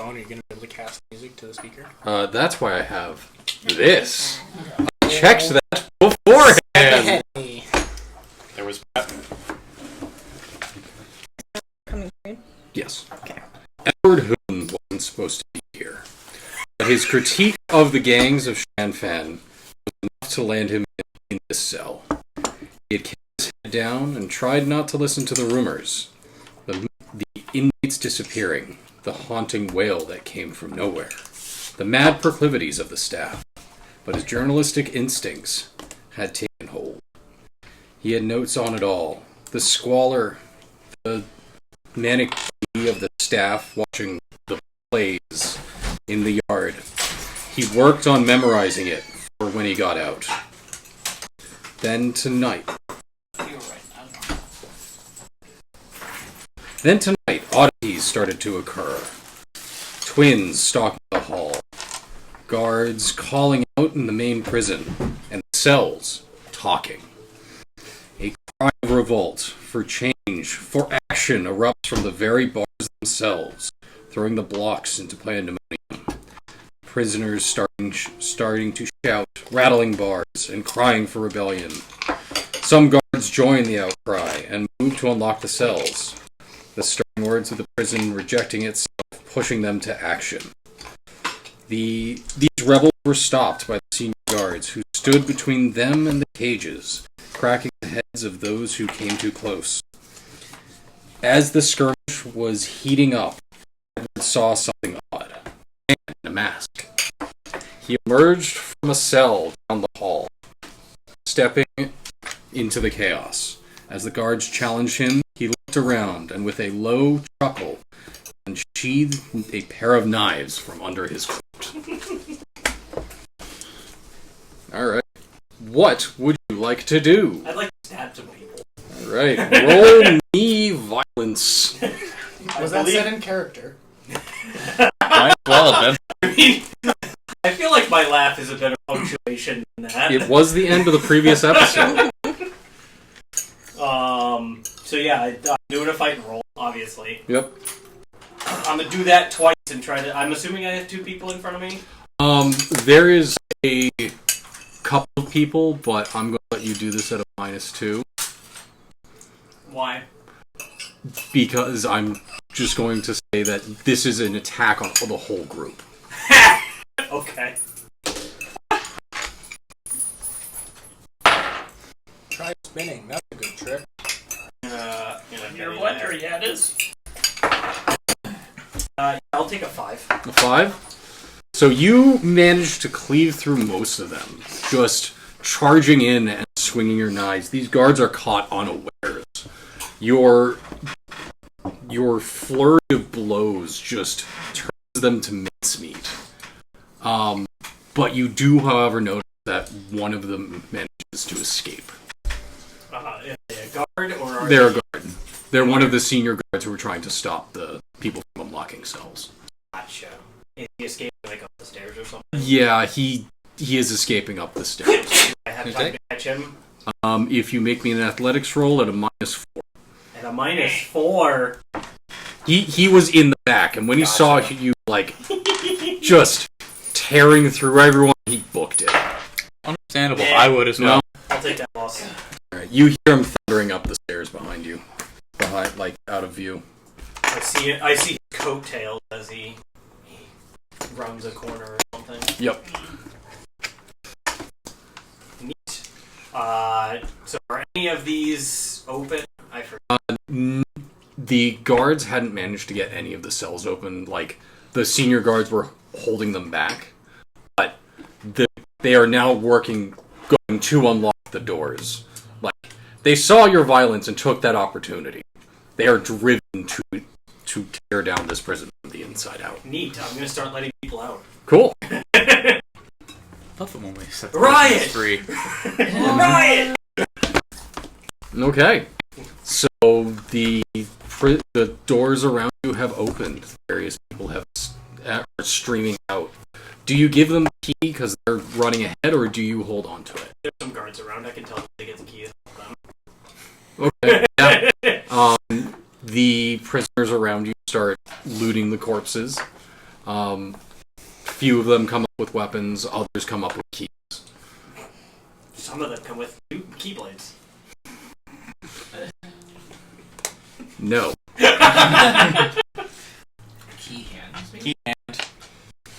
phone? Are you going to be able to cast music to the speaker? That's why I have this. I checked that beforehand. There was... Coming through? Yes. Okay. Edward Hoon wasn't supposed to be here. But his critique of the gangs of Shanfan was enough to land him in this cell. He had kept his head down and tried not to listen to the rumors. The inmates disappearing, the haunting wail that came from nowhere, the mad proclivities of the staff. But his journalistic instincts had taken hold. He had notes on it all. The squalor, the manic of the staff watching the plays in the yard. He worked on memorizing it for when he got out. Then tonight, oddities started to occur. Twins stalking the hall, guards calling out in the main prison, and cells talking. A cry of revolt, for change, for action erupts from the very bars themselves, throwing the blocks into pandemonium. Prisoners starting to shout, rattling bars, and crying for rebellion. Some guards join the outcry and move to unlock the cells. The stern words of the prison rejecting itself, pushing them to action. These rebels were stopped by the senior guards, who stood between them and the cages, cracking the heads of those who came too close. As the skirmish was heating up, Edward saw something odd. A man in a mask. He emerged from a cell down the hall, stepping into the chaos. As the guards challenged him, he looked around and with a low chuckle unsheathed a pair of knives from under his coat. Alright. What would you like to do? I'd like to stab some people. Alright. Roll me violence. Was that said in character? Might well have I mean, I feel like my laugh is a better punctuation than that. It was the end of the previous episode. So yeah, I'm doing a fight and roll, obviously. Yep. I'm gonna do that twice and try to... I'm assuming I have two people in front of me? There is a couple of people, but I'm going to let you do this at a -2. Why? Because I'm just going to say that this is an attack on the whole group. Okay. Try spinning. That's a good trick. Your blender, yeah, it is. I'll take a 5. A 5? So you managed to cleave through most of them, just charging in and swinging your knives. These guards are caught unawares. Your flurry of blows just turns them to mincemeat. But you do, however, notice that one of them manages to escape. Are they a guard or are They're a guard. They're one of the senior guards who were trying to stop the people from unlocking cells. Gotcha. Is he escaping like up the stairs or something? Yeah, he is escaping up the stairs. I have time to catch him. If you make me an athletics roll at a -4. At a -4. He was in the back, and when he saw you, like, just tearing through everyone, he booked it. Understandable. I would as well. I'll take that loss. Alright, you hear him thundering up the stairs behind you. Like, out of view. I see his coattails as he rounds a corner or something. Yep. Neat. So are any of these open? I forgot. The guards hadn't managed to get any of the cells open. Like, the senior guards were holding them back. But they are now going to unlock the doors. Like, they saw your violence and took that opportunity. They are driven to tear down this prison from the inside out. Neat. I'm going to start letting people out. Cool. Love it when we set the Riot! free. Riot! Okay. So the doors around you have opened. Various people are streaming out. Do you give them the key because they're running ahead, or do you hold on to it? There's some guards around. I can tell them they get the keys. Okay. Yeah. The prisoners around you start looting the corpses. Few of them come up with weapons, others come up with keys. Some of them come with keyblades. No. Key hands. Key hand.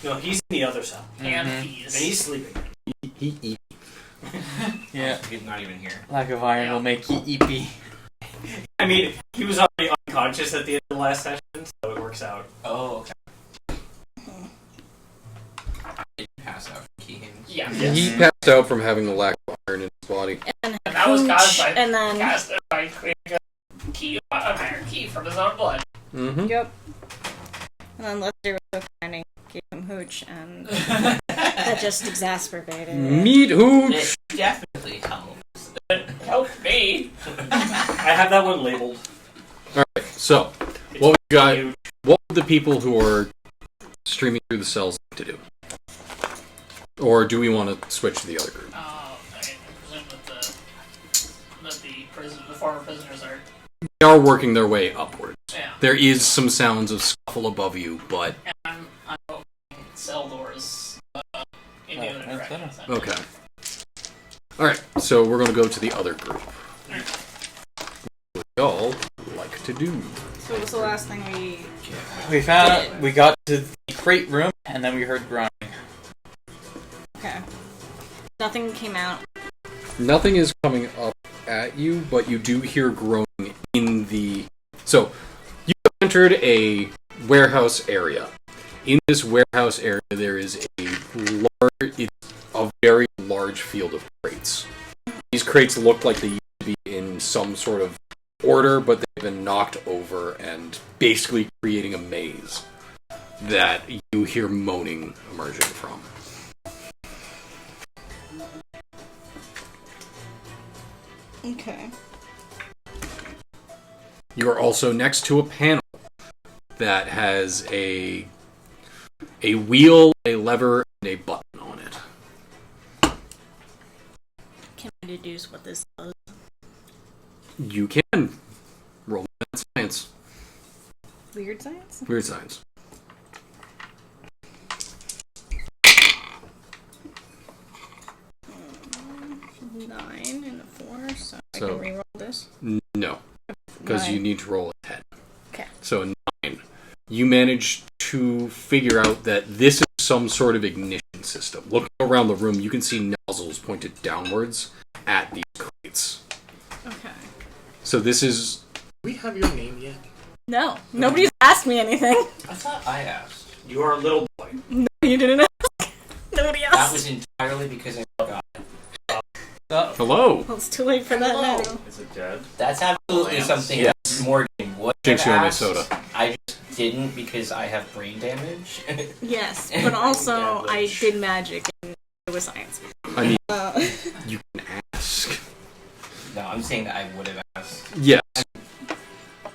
No, he's in the other cell. And And keys. he's sleeping. He eat. Yeah. He's not even here. Lack of iron will make you eepy. I mean, he was already unconscious at the end of the last session, so it works out. Oh, okay. Did you pass out from key hands? Yeah. Yes. He passed out from having a lack of iron in his body. And That was caused by and then cast by creating a key, an iron key from his own blood. Mm-hmm. yep. And then Lester was so kind and gave him hooch, and that just exacerbated it. Meat hooch! It definitely helps. It helped me. I have that one labeled. Alright, so, It's what we got, huge. what would the people who are streaming through the cells like to do? Or do we want to switch to the other group? I presume that the former prisoners are. They are working their way upwards. Yeah. There is some sounds of scuffle above you, but... And I'm opening cell doors in the other that's direction. better. Okay. Alright, so we're going to go to the other group. What do y'all like to do? So what was the last thing we... We got to the crate room, and then we heard grinding. Okay. Nothing came out. Nothing is coming up at you, but you do hear groaning in the... So, you entered a warehouse area. In this warehouse area, there is a very large field of crates. These crates look like they used to be in some sort of order, but they've been knocked over and basically creating a maze that you hear moaning emerging from. Okay. You are also next to a panel that has a wheel, a lever, and a button on it. Can I deduce what this does? You can roll that science. Weird science? Weird science. 9 and a 4, so I So- can re-roll this. No, because you 9. need to roll a 10. Okay. So 9. You manage to figure out that this is some sort of ignition system. Looking around the room, you can see nozzles pointed downwards at these crates. Okay. So this is... Do we have your name yet? No, nobody's asked me anything. I thought I asked. You are a little boy. No, you didn't ask. Nobody else. That was entirely because I forgot. Hello! Well, it's too late for that now. Is it dead? That's absolutely Lance. something Yes. that Morgan would Jinx, have you owe me a asked. soda. I just didn't because I have brain damage. Yes, but also I Damage. did magic and it was science. I mean, Uh, you can ask. No, I'm saying that I would have asked. Yes.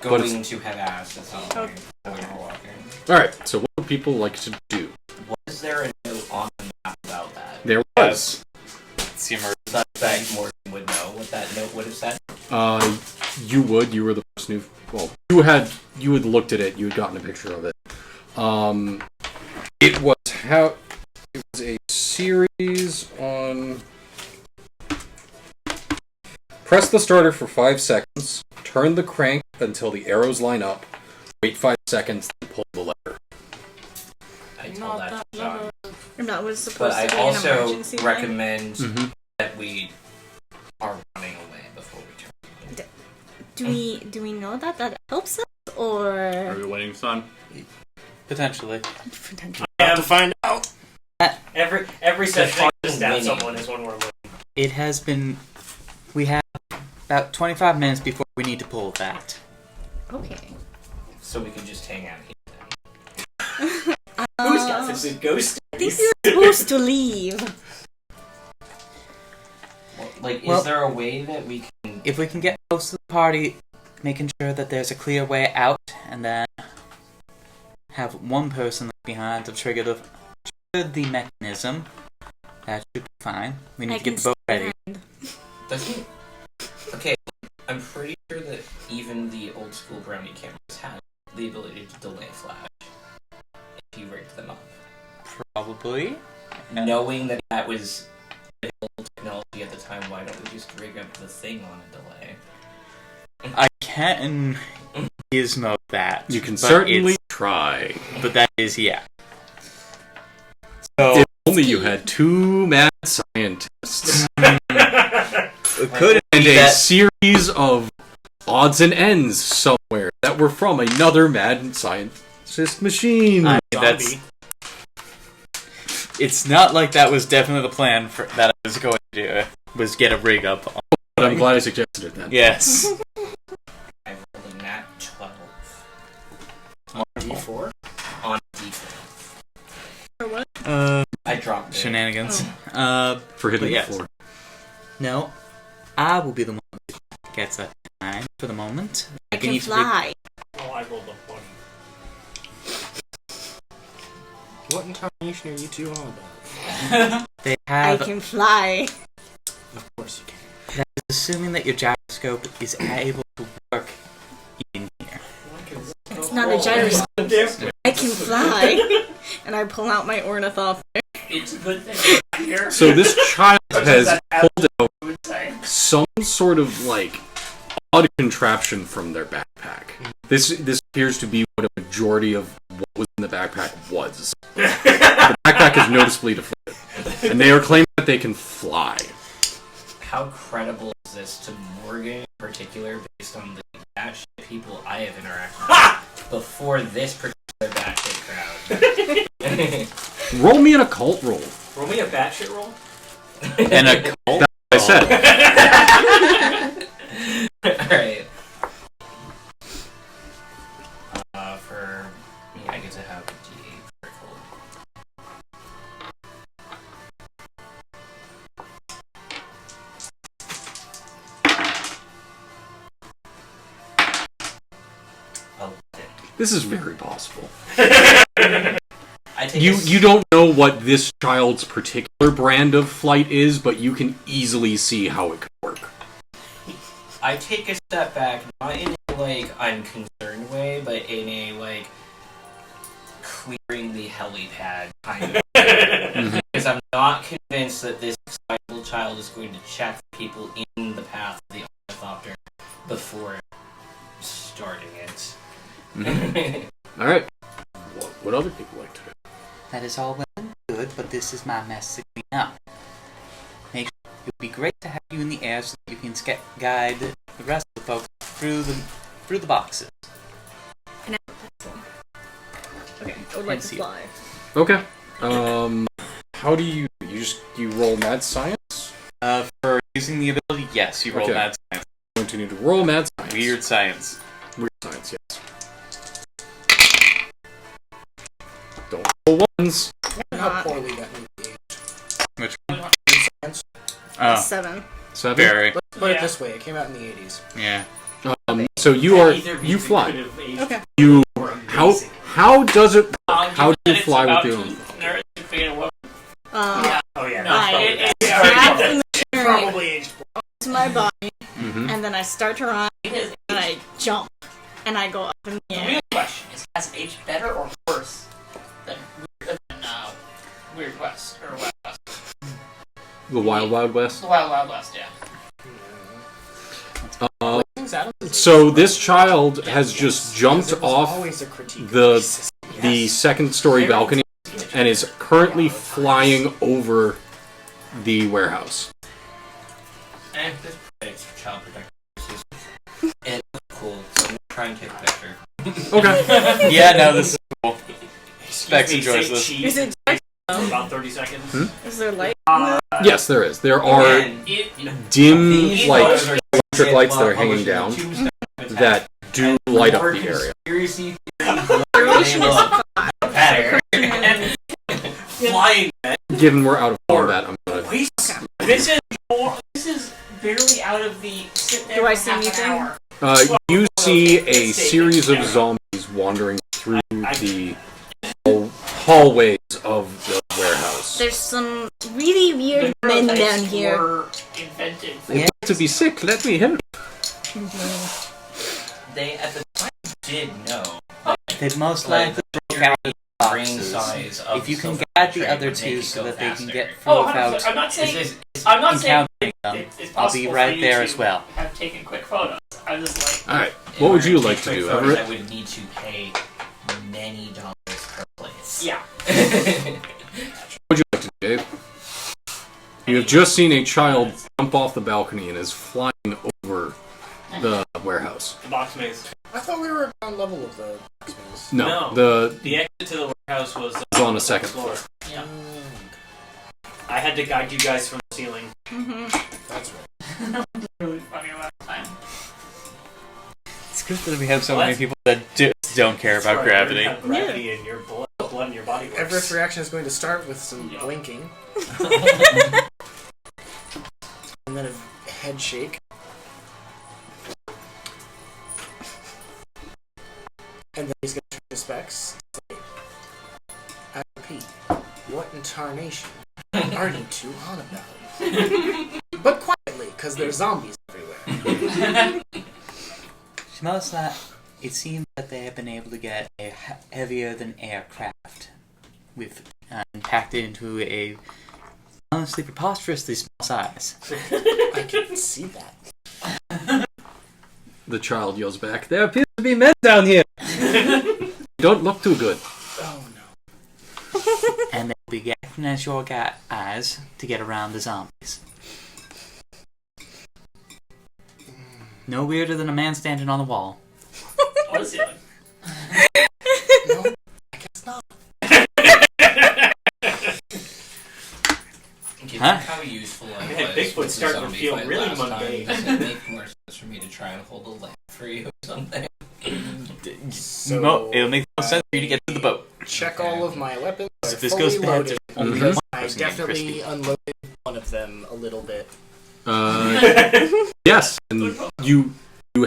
Going to have asked at some point Okay. when we were walking. Alright, so what do people like to do? Was there a note on the map about that? There was. It's the emergency. I thought Morgan would know what that note would have said. You would. You were the person who... Well, you had looked at it. You had gotten a picture of it. It was a series on... Press the starter for 5 seconds. Turn the crank until the arrows line up. Wait 5 seconds, then pull the lever. I told that to John. and that was supposed But to I be an also emergency thing. recommend Mm-hmm. that we are running away before we turn. Do we know that helps us or Are we waiting, son? Potentially. potentially? Have to find out. Every session fucking to stab winning. someone is when we're winning. It has been. We have about 25 minutes before we need to pull that. Okay. So we can just hang out here. Who's got this? Is it ghost? I think we were supposed to leave. Is there a way that we can... If we can get close to the party, making sure that there's a clear way out, and then have one person left behind to trigger the mechanism, that should be fine. We need to get the boat ready. Doesn't... Okay, I'm pretty sure that even the old school brownie cameras had the ability to delay flash if you rigged them up Probably. Knowing that that was available technology at the time, why don't we just rig up the thing on a delay? I can gizmo that. You can but certainly it's- try. But that is, yeah. So, If only you had two mad scientists it could and be a that series of odds and ends somewhere that were from another mad scientist machine. I mean, that's... Zombie. It's not like that was definitely the plan for that I was going to do, was get a rig up. But I'm glad I suggested it then. Yes. I rolled a nat 12 D4? on D12. For what? I dropped it. Shenanigans. For hitting But yes. the floor. No. I will be the one that gets that 9 for the moment. I can need to fly. Oh, I rolled a 1. What in combination are you two on about? They I have... can fly. Of course you can. That is assuming that your gyroscope is able to work in here. It's not a gyroscope. I can fly. And I pull out my ornithopter. It's a good thing. So this child has pulled out some sort of like odd contraption from their backpack. This appears to be what a majority of what was in the backpack was. The backpack is noticeably deflated, and they are claiming that they can fly. How credible is this to Morgan in particular, based on the batshit people I have interacted with before this particular batshit crowd? Roll me an occult roll. Roll me a batshit roll. And a cult? That's what I said. Alright. For me, I get to have a D8 for cold. Oh, This is very possible. I take You don't know what this child's particular brand of flight is, but you can easily see how it could work. I take a step back, not in a, like, I'm concerned way, but in a, like, clearing the helipad kind of way. Because I'm not convinced that this excitable child is going to check for people in the path of the ornithopter before starting it. Alright. What would other people like to do? That is all well and good, but this is my mess to clean up. It would be great to have you in the air so that you can guide the rest of the folks through the boxes. Okay, I would like to Fancy. fly. Okay. How do you you roll mad science? For using the ability, yes, you roll Okay. mad science. I'm going to need to roll mad science. Weird science. Weird science, yes. Don't roll ones. How poorly that movie aged. Which Science. Oh, 7. 7. very. Let's put it Yeah. this way, it came out in the 80s. Yeah. So you fly. Okay. You how does it work? How do you fly with the own? Oh yeah. I It's grab the machinery probably aged. to my body, Mm-hmm. and then I start to run, and I jump, and I go up in the air. Real question is, has it aged better or worse than Weird West or Wild West? The Wild Wild West. The Wild West, yeah. So this child has just jumped There was off always a critique of the racism. the Yes. second story balcony and is currently flying over the warehouse. And this is child protective. It's cool, so I'm gonna try and take a picture. Okay. Yeah, no, this is cool. Specs Excuse me, enjoys say this. cheese Is it dark? for about 30 seconds. Is there light? Yes, there is. There are And dim these like photos are electric lights that are published hanging in the down Tombstone Attack. that do light up More the area. Conspiracy Duration is better. Flying Given we're out of combat, I'm gonna. This is barely out of the sit there Do I for see half anything? an hour. You see a series of zombies wandering through the hallways of the warehouse. There's some really weird men down Neurotypes here. were invented. They want to be sick. Let me help. They at the time did know. They most likely broke out brain boxes. size of If you can silver guide the tray other would make two it so go that they can faster. get through Oh, without 100%. I'm not saying. It's I'm not saying encountering them, it's I'll possible be for right you there to as well. have taken quick photos. I'm just like, All right. In What would order you take like to quick do, photos, Everett? I would need to pay many dollars per place. yeah. What would you like to do, Dave? You have just seen a child jump off the balcony and is flying over the warehouse. The box maze. I thought we were at ground level of the boxes. No, No. The exit to the warehouse was on the second floor. Yeah. I had to guide you guys from the ceiling. That's right. Really funny last time. It's good that we have so Well, many that's- people that just don't care about Right, gravity. you have gravity in your blood in your body works. Everett's reaction is going to start with some Yeah. blinking. And then a head shake. And then he's going to turn to Specs and say, I repeat, what in tarnation are you two on about? But quietly, because there's zombies everywhere. She noticed that it seems that they have been able to get a heavier than aircraft with and packed it into a honestly preposterously small size. I can see that. The child yells back, "There appears to be men down here! Don't look too good." Oh no. And they will be acting as your guys to get around the zombies. No weirder than a man standing on the wall. Or the ceiling. No, I guess not. Given Huh? how useful I Man, was Bigfoot's with the starting to zombie feel fight really last mundane. time, does it make more sense for me to try and hold a lamp for you or something? So, It'll make no sense for you to get to the boat. check all of my weapons. So Are if this fully goes bad, loaded. there's only Mhm. one I person getting definitely crispy. unloaded one of them a little bit. Yes, and you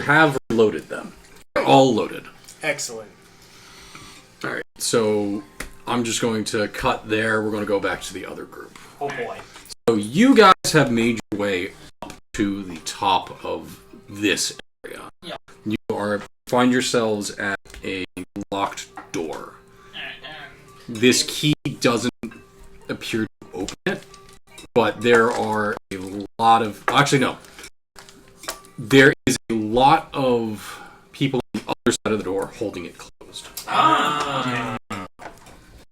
have reloaded them. They're all loaded. Excellent. Alright, so I'm just going to cut there. We're going to go back to the other group. Oh boy. So you guys have made your way up to the top of this area. Yeah. You find yourselves at a locked door. This key doesn't appear to open it, but there are a lot of... Actually, no. There is a lot of people on the other side of the door holding it closed. Ah.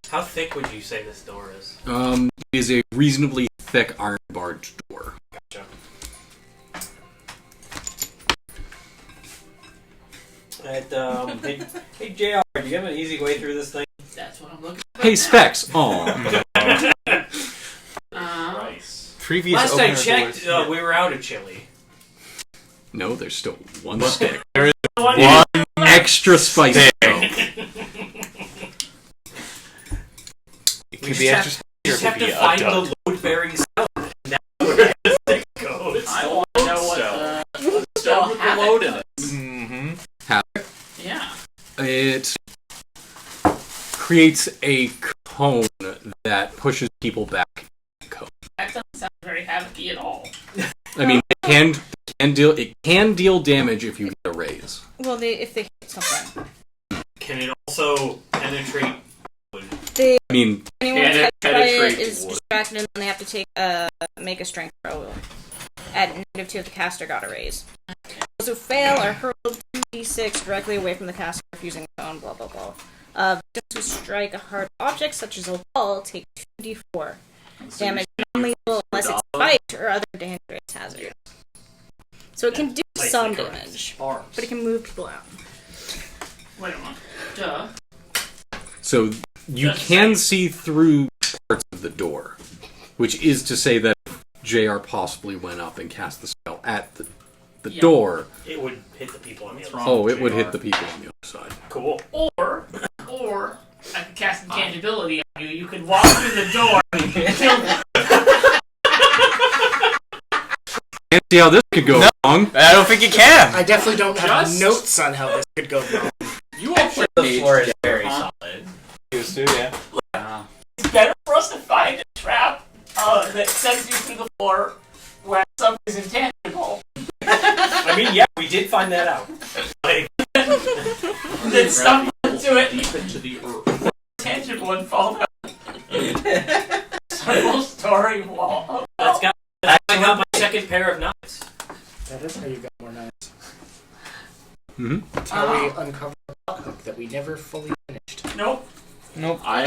How thick would you say this door is? It is a reasonably thick iron barred door. Gotcha. And, hey, JR, do you have an easy way through this thing? That's what I'm looking Hey, Specs! Aw. for. Nice. Previous Last I opener checked, doors. we were out of chili. No, there's still one stick. One Extra spicy. though. It We could just be have- extra You just have spicy. to find the load-bearing stone. Now where this thing goes. I want to know what the Stone with the load in it. Mm-hmm. Yeah. It creates a cone that pushes people back. That doesn't sound very havoc-y at all. I mean, it can deal damage if you get a raise. Well, if they hit something. Can it also penetrate wood? I mean, Can anyone it touched by it penetrate is wood? distracted and then they have to make a strength throw. At -2 if the caster got a raise. Those who fail are hurled 2d6 directly away from the caster using the phone, blah blah blah. Victims who strike a hard object such as a wall take 2d4 damage, non-lethal unless it's fight or other dangerous hazard. So it can do Like some the damage, arms. but it can move people out. Wait a minute. Duh. So you can see through parts of the door, which is to say that if JR possibly went up and cast the spell at the Yeah. door, It would hit the people on the other side. oh, it would hit the people on the other side. Cool. Or I could cast intangibility on you. You could walk through the door and kill them. Can't see how this could go wrong. I don't think you can. I definitely don't have Just- notes on how this could go wrong. You actually The floor is very solid. Used to, yeah. It's better for us to find a trap that sends you through the floor where something's intangible I mean, yeah, we did find that out. Like, than stumble into it deep into the earth. tangible.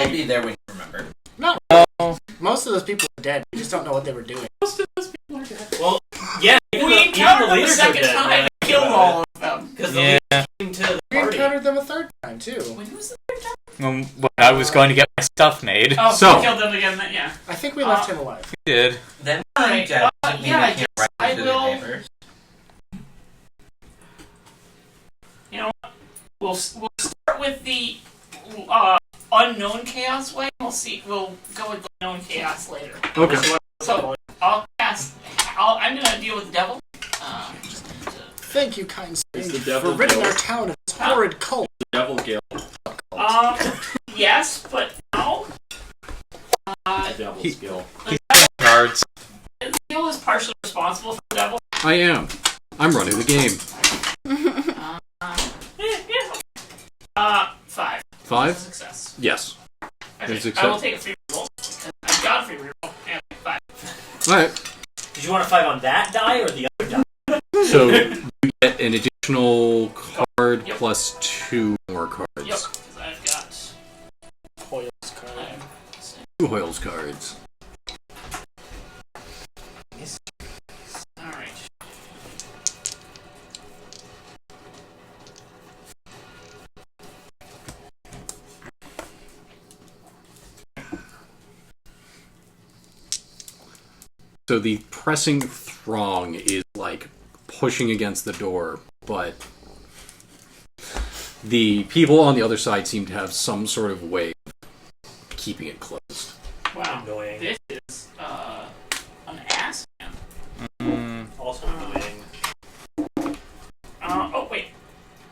I'll be there when you remember. No, most of those people are dead. We just don't know what they were doing. Most of those people are dead. Well, yeah. We encountered them the leaders are second dead, time man. and killed all of them. Because the Yeah. leaders came to the We party. encountered them a third time too. When was the third time? When I was going to get my stuff made. Oh, So- we killed them again then, yeah. I think we left him alive. We did. Then Alright, dead doesn't mean yeah, we I can't guess write I into the will- papers. You know what? We'll start with the unknown chaos way. We'll go with the known chaos later. Okay. So I'll cast. I'm gonna deal with the devil. Thank you, kind Is sir, the devil for ridding guild? our town of this horrid cult. The devil guild. Yes, but no. The devil's guild. Cards. The devil is partially responsible for the devil. I am. I'm running the game. Yeah. 5. 5? Success. Yes. Okay, Success. I will take a free roll. I've got a free roll. And 5. Alright. Did you want to fight on that die or the other die? So you get an additional card Yep. plus 2 more cards. Yep. Because I've got. Hoyle's card. 2 Hoyle's cards. Alright. So the pressing throng is like pushing against the door, but the people on the other side seem to have some sort of way of keeping it closed. Wow. Annoying. This is an ass man. Also annoying. Oh wait.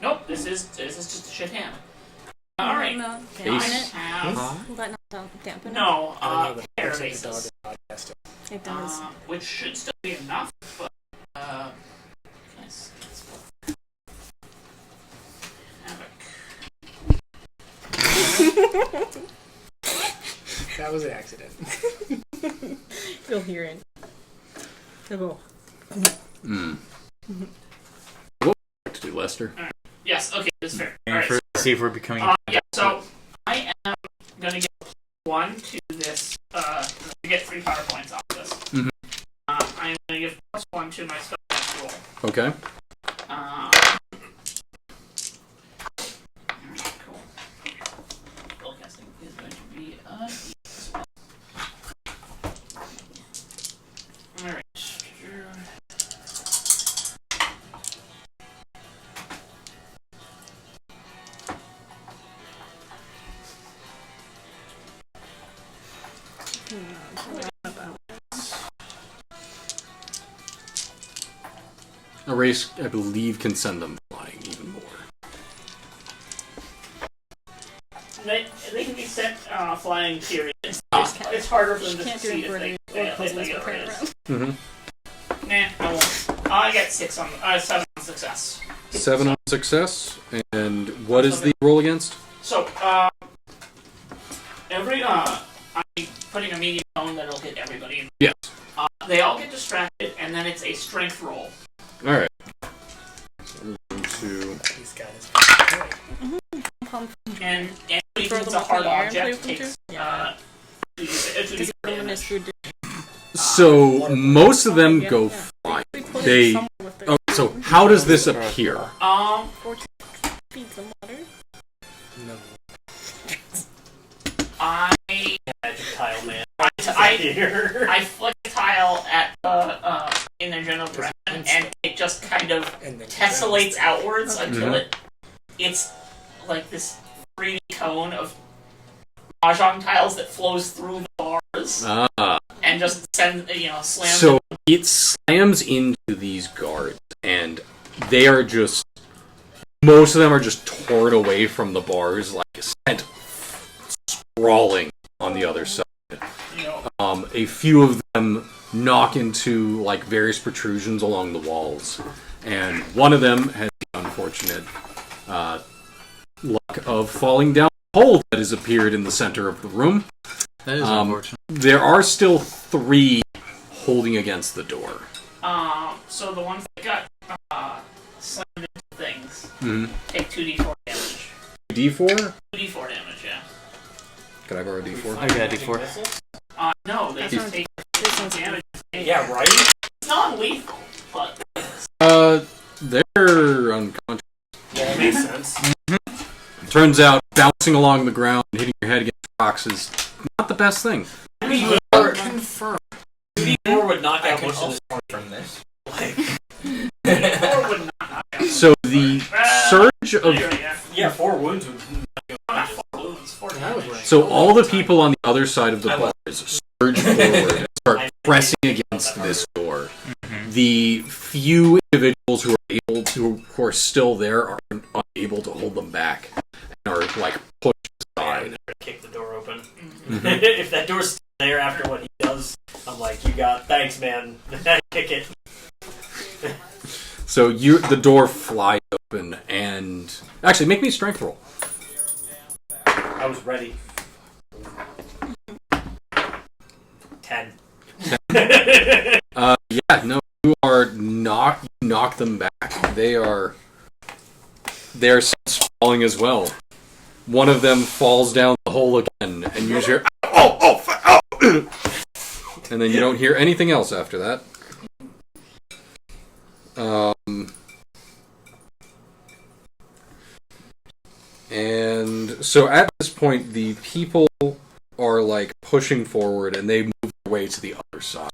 Nope. This is just a shit hand. All right. No, I dampen it. have Will that not dampen it? no I know the pair voice of of the dog aces, is podcasting. It does. which should still be enough. But nice. Havoc. That was an accident. You'll hear it. It'll go. What would you like to do, Lester? Yes. Okay. This is fair. All And right. for see if we're becoming. Yeah. So I am gonna give +1 to this. To get 3 power points off this. Mhm. I'm gonna give +1 to my spell cast roll. Okay. Cool. Spellcasting is going to be alright. A race, I believe, can send them flying even more. They can be sent flying, period. It's harder for them to Can't do succeed it for if any they or puzzles get or play rid of it. around. Nah, I won't. I get 7 on success. 7 on success. And what is the roll against? So, I'm putting a medium cone that'll hit everybody. Yes. They all get distracted, and then it's a strength roll. Alright. So I'm going to... He's got his And anybody Throw who's them a up in hard the air and object play with them takes too? Yeah. 2d4 Just luminous damage. food. So, most of them go Yeah. flying. We put it They... somewhere with their- Oh, so how does this appear? 14 feet some water. No. I Magic tile man. I I flick a tile at in their general direction, and it just kind of And then tessellates outwards Okay. until it's like this 3D cone of mahjong tiles that flows through the bars Ah. and just slams. So it slams into these guards, and they are just... Most of them are just torn away from the bars, like sent sprawling on the other side. A few of them knock into like various protrusions along the walls, and one of them has the unfortunate luck of falling down a hole that has appeared in the center of the room. That is unfortunate. There are still 3 holding against the door. So the ones that got slammed into things Mm-hmm. take 2d4 damage. D4? 2d4 damage, yeah. Can I borrow a D4? I got a D4. Missiles? No, they That's just not- take This one's damage. Yeah, right? It's non-lethal, but They're unconscious. Yeah, that makes sense. Turns out bouncing along the ground and hitting your head against rocks is not the best thing. Confirm. 2d4 would knock I out can most of also this. from this. Like, or would not knock out. So the surge of yeah, 4 wounds would Not 4 wounds, 4 damage. so all the people on the other side of the bars surge forward and start pressing against this door. The few individuals who are still there are unable to hold them back and are like pushed aside. kick the door open. If that door's still there after what he does, I'm like, thanks, man. Kick it. So the door flies open and actually make me a strength roll. I was ready. 10. Yeah, no, you knock them back. They're falling as well. One of them falls down the hole again, and you just hear oh, and then you don't hear anything else after that. And so at this point, the people are like pushing forward, and they move their way to the other side.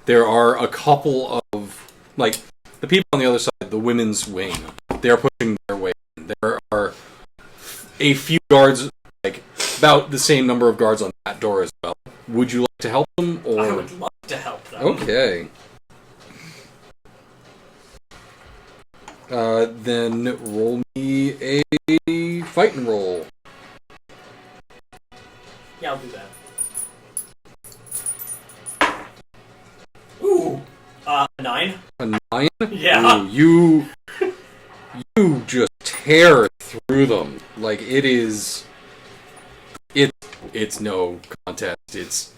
There are a couple of like the people on the other side, the women's wing. They're pushing their way in. There are a few guards, like about the same number of guards on that door as well. Would you like to help them, or I would love to help them. okay? Then roll me a fighting roll. Yeah, I'll do that. Ooh. 9? A 9? Yeah. Ooh, you just tear through them. Like it's no contest.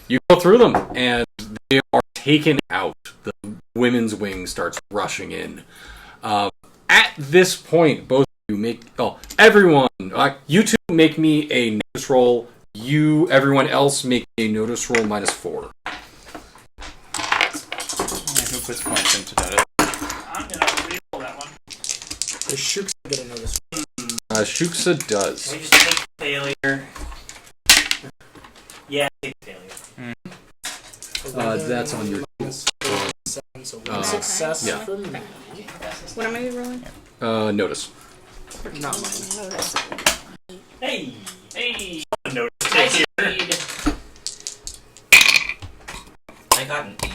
You go through them and they are taken out. The women's wing starts rushing in. At this point, both of you everyone, you two make me a notice roll. Everyone else make a notice roll -4. Who puts points into that? I'm gonna reroll that one. The Shooks get a notice. Shuksa does. Can we just take failure? Yeah, take failure. That's on your. Seven, so one success yeah. for me. What am I rolling? Notice. Not mine. Hey! Hey, Notice I here. succeed. I got an 8.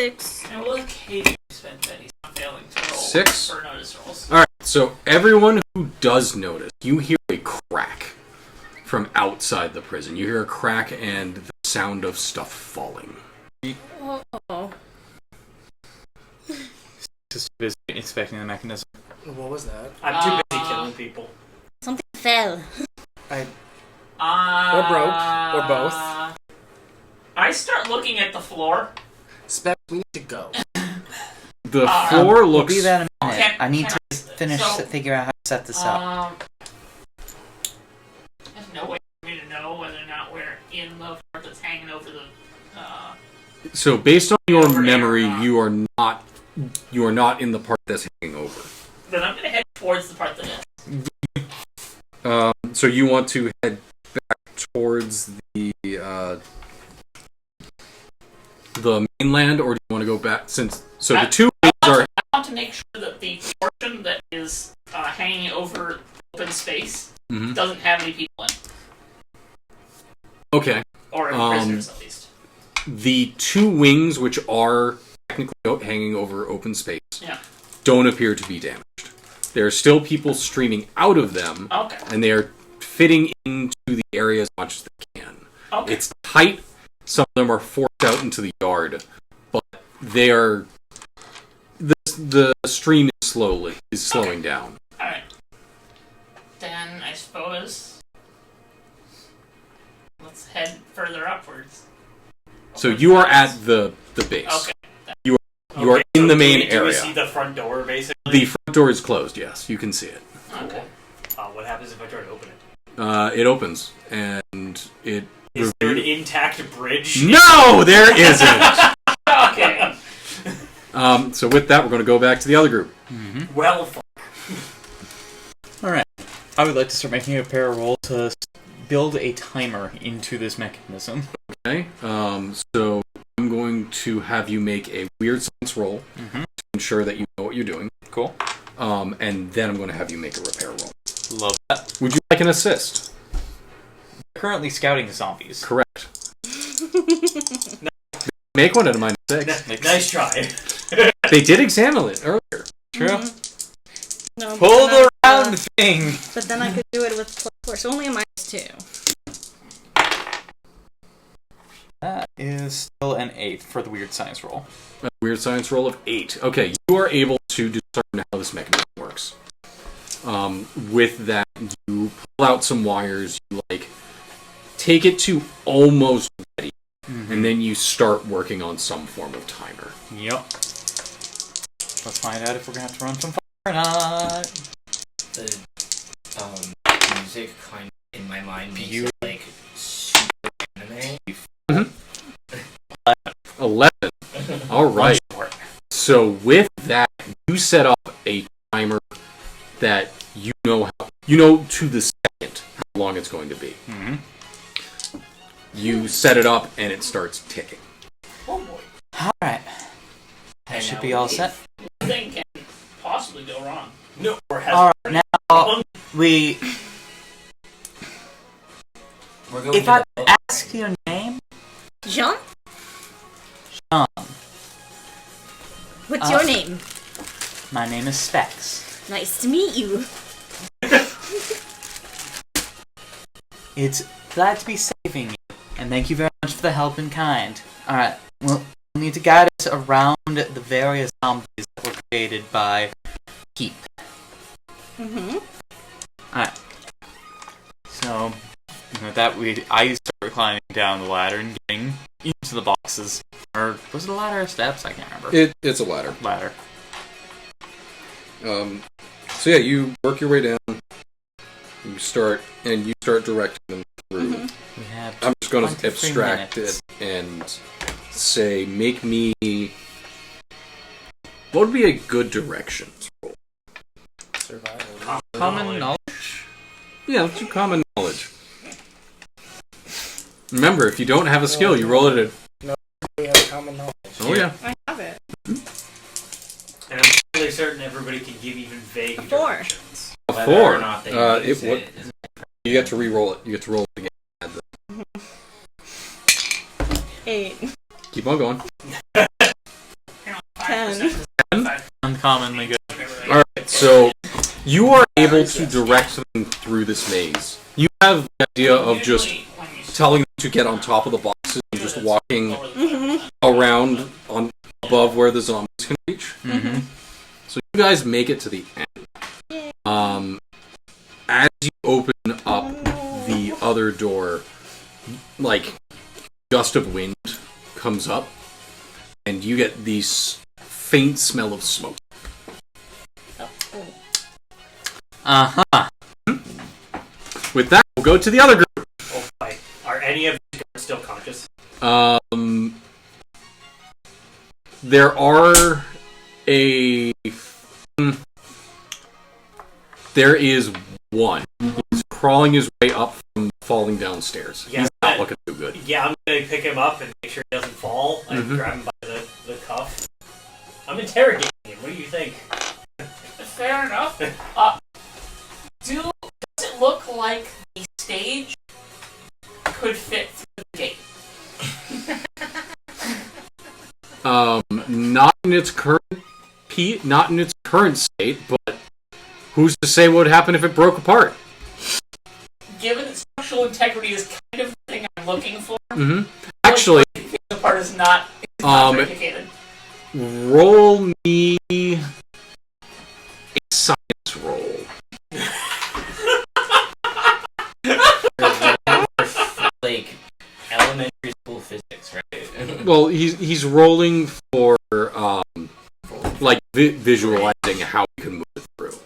6. And we'll occasionally spend pennies on failing to roll 6? for notice rolls. Alright, so everyone who does notice, you hear a crack from outside the prison. You hear a crack and the sound of stuff falling. Oh. Just busy inspecting the mechanism. What was that? I'm too busy killing people. Something fell. Or broke, or both. I start looking at the floor. Spec, we need to go. The floor We'll looks... be there in a minute. Can- I need can to finish so- to figure out how to set this up. There's no way for me to know whether or not we're in the part that's hanging over the. So based on your Over memory, there, you are not in the part that's hanging over. Then I'm gonna head towards the part that is. So you want to head back towards the mainland, or do you want to go back? The two ways are... I want to make sure that the portion that is hanging over open space Mhm. doesn't have any people in it. Okay. Or any prisoners, at least. The two wings, which are technically hanging over open space, Yeah. don't appear to be damaged. There are still people streaming out of them, Okay. and they are fitting into the area as much as they can. Okay. It's tight. Some of them are forced out into the yard, but they are... The stream is slowing down. Alright. Then I suppose let's head further upwards. So you are at the base. Okay. You are in the main do we area. see the front door, basically? The front door is closed, yes. You can see it. Okay. What happens if I try to open it? It opens, and it... Is there an intact bridge? No, there isn't! Okay. So with that, we're going to go back to the other group. Well, fuck. Alright. I would like to start making a pair of roll to build a timer into this mechanism. Okay, so I'm going to have you make a weird science roll to ensure that you know what you're doing. Cool. And then I'm going to have you make a repair roll. Love that. Would you like an assist? Currently scouting zombies. Correct. Make one at a -6. Nice try. They did examine it earlier. True. No, Pull but the then round thing! but then I could do it with +4, so only a -2. That is still an 8 for the weird science roll. A weird science roll of 8. Okay, you are able to discern how this mechanism works. With that, you pull out some wires, you take it to almost ready, and then you start working on some form of timer. Yep. Let's find out if we're gonna have to run from fire or not. The music kind of in my mind makes You- it like super anime. 11. All right. So with that, you set up a timer that you know to the second how long it's going to be. You set it up and it starts ticking. Oh boy. Alright. That should be all set. Nothing can possibly go wrong. No, or has Alright, now we... We're going If to I the could ask your name? Jean? Sean. What's your name? My name is Specs. Nice to meet you. It's glad to be saving you, and thank you very much for the help in kind. Alright, well, you'll need to guide us around the various zombies that were created by Heap. Alright. So, with that, I start climbing down the ladder and getting into the boxes. Or, was it a ladder or steps? I can't remember. It's a ladder. Ladder. So yeah, you work your way down. You start directing them through. We have I'm just going to 23 abstract minutes. it and say, make me... What would be a good direction roll? Survival. Common knowledge? Yeah, let's do common knowledge. Remember, if you don't have a skill, you roll it at... We have common knowledge. Oh yeah. I have it. And I'm fairly certain everybody can give even vague A 4. directions. A whether 4. or not they use it. You get to re-roll it. You get to roll it again. 8. Keep on going. 10. Uncommonly good. Alright, so you are able to direct them through this maze. You have the idea of just telling them to get on top of the boxes and just walking around on above where the zombies can reach. So you guys make it to the end. As you open up the other door, gust of wind comes up, and you get this faint smell of smoke. Uh-huh. With that, we'll go to the other group. Oh, boy. Are any of you guys still conscious? There are there is one who's crawling his way up from falling downstairs. Yeah, He's not looking too good. Yeah, I'm gonna pick him up and make sure he doesn't fall. I grab him by the cuff. I'm interrogating him. What do you think? Fair enough. Does it look like the stage could fit through the gate? Not in its current state, but who's to say what would happen if it broke apart? Given that structural integrity is kind of the thing I'm looking for, Actually, the part is not indicated. roll me a science roll. Like elementary school physics, right? Well, he's rolling for visualizing how he can move it through.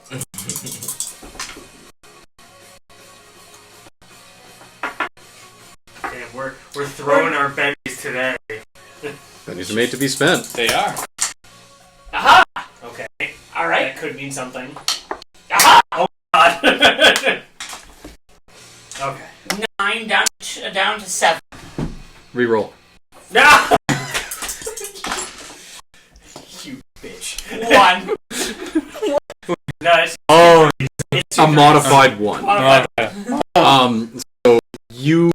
we're throwing our bennies today. Pennies are made to be spent. They are. Aha! Okay, Alright. that could mean something. Aha! Oh God. Okay. 9 down to 7. Reroll. No! You bitch. 1. No, it's Oh, it's a modified one. So you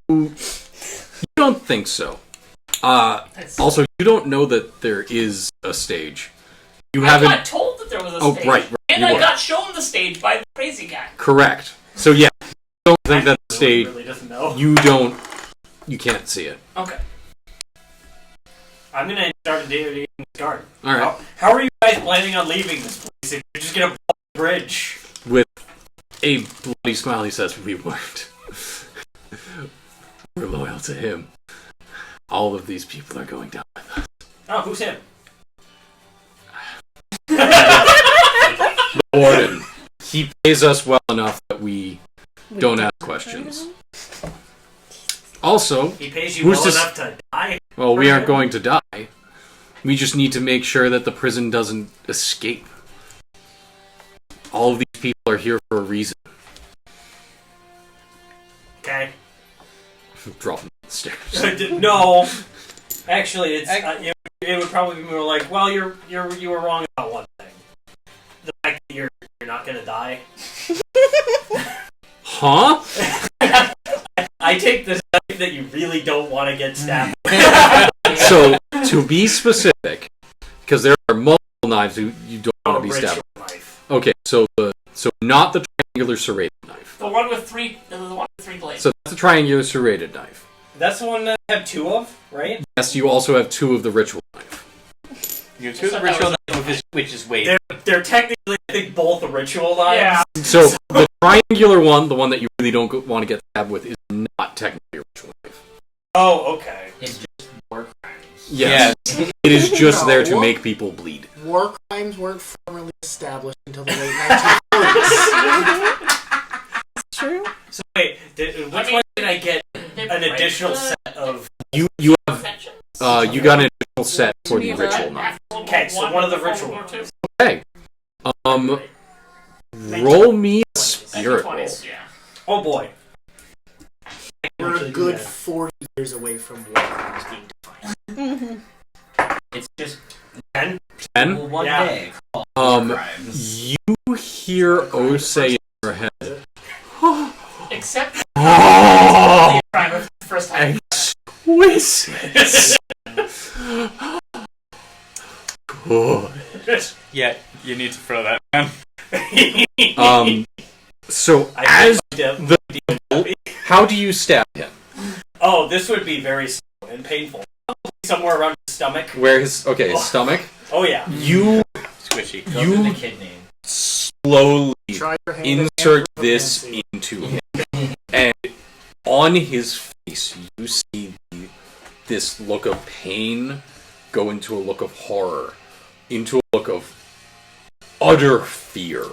don't think so. Also, you don't know that there is a stage. You I haven't. got told that there was a Oh, stage. right, And you I were. got shown the stage by the crazy guy. Correct. So yeah, you don't think that the stage. really doesn't know. You can't see it. Okay. I'm gonna start a day in this garden. All right. How are you guys planning on leaving this place if you're just gonna blow the bridge? With a bloody smile, he says, "We weren't. We're loyal to him. All of these people are going down with us." Oh, who's him? The warden. He pays us well enough that we don't ask questions. Also, He pays you Who's well this- enough to die? well, we aren't going to die. We just need to make sure that the prison doesn't escape. All of these people are here for a reason. Okay. Drop them down the stairs. No. Actually, it's it would probably be more like, well, you were wrong about one thing. The fact that you're not gonna die. Huh? I take the side that you really don't want to get stabbed. So, to be specific, because there are multiple knives you don't want to be ritual stabbed. knife. Okay, so not the triangular serrated knife. The one with 3 blades. So that's the triangular serrated knife. That's the one that I have 2 of, right? Yes, you also have 2 of the ritual knife. You choose the ritual knife, which is weight. They're technically, I think, both the ritual knives. Yeah. So the triangular one, the one that you really don't want to get stabbed with, is not technically a ritual knife. Oh, okay. It's just war crimes. Yes. It is just there to No. make people bleed. War crimes weren't formally established until the late 1940s. True. So wait, which one did I get an additional set of? You have you got an additional set for the ritual knife. Okay, so one of the ritual ones. Okay. Roll me a spirit roll. Yeah. Oh boy. We're a good 40 years away from war crimes being defined. It's just 10? 10. one Yeah. day called war crimes. You hear O say in your head, Except "Oh, the crime of the first time. exquisite." Good. Yeah, you need to throw that down. So I as how do you stab him? Oh, this would be very slow and painful. Probably somewhere around his stomach. Where his stomach? Oh yeah. You Squishy. Go to the kidney. slowly Try your hand insert at this necromancy. into him, and on his face you see this look of pain go into a look of horror, into a look of utter fear.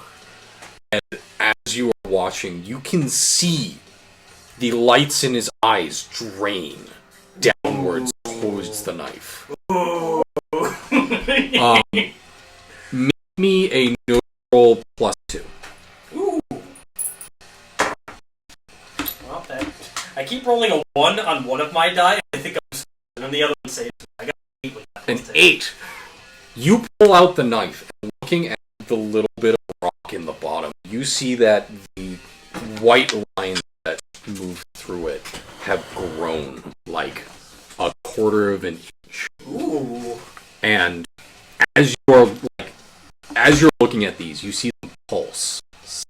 And as you are watching, you can see the lights in his eyes drain downwards towards the knife. Make me a no roll +2. Ooh. Well, I keep rolling a 1 on one of my die. I think I'm and then the other one saves me. I got 8 with that. An 8. You pull out the knife, and looking at the little bit of rock in the bottom, you see that the white lines that move through it have grown like a quarter of an inch. Ooh. And as you're looking at these, you see them pulse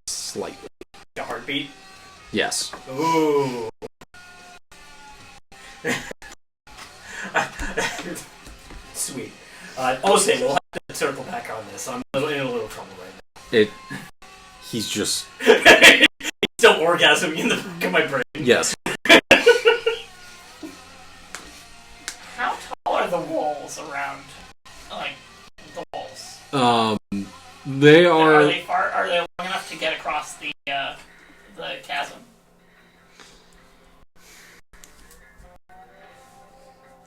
slightly. A heartbeat. Yes. Ooh. Sweet. Osei, we'll have to circle back on this. I'm in a little trouble right He's just now. He's still orgasming in the back of my brain. yes. How tall are the walls around? Like the walls. They Are are. they far? Are they long enough to get across the chasm?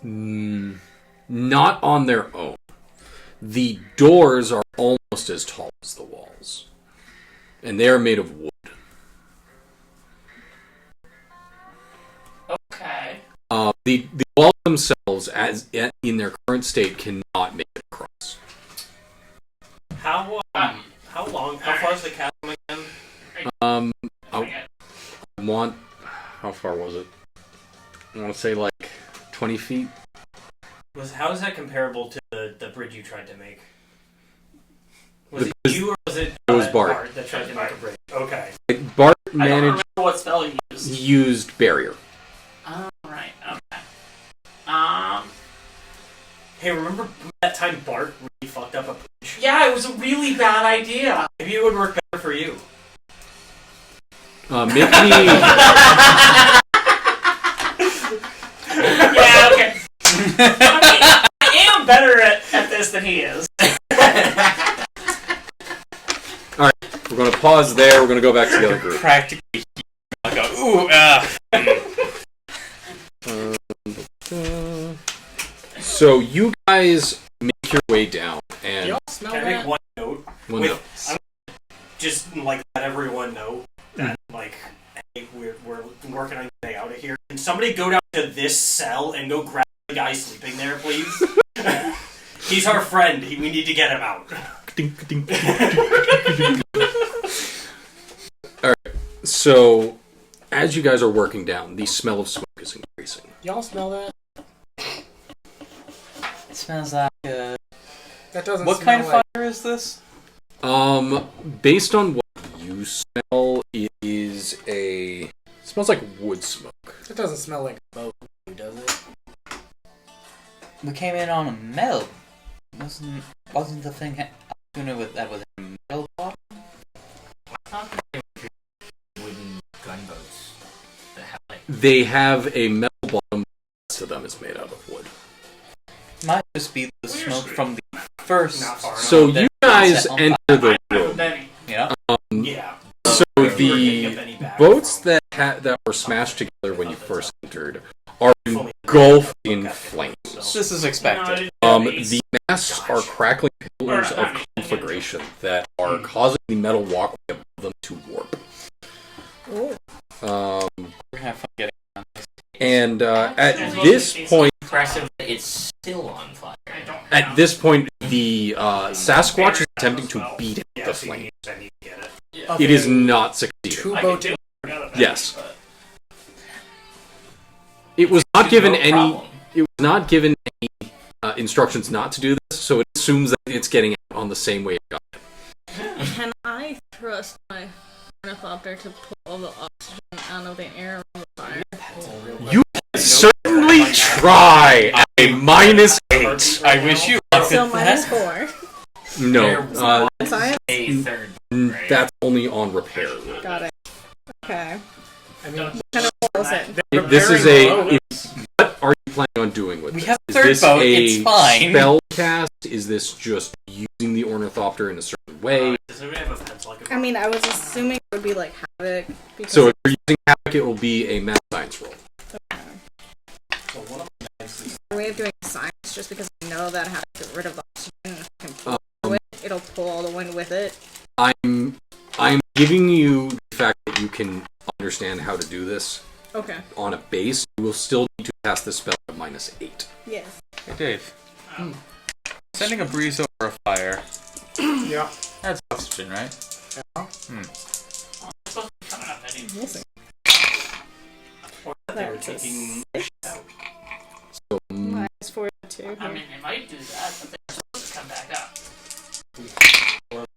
Not on their own. The doors are almost as tall as the walls. And they are made of wood. Okay. The walls themselves, as in their current state, cannot make it across. How far is the chasm again? How far was it? I want to say like 20 feet. How is that comparable to the bridge you tried to make? Was The it bridge- you or was it, It was Bart. that tried to make a bridge? Okay. Bart I don't managed. remember what spell he used. He used barrier. Oh, right. Okay. Hey, remember that time Bart really fucked up a bridge? Yeah, it was a really bad idea. Maybe it would work better for you. Make me. Yeah, okay. I mean, I am better at this than he is. All right, we're going to pause there. We're going to go back to the other group. Practically, I go, ooh, So you guys make your way down, and Y'all smell Can I make that? one note? well, With- no. Just like let everyone know that like, hey, we're working on getting out of here. Can somebody go down to this cell and go grab the guy sleeping there, please? He's our friend. We need to get him out. So as you guys are working down, the smell of smoke is increasing. Y'all smell that? it smells like, That doesn't what smell kind of like... fire is this? Based on what you smell, it smells like wood smoke. That doesn't smell like a boat, does it? We came in on a metal. Wasn't the thing with that was a metal bottom? Wooden gunboats. The hell? They have a metal bottom. The rest of them is made out of wood. Might just be the smoke from the first. Not far enough. So you guys set on enter the room. Benny. Yeah. Yeah. So the boats that were smashed together when you first entered are engulfed in flames. This is expected. The masts are crackling pillars of conflagration that are causing the metal walkway above them to warp. Ooh. We're gonna have fun getting on this. And at this point, Impressive that it's still on fire. the Sasquatch is attempting to beat Yeah, the so flame. I need to get it. It is not succeeding. Two I boat. could do it. Yes. It was not given No any. problem. It was not given any instructions not to do this, so it assumes that it's getting out on the same way it got. Can I trust my ornithopter to pull the oxygen out of the air from the fire? You certainly try at a -8. I wish you So -4. No, Science? A third. Right? that's only on repair. Got it. Okay. I mean, What kind of roll is it? This is a. What are you planning on doing with We this? have a Is third this boat, a it's fine. spell cast? Is this just using the ornithopter in a certain way? Does anybody have a pencil I can I mean, I was assuming it would be like Havoc. Because So if you're using Havoc, it will be a math science roll. So one of them is a way of doing science, just because I know that I have to get rid of the oxygen and if I can pull it, it'll pull all the wind with it. I'm giving you the fact that you can understand how to do this Okay. on a base. You will still need to pass the spell at -8. Yes. Hey Dave. Sending a breeze over a fire. yeah. That's oxygen, right? It's supposed to be coming up anyway. We'll see. or that they were That's a taking. So -42. I mean, they might do that, but they're supposed to come back up.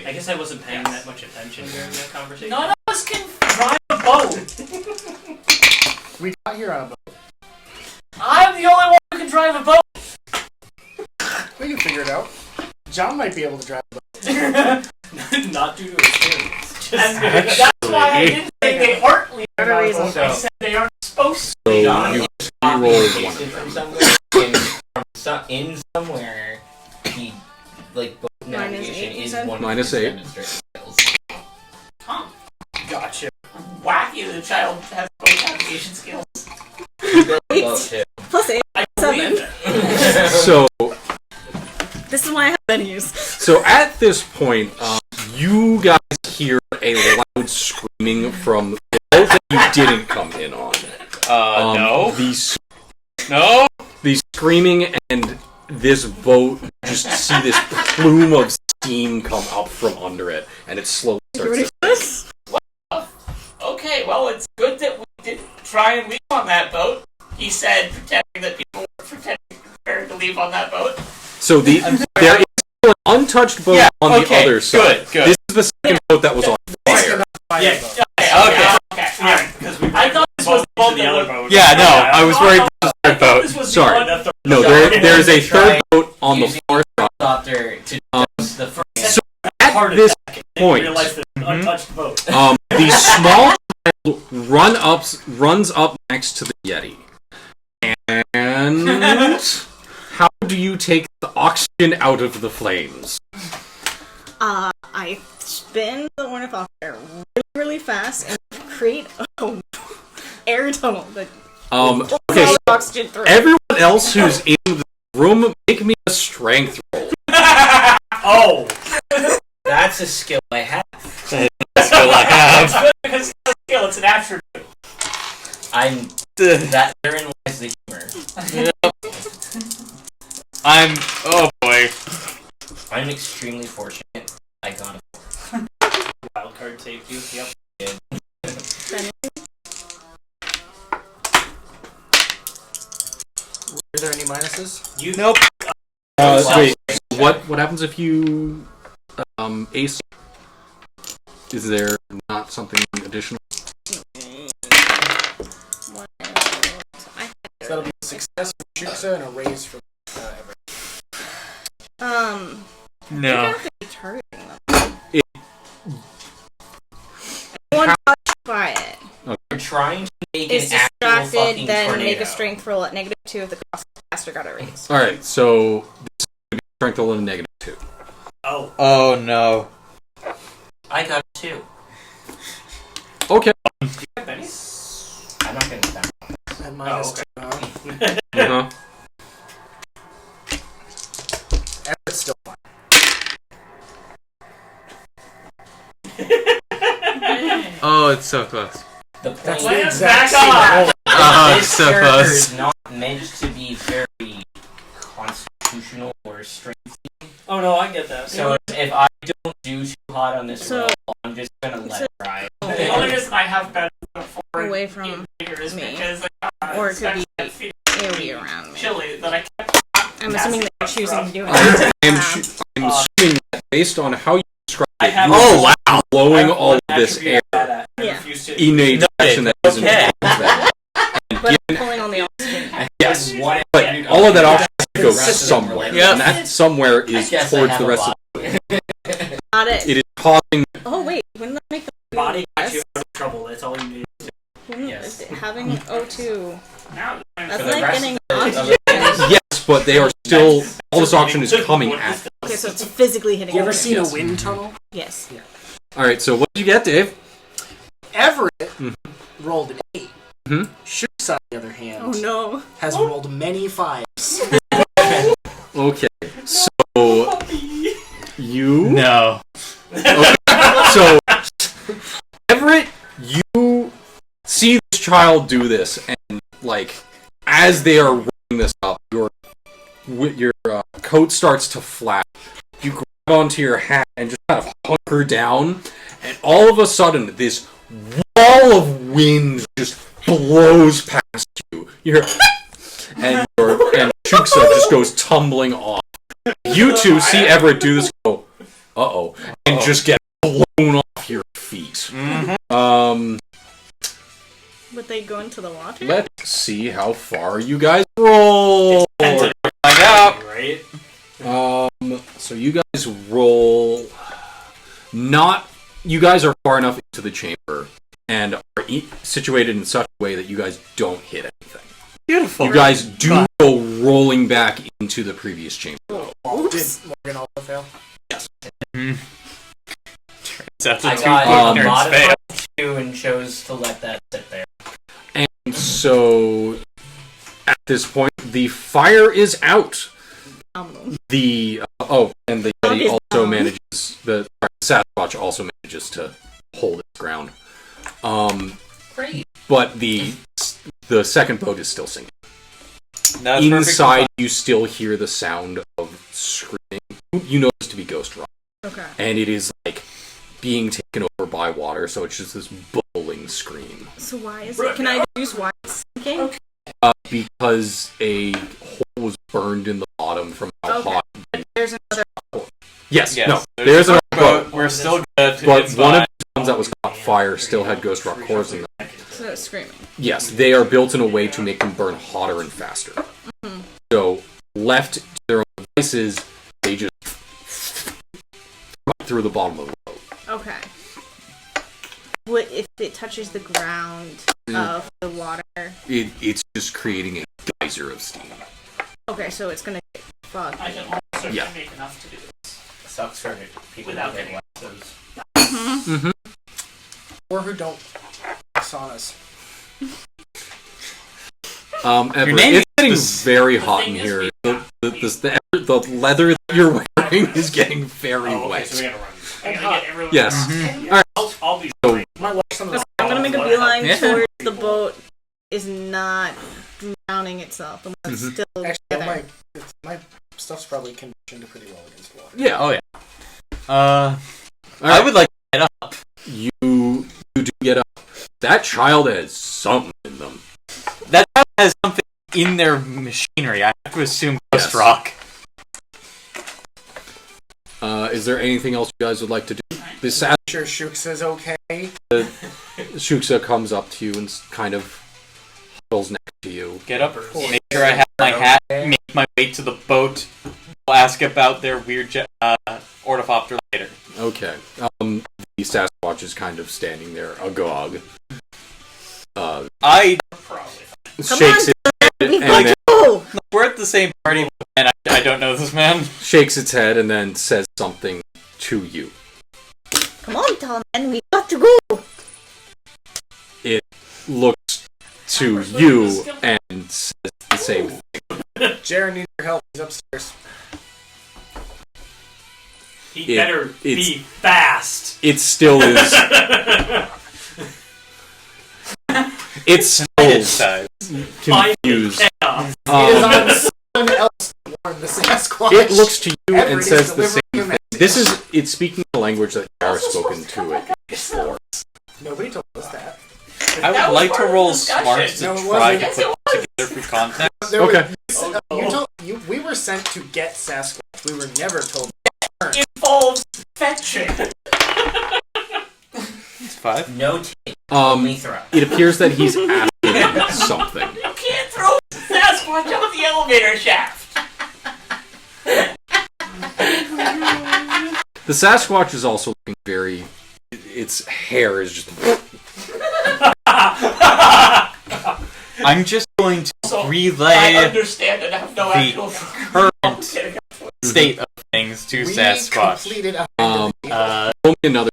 I guess I wasn't paying that much attention during that conversation. None of us can drive a boat. We got here on a boat. I'm the only one who can drive a boat. We can figure it out. John might be able to drive a boat. Not due to experience. And that's why I didn't say they aren't leaving Better our reason. boat. I said they aren't supposed to. So John, you it's reroll copy and one pasted of from them. somewhere. In somewhere, he like boat navigation you is said? one -8. of his demonstrated skills. Huh. Gotcha. Wacky, the child has boat navigation skills. He built a boat too. +8. I 7. believe it. So at this point, you guys hear a loud screaming from the boat that you didn't come in on. No. No. The screaming and this boat, just see this plume of steam come up from under it, and it slowly starts to this? Okay, well, it's good that we didn't try and leave on that boat. He said, pretending that people were prepared to leave on that boat. So there is still an untouched boat on the other side. Good. This is the second boat that was on fire. Okay. Alright, because I thought this was the boat the other boat. Yeah, no, I was worried about the third boat. This was Sorry. the one- No, there's a third boat on the far side. Helicopter to just the first. So at this point, Realized that untouched boat. the small child runs up next to the Yeti. And how do you take the oxygen out of the flames? I spin the ornithopter really fast and create a air tunnel that Okay, so oxygen through. everyone else who's in the room, make me a strength roll. Oh! That's a skill I have. Skill I have. It's good because it's a skill, it's an attribute. I'm that therein lies the humor. Oh boy. I'm extremely fortunate. I got a Wildcard saved you. Yep. Are there any minuses? Nope. Wait, what happens if you ace? Is there not something additional? So that'll be a success for Shuksa and a raise for Everett. No. Targeting them. It- One touched by it. We're trying to make Is an actual distracted, fucking then tornado. make a strength roll at -2 if the caster got a raise. Alright, so this is going to be strength roll and a -2. Oh. Oh no. I got 2. Okay. I'm not gonna spend. And minus okay. 2, huh? Uh-huh. Everett's still fine. Oh, it's so close. The That's point the is exact back same on. roll. Oh, this it's so character close. is not meant to be very constitutional or strength. Oh no, I get that. So if I don't do too hot on this So- roll, I'm just gonna let it ride. The only reason I have been forward Away from here is me. because Or it could be feeling AoE around me. chilly that I kept. I'm assuming that you're choosing to do it. I'm assuming that based on how you described I it, have- you Oh, are wow. blowing I have all one of this attribute air I'm bad at. I Yeah. refuse to. in a direction that isn't Okay. towards them. But I'm pulling on the oxygen. Yes, One but attribute all of that on oxygen has to go Consistent somewhere, relationship. and that somewhere is I guess I towards have the a rest of lot. Got it. it is causing. Oh wait, wouldn't that make the Body got you less? out of trouble. That's all you need. Wouldn't Yes. Having O2. Now, That's For the like rest getting of the- oxygen. Yes, but they are still. All this oxygen is coming at them. Okay, so it's physically hitting. You ever me. seen Yes. a wind tunnel? Yes. Alright, so what did you get, Dave? Everett rolled an 8. Mhm. Shuksa, on the other hand, Oh no. has rolled many 5s. Okay, so you. No. So, Everett, you see this child do this, and like as they are rolling this up, your coat starts to flap. You grab onto your hat and just kind of hunker down, and all of a sudden, this wall of wind just blows past you. You hear, and Shuksa just goes tumbling off. You two see Everett do this. Go, uh-oh, and just get blown off your feet. Would they go into the water? Let's see how far you guys roll. Find out. Right? So you guys roll. Not. You guys are far enough into the chamber and are situated in such a way that you guys don't hit anything. Beautiful. You guys do go rolling back into the previous chamber. Did Morgan also fail? That's I a got a nerds fail. modified 2 and chose to let that sit there. And so, at this point, the fire is out. Phenomenal. The and the that he Zombie's also dumb. manages the Sasquatch also manages to hold its ground. Great. But the second boat is still sinking. That's Inside, you still hear the sound of screaming. You know this to be Ghost Rock, Okay. and it is like being taken over by water. So it's just this bubbling scream. So why is it? Can I deduce why it's sinking? Because a hole was burned in the bottom from how Okay. hot. There's another. Yes, Yes, no, there's there's another boat. We're still good. But It's one fine. of the ones that was caught fire still had Ghost Rock cores in them. So it's screaming. Yes, they are built in a way to make them burn hotter and faster. So, left to their own devices, they just right through the bottom of the boat. Okay. What if it touches the ground of the water? It's just creating a geyser of steam. Okay, so it's gonna get foggy. I can also Yeah. make enough to do this. Sucks for people Without who get getting- lassos. Or who don't saunas. Everett, name it's getting is- very the hot thing in is here. we- The leather that you're wearing is getting very Oh, okay, wet. so we gotta run. I gotta get everyone. Yes. I'll be. So, Might watch some of the I'm gonna make a beeline Yeah. towards the boat is not drowning itself. The one's Mhm. still Actually, together. my stuff's probably conditioned pretty well against water. yeah. Oh yeah. All I right. would like to get up. You do get up. That child has something in them. That has something in their machinery. I have to assume Ghost Yes. Rock. Is there anything else you guys would like to do? The Sure, Shook says okay. Shuksa comes up to you and kind of huddles next to you. Get up. Make sure I have my hat. Make my way to the boat. I'll ask about their weird ornithopter later. Okay. The Sasquatch is kind of standing there, agog. I Shakes its head We and got then go! we're at the same party, and I don't know this man. shakes its head and then says something to you. Come on, Tom, man, we got to go! It looks to you and says the same thing. Jared needs your help. He's upstairs. He better be fast. It still is. It's still Size. confused. Chaos. It is on someone else to warn the Sasquatch. It looks to you Everett and is says the delivering same a thing. message. This is it's speaking a language that Jar spoken to it before. Nobody told us that. I That would was like to part of roll the discussion. smarts to No, it try to wasn't. put it together for context. There was- Okay. you told, we were sent to get Sasquatch. We were never told. Involves fetching. It's 5. No take, only Um, throw. it appears that he's asking something. You can't throw Sasquatch off the elevator shaft. The Sasquatch is also looking very. Its hair is just. I'm just going to So, I relay understand and have no the actual current state of things to We Sasquatch. completed a Um, Uh, Roll me another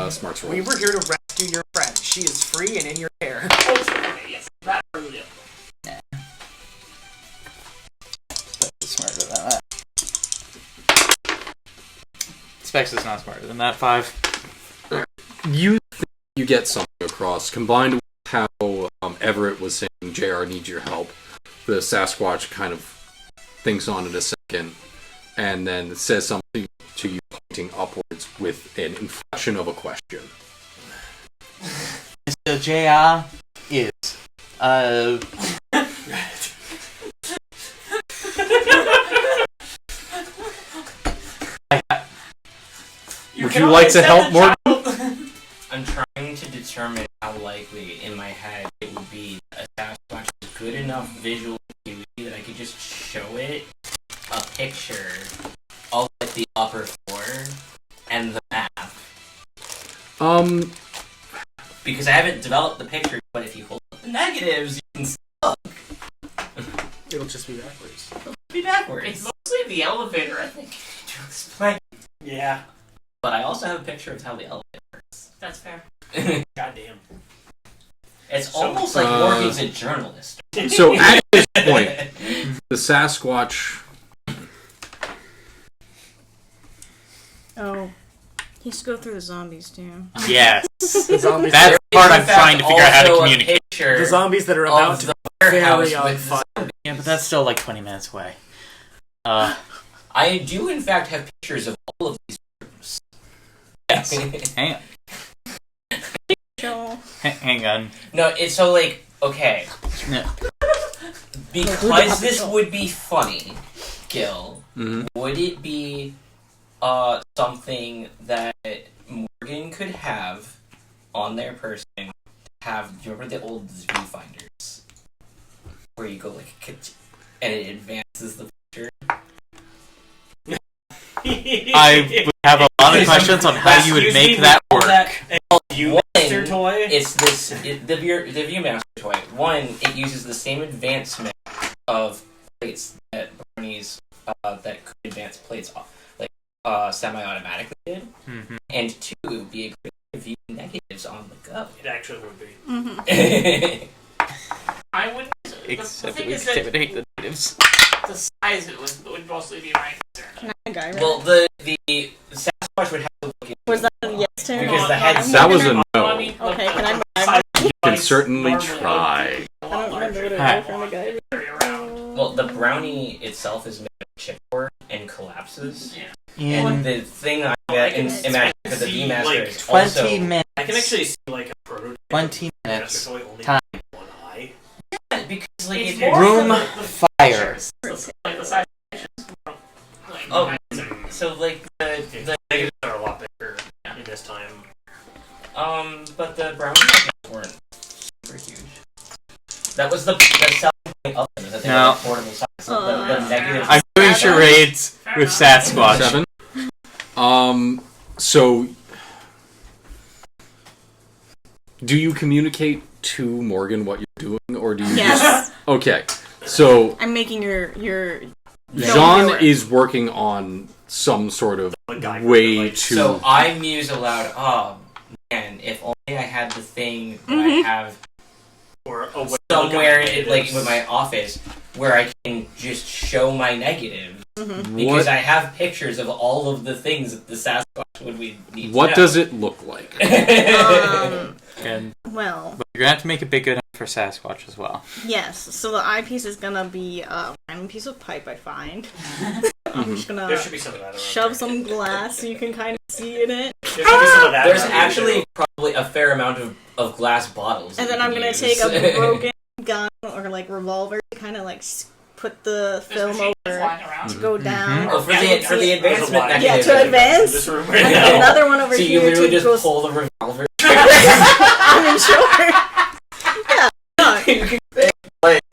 smarts roll. We were here to rescue your friend. She is free and in your care. Yes, that I really do. smarter than that. Specs is not smarter than that. 5. You think you get something across, combined with how Everett was saying, JR needs your help. The Sasquatch kind of thinks on it a second, and then says something to you, pointing upwards with an inflection of a question. Mr. JR is Would you like to help, Morgan? I'm trying to determine how likely in my head it would be a Sasquatch is good enough visual acuity that I could just show it a picture of like the upper floor and the map. Because I haven't developed the picture, but if you hold up the negatives, you can see It'll just be backwards. be backwards. It's mostly the elevator, I think. To explain. Yeah. But I also have a picture of how the elevator works. That's fair. Goddamn. It's So, almost like Morgan's a journalist. So at this point, the Sasquatch Oh. He used to go through the zombies, too. Yes. The zombies, That's the part I'm trying to figure out how to Also a communicate. picture the zombies that are about of to the be warehouse very on with fire. Yeah, but that's still like 20 minutes away. I do, in fact, have pictures of all of these rooms. Yes. Hang on. Joel. Hang on. No, it's so, like, okay. No. Because this would be funny, Gil, Mhm. would it be something that Morgan could have on their person? Do you remember the old viewfinders? Where you go, like, and it advances the picture? I would have a lot of questions on how you would Excuse make me, that we call work. that a Viewmaster toy? It's the Viewmaster toy. One, it uses the same advancement of plates that Brownies that could advance plates semi-automatically did, and two, be able to view negatives on the go. It actually would be. Mm-hmm. I would. The Except thing we is that intimidate the natives. the size of it would mostly be my concern. Guy, right? Well, the Sasquatch would have to look into Was that it. a yes to him? Because the head's That was a no. I mean, Okay, can I buy size You can device certainly normally would try. be a I lot don't remember what it larger. was from the guy. Carry around. Well, the brownie itself is made of chipboard and collapses. Yeah. And the thing I can imagine for the see, Viewmaster like, is 20 also... minutes. I can actually see like a prototype. 20 Viewmaster minutes. toy only Time. with one eye. Yeah, because like It's if more you're... Room for the fire. pictures. Like the size like, Oh, so like the Negatives are a lot bigger in this time. but the brownie weren't super huge. That was the selling point of them, that they No. were portable size. So the negative. I'm doing charades with Sasquatch. 7. So do you communicate to Morgan what you're doing, or do you Yes. just... Okay, so I'm making your Jean viewer. is working on some sort of A guy way like, to... So I muse aloud. Oh man, if only I had the thing that I have or a way somewhere, to look at like negatives. with my office, where I can just show my negatives. Mm-hmm. Because what I have pictures of all of the things that the Sasquatch would we need. what to does it look like? And Well, but you're gonna have to make a big good enough for Sasquatch as well. yes. So the eyepiece is gonna be a random piece of pipe I find. I'm just There gonna should be some of that around. shove some glass so you can kind of see in it. There should be some of that. There's around actually too. probably a fair amount of glass bottles. And that then you I'm can gonna use. take a broken gun or like revolver, kind of like put the There's film machines over flying around. to go down. Oh, for the advancement There's a lot. Yeah, mechanism. to advance. This room. And then another one over So you here literally to just go. pull the revolver. I mean, sure. Yeah. fuck. You can fit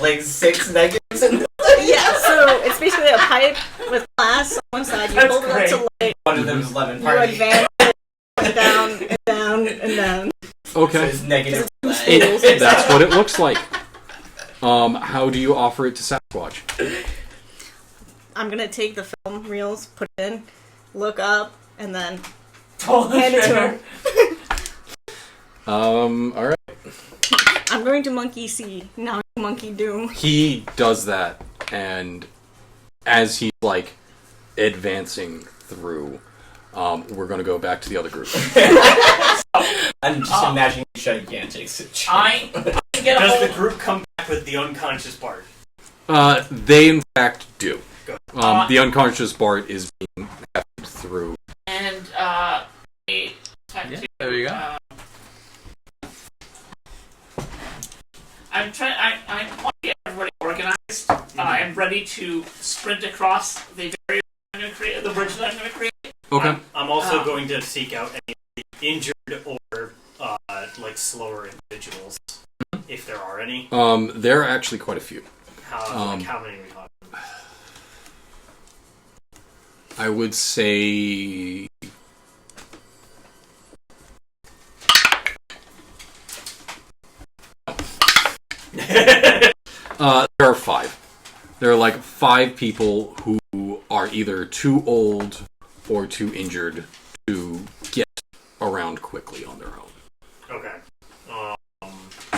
like 6 negatives in Yeah. So it's basically a pipe with glass on one side. You That's hold it up to light. one of them's lemon You party. advance it down and down and down. Okay, It's negative. that's what it looks like. How do you offer it to Sasquatch? I'm gonna take the film reels, put it in, look up, and then Pull the hand it to trigger. him. Alright. I'm going to monkey see, not monkey doom. He does that, and as he's like advancing through, we're gonna go back to the other group. I'm just imagining gigantic. I get a Does hold the group come back with the unconscious part? They in fact do. Good. The unconscious Bart is being hefted through. and Yeah, there you go. I'm trying. I want to get everybody organized and ready to sprint across the barrier I'm going to create, the bridge that I'm going to create. Okay. I'm also going to seek out any injured or like slower individuals, if there are any. There are actually quite a few. How many are we talking? I would say there are 5. There are like 5 people who are either too old or too injured to get around quickly on their own. Okay.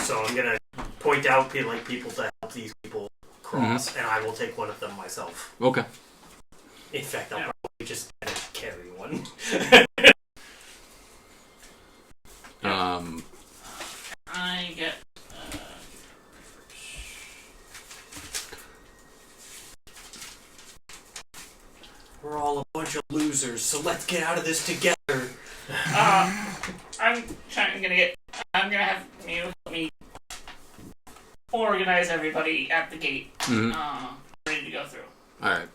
So I'm gonna point out people to help these people cross, and I will take one of them myself. Okay. In fact, I'll probably just carry one. I get. We're all a bunch of losers, so let's get out of this together. I'm gonna have you help me organize everybody at the gate. Ready to go through. Alright.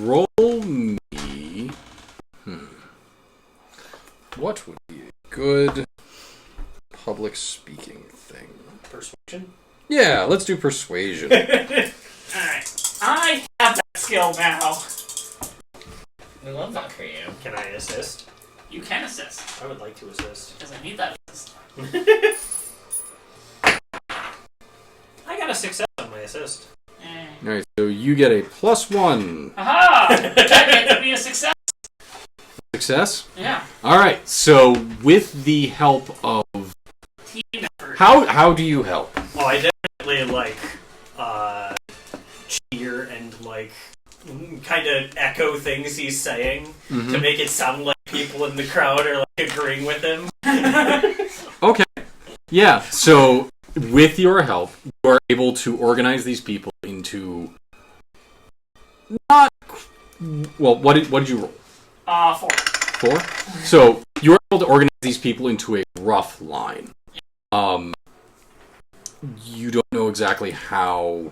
Roll me... What would be a good public speaking thing? Persuasion? Yeah, let's do persuasion. Alright. I have that skill now. We love that for you. Can I assist? You can assist. I would like to assist. Because I need that assist. I got a success on my assist. Alright, so you get a +1. Aha! That meant to be a success. Success? Yeah. Alright, so with the help of... Team effort. How do you help? Oh, I definitely, cheer and, kind of echo things he's saying to make it sound like people in the crowd are, agreeing with him. Okay. Yeah, so with your help, you are able to organize these people into... Not... Well, what did you roll? 4. 4? So, you're able to organize these people into a rough line. You don't know exactly how...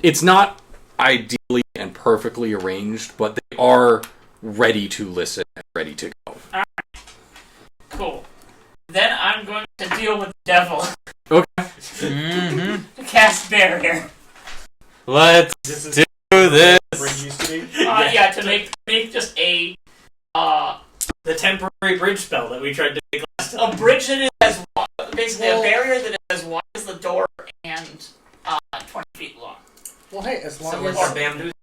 it's not ideally and perfectly arranged, but they are ready to listen and ready to go. Alright. Cool. Then I'm going to deal with the devil. Okay. To cast barrier. Let's do this. Bridge used to be? Yeah, to make just a The temporary bridge spell that we tried to make last time. a bridge that is as basically a barrier that is as wide as the door and 20 feet long. Well, hey, as long So as it's bamboo. it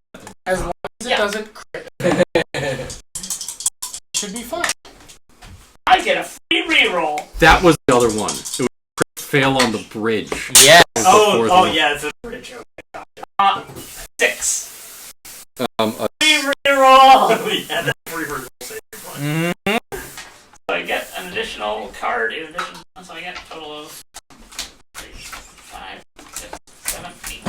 doesn't crit, it should be fine. I get a free reroll. That was the other one. It was fail on the bridge. Yes. Yeah, it's a bridge. 6. Free reroll! Yeah, that's free reroll saving one. So I get an additional card in addition. So I get a total of 3, 5, 6, 7, 8.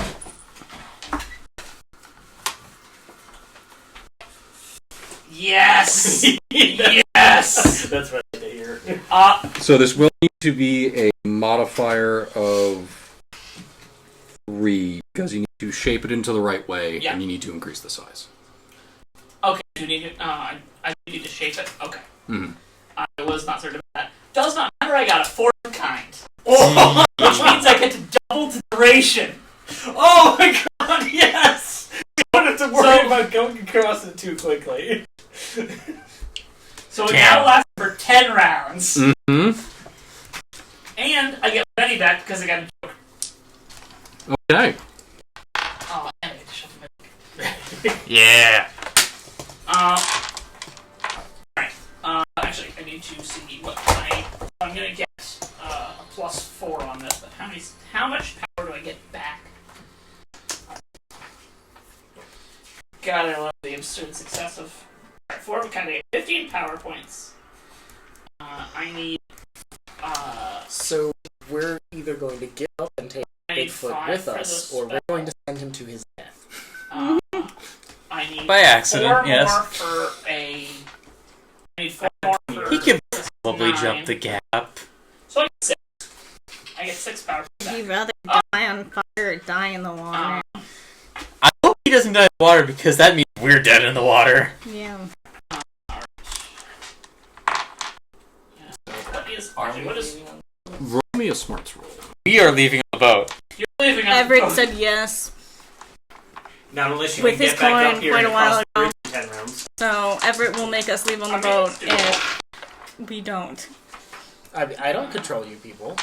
Yes! Yes! That's what I like to hear. So this will need to be a modifier of 3, because you need to shape it into the right way, Yeah. and you need to increase the size. Okay, you need to, I need to shape it. Okay. Mhm. I was not certain about that. Does not matter, I got a 4th kind. Oh! Which means I get to double the duration. Oh my god, yes! You don't have to worry about going across it too quickly. So it now lasts for 10 rounds. Mm-hmm. And I get Benny back because I got a joke. Okay. Oh, and I get to shuffle my Yeah. Alright. Actually, I need to see what I'm gonna get a +4 on this, but how much power do I get back? God, I love the absurd success of 4 kind of 15 power points. I need So we're either going to give up and take I need Bigfoot 5 with for us, the or we're spell. going to send him to his death. I need By accident, 4 yes. more for a. I need 4 more for. He could probably 9. jump the gap. So I get 6. I get 6 power Would back. you rather die on fire or die in the water? I hope he doesn't die in the water because that means we're dead in the water. Yeah. What is Roll me a smarts roll. We are leaving on the boat. you're leaving on Everett the boat. said yes. Not unless you With can his get back coin up here quite and a while cross the bridge in 10 rounds. So Everett will make us leave on the boat if we don't. I don't control you people.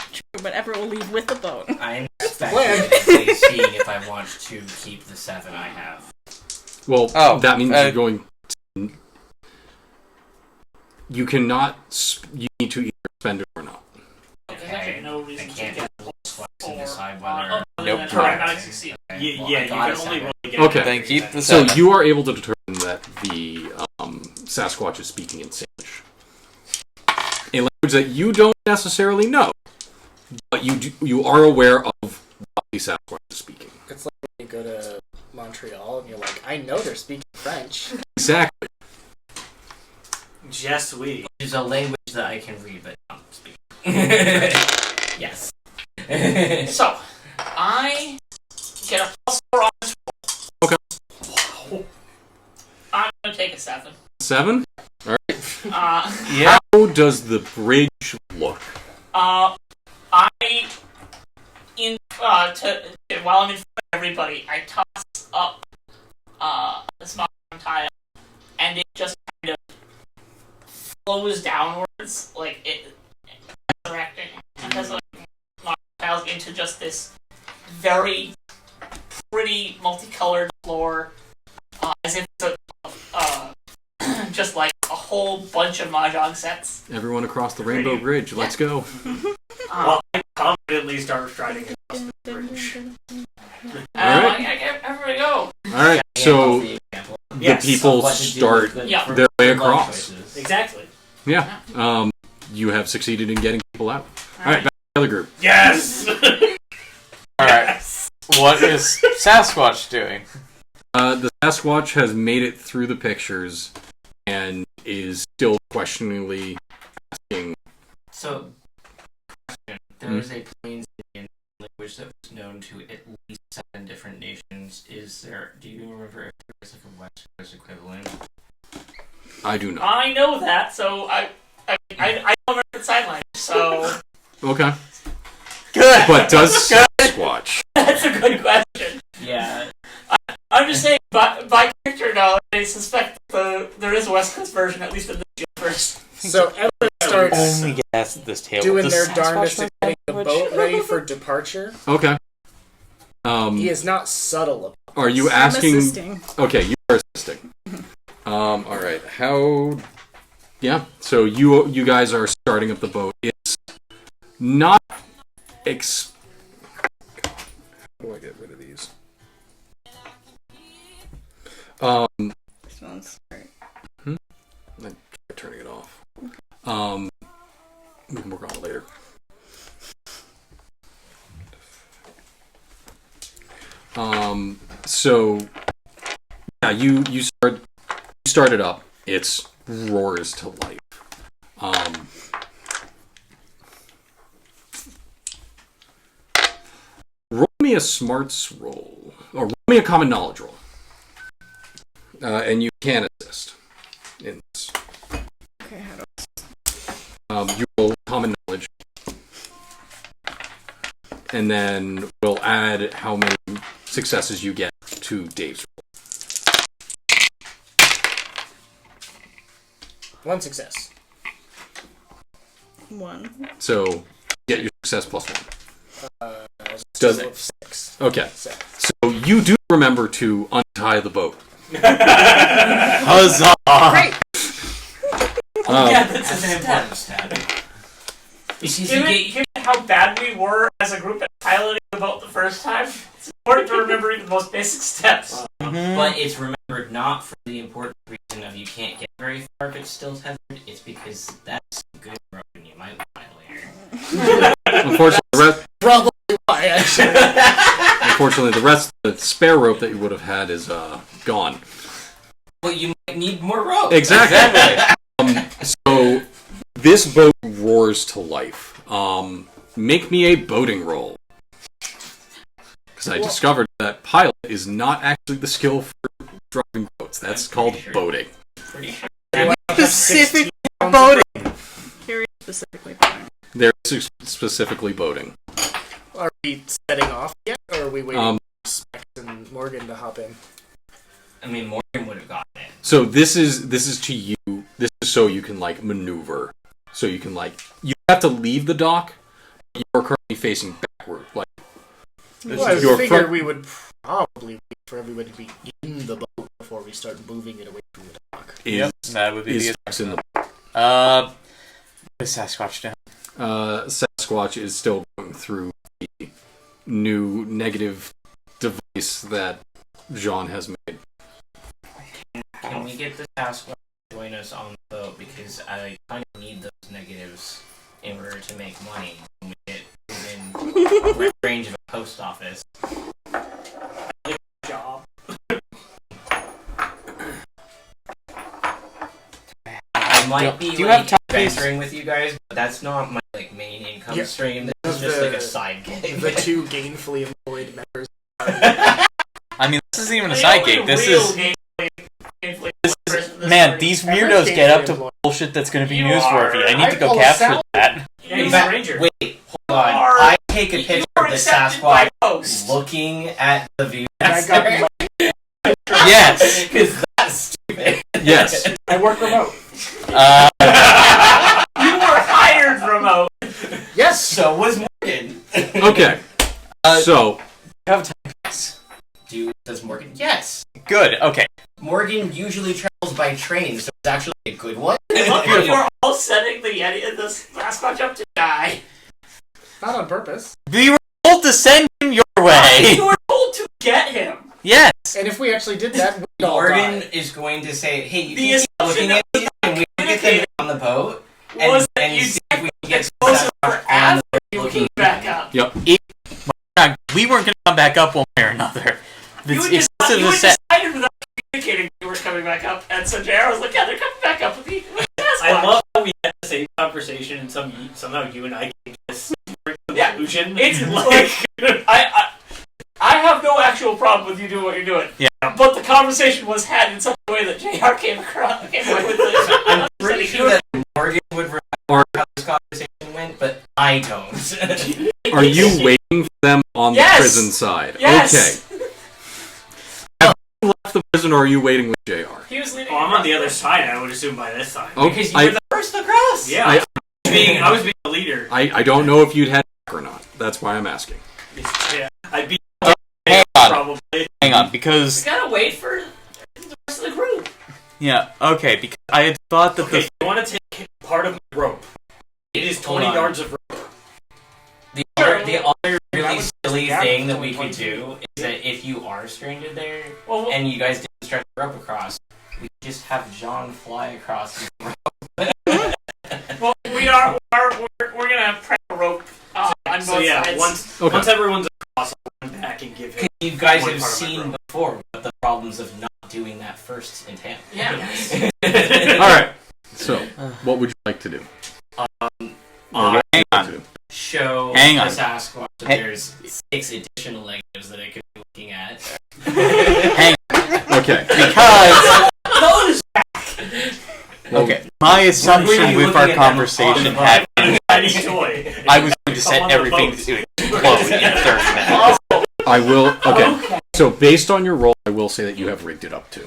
But Everett will leave with the boat. I'm plan. speculating seeing if I want to keep the 7 I have. Well, Oh, that means you're going to... You cannot... You need to either spend it or not. There's actually no I reason to can't get roll twice +4 and decide on whether. other than Nope. an automatic succeed. Okay, Yeah, well, yeah, I you got can a only 7. really get Okay. Then keep the So 7. you are able to determine that the Sasquatch is speaking in Salish. A language that you don't necessarily know, but you are aware of what the Sasquatch is speaking. It's like when you go to Montreal and you're like, I know they're speaking French. Exactly. Yes, we. Which is a language that I can read but not speak. Yes. So, I get a +4 on this roll. Okay. I'm gonna take a 7. 7? Yeah. How does the bridge look? I while I'm in front of everybody, I toss up the small tile, and it just kind of flows downwards, like it resurrecting, and has like tiles into just this very pretty multicolored floor, as if it's just like a whole bunch of mahjong sets. Everyone across the Rainbow Bridge, let's go. Well, I confidently start striding across the bridge. Alright. I get everybody go. Alright, so the example. the Yes, people What to do start with Yeah. their way life across. choices. Exactly. Yeah. You have succeeded in getting people out. Alright, back to the other group. Yes! Alright. What is Sasquatch doing? The Sasquatch has made it through the pictures and is still questioningly asking. So, there was a Plains Indian language that was known to at least 7 different nations. Do you remember if there was like a West Coast equivalent? I do not. I know that, so I know American Sign Language, so Okay. Good. But does Sasquatch? that's a good question. Yeah. I'm just saying, by character knowledge, I suspect there is a West Coast version, at least in the universe. So everyone starts Only guess at this table. doing Does their Sasquatch darndest know at getting the language? boat ready for departure. Okay. He is not subtle. Are you I'm asking? assisting. Okay, you are assisting. All right. How? Yeah. So you guys are starting up the boat. It's not. How do I get rid of these? This one's right. I'm turning it off. We can work on it later. So yeah, you start it up. It's roars to life. Roll me a smarts roll, or roll me a common knowledge roll, and you can assist in this. Okay, how do You roll common knowledge, and then we'll add how many successes you get to Dave's roll. 1 success. 1. So get your success plus 1. Does Does of 6. Okay. So, So you do remember to untie the boat. Huzzah! Great! Yeah, that's That's an important step. Given how bad we were as a group at piloting the boat the first time, it's important to remember even the most basic steps. But it's remembered not for the important reason of you can't get very far if it's still tethered. It's because that's good road and you might want it later. Unfortunately, probably why, actually. the rest of the spare rope that you would have had is gone. But you might need more rope. Exactly. So this boat roars to life. Make me a boating roll. Because I discovered that pilot is not actually the skill for driving boats. That's called boating. Pretty sure. Specific 16 boating. Very specifically fine. They're specifically boating. Are we setting off yet, or are we waiting for Um, Specs and Morgan to hop in? I mean, Morgan would have gotten it. So this is to you. This is so you can like maneuver. So you can like you have to leave the dock. You are currently facing backward. Like Well, I your figured front- we would probably wait for everybody to be in the boat before we start moving it away from the dock. is That would be is the Specs in the what is Sasquatch doing? Sasquatch is still going through the new negative device that Jean has made. Can we get the Sasquatch to join us on the boat because I kind of need those negatives in order to make money when we get within range of a post office. Job. I might be do you have time, venturing with you guys, but that's not my main income stream. This is just a side gig. The two gainfully employed members. I mean, this isn't even a side gig. This is man. These My weirdos friend's get up to gainfully bullshit that's going to be You newsworthy. I need I to go call a capture salad. that. You're a In fact, stranger. wait, hold on. Are- I take a picture You of were the accepted by Sasquatch post. looking at the view. I got Yes. Because that's stupid. Yes. I work remote. You were hired remote. Yes. So was Morgan. Okay. So, You have time. Does Morgan? Yes. Good. Okay. Morgan usually travels by train, so it's actually a good one. Look, you were all setting the Sasquatch up to die. Not on purpose. We were told to send him your way. You were told to get him. Yes. And if we actually did that, we'd all Morgan die. is going to say, "Hey, you The can keep assumption looking at that these, and we can get them on the boat, Was that and you see if we can get expose some him Sasquatch for on after the you looking came back up? yep. We weren't going to come back up one way or another. You It's had exclusive to set. decided without communicating you were coming back up, and so JR was like, yeah, they're coming back up with the Sasquatch. I love how we had the same conversation and somehow you and I came to this Yeah, conclusion. it's like, I have no actual problem with you doing what you're doing. Yeah. But the conversation was had in such a way that JR came away with this. I'm pretty sure that Morgan would remember how this conversation went, but I don't. Are you waiting for them on Yes! the prison side? Yes! Okay. Have you left the prison or are you waiting with JR? He was leading. Oh, I'm on the other side, I would assume, by this time. Okay. Because you were the first across. Yeah, I was being the leader. I don't know if you'd had or not. That's why I'm asking. Yeah, I'd be Hang on. probably. Hang on, We because gotta wait for the rest of the group. yeah, okay, because I had thought that Okay, you want to take part of my rope. It is 20 Hold on. yards of rope. The other That really was silly the gap thing that we between could do is that if you are stranded there Well, and you guys didn't stretch the rope across, we could just have John fly across. well, we're gonna prep a rope on both So yeah, sides. Okay. once everyone's across, I'll run back and give him. You guys one have part of my seen rope. before what the problems of not doing that first attempt. Yeah. All right. So, what would you like to do? Or Uh, what hang would you on. like to do? show Hang the on. Sasquatch that Hey. there's 6 additional negatives that I could be looking at. hang Okay. because Those okay, my assumption really with looking our at them conversation on the had Tiny toy. I was going to Come set on the everything boat. to explode in 30 minutes. I will. Okay. So, based on your roll, I will say that you have rigged it up too.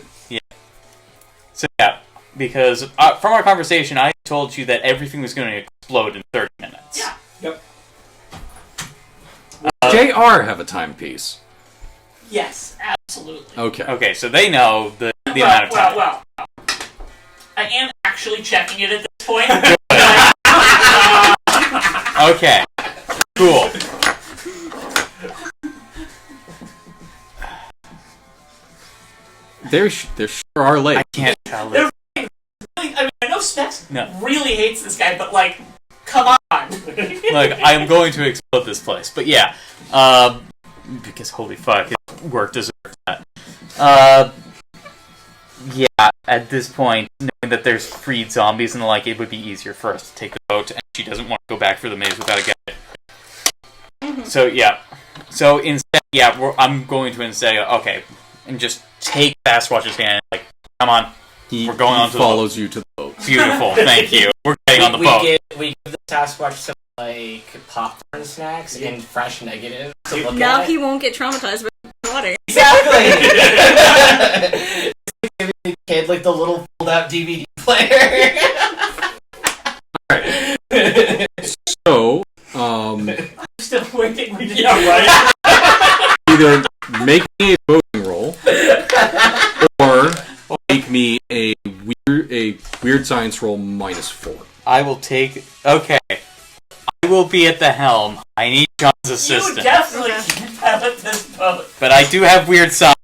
So yeah, because from our conversation, I told you that everything was going to explode in 30 minutes. Yeah. JR have a timepiece. Yes, absolutely. Okay. Okay, so they know the amount of time. Well, I am actually checking it at this point. Okay, cool. There sure are I lakes. can't tell They're it. really, I mean, I know Specs No. really hates this guy, but like, come on. Like, I am going to explode this place. But yeah, because holy fuck, it worked as it worked. Yeah, at this point, knowing that there's freed zombies and the like, it would be easier for us to take the boat, and she doesn't want to go back for the maze without a guide. So yeah, so instead, yeah, I'm going to instead, okay, and just take Sasquatch's hand, like, come on, we're going on to the boat. follows you to the boat. Beautiful, thank you. We're getting on the boat. We give the Sasquatch some like popcorn snacks and fresh negatives to look Now at. he won't get traumatized by water. Exactly. Giving the kid like the little fold-out DVD player. So, I'm still waiting. Yeah, right? either make me a voting roll, or make me a weird science roll -4. I will take. Okay, I will be at the helm. I need John's You assistance, definitely can pilot this boat. but I do have weird science.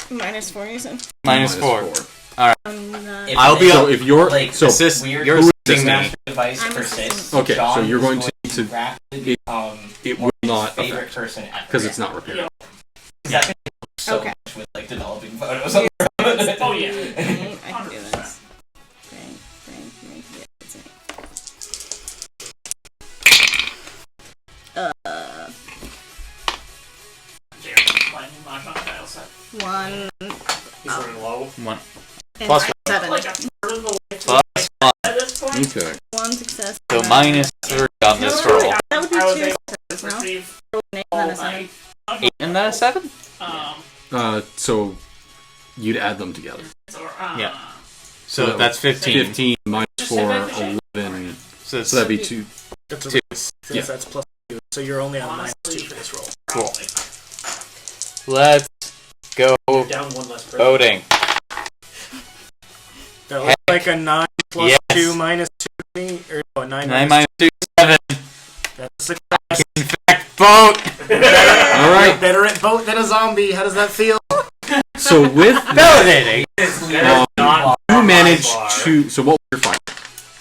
-4, you said. -4. I'll be So if you're like so assist- weird you're who assisting master me. device I'm persists. assisting. Okay, so John you're going is to rapidly become it one will of not his favorite affect person ever. because it's not repaired. That can help so Okay. much with like developing photos. Oh yeah. I can do this. Frank, yeah, that's it. One He's running low. One. and Plus 7. Like a third of the way Plus one. at this point. Okay. One success. So and minus 3 on this No, roll. that would be I was 2 able successes, no? Retrieve An 8 all and then a 7. my 8 and then a 7? So you'd add them together. Yeah. So that's 15. 15 minus Just 4, say 11. So it's So that'd be 2. That's, Two. yeah. That's plus 2. So you're only on minus 2 Honestly, for this roll. cool. Let's go Down one less person. voting. That looks like a 9 plus Yes. 2 minus 2 to me. Or no, a 9 9 minus minus 2 is 7. 2. That's a success. In fact, vote! All right. Better at boat than a zombie. How does that feel? So with Validating! you manage to. So what was your final?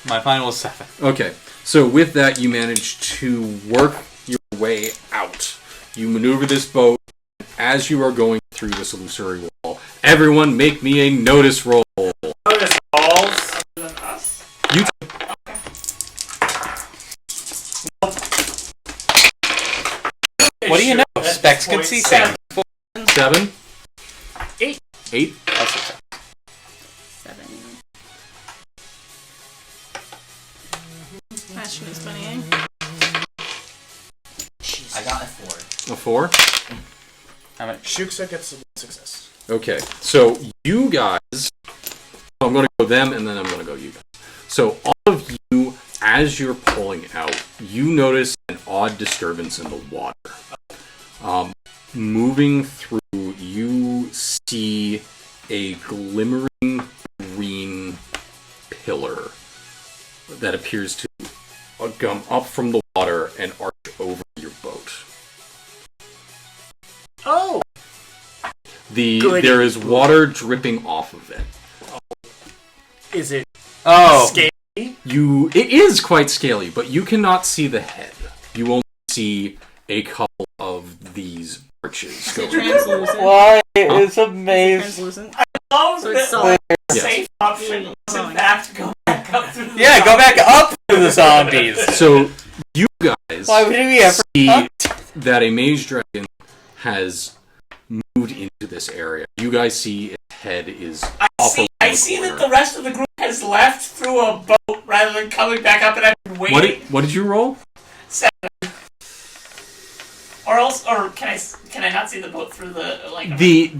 My final is 7. Okay. So with that, you manage to work your way out. You maneuver this boat. As you are going through this illusory wall, everyone make me a notice roll. Notice balls. Other than us. You What do you know? At this Specs can point, see seven. things. 7. 8. 8. That's okay. 7. That's just funny, eh? I got a 4. A 4. Shuksa gets a success. Okay. So you guys. I'm going to go them, and then I'm going to go you guys. So all of you, as you're pulling out, you notice an odd disturbance in the water. Moving through, you see a glimmering green pillar that appears to come up from the water and arch over your boat. Oh! Good. There is water dripping off of it. Is it Oh! scary? It is quite scaly, but you cannot see the head. You only see a couple of these arches Is it going. translucent? Why? Huh? It's amazing. Translucent? Love So it's that solid. the Yes. safe option was in fact go back up through the Yeah, go back up to the zombies. So you guys Why would we ever? see that a mage dragon has moved into this area. You guys see its head is I off see, around I the see that corner. the rest of the group has left through a boat rather than coming back up, and I've been waiting. What did you roll? Or else, or can I not see the boat through the like? The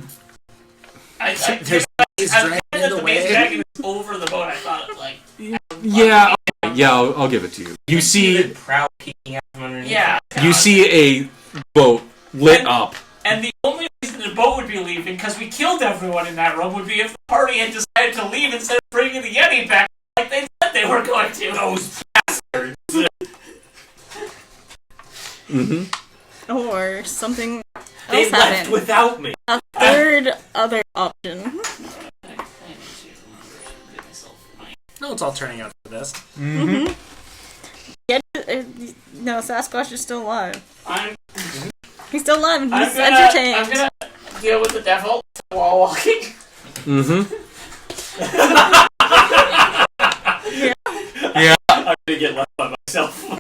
There's maze I dragon in that the the maze way. dragon is over the boat. I thought like yeah, I'll give it to you. You see the prow peeking out from underneath. yeah. you see a boat lit up. And the only reason the boat would be leaving, because we killed everyone in that room, would be if the party had decided to leave instead of bringing the Yeti back like they said they were going to. Those bastards. Or something They else left happened. without me. A third other option. No, it's all turning out for the best. Mm-hmm. No, Sasquatch is still alive. He's still alive and he's entertained. I'm gonna deal with the devil while walking. Mm-hmm. I'm gonna get left by myself.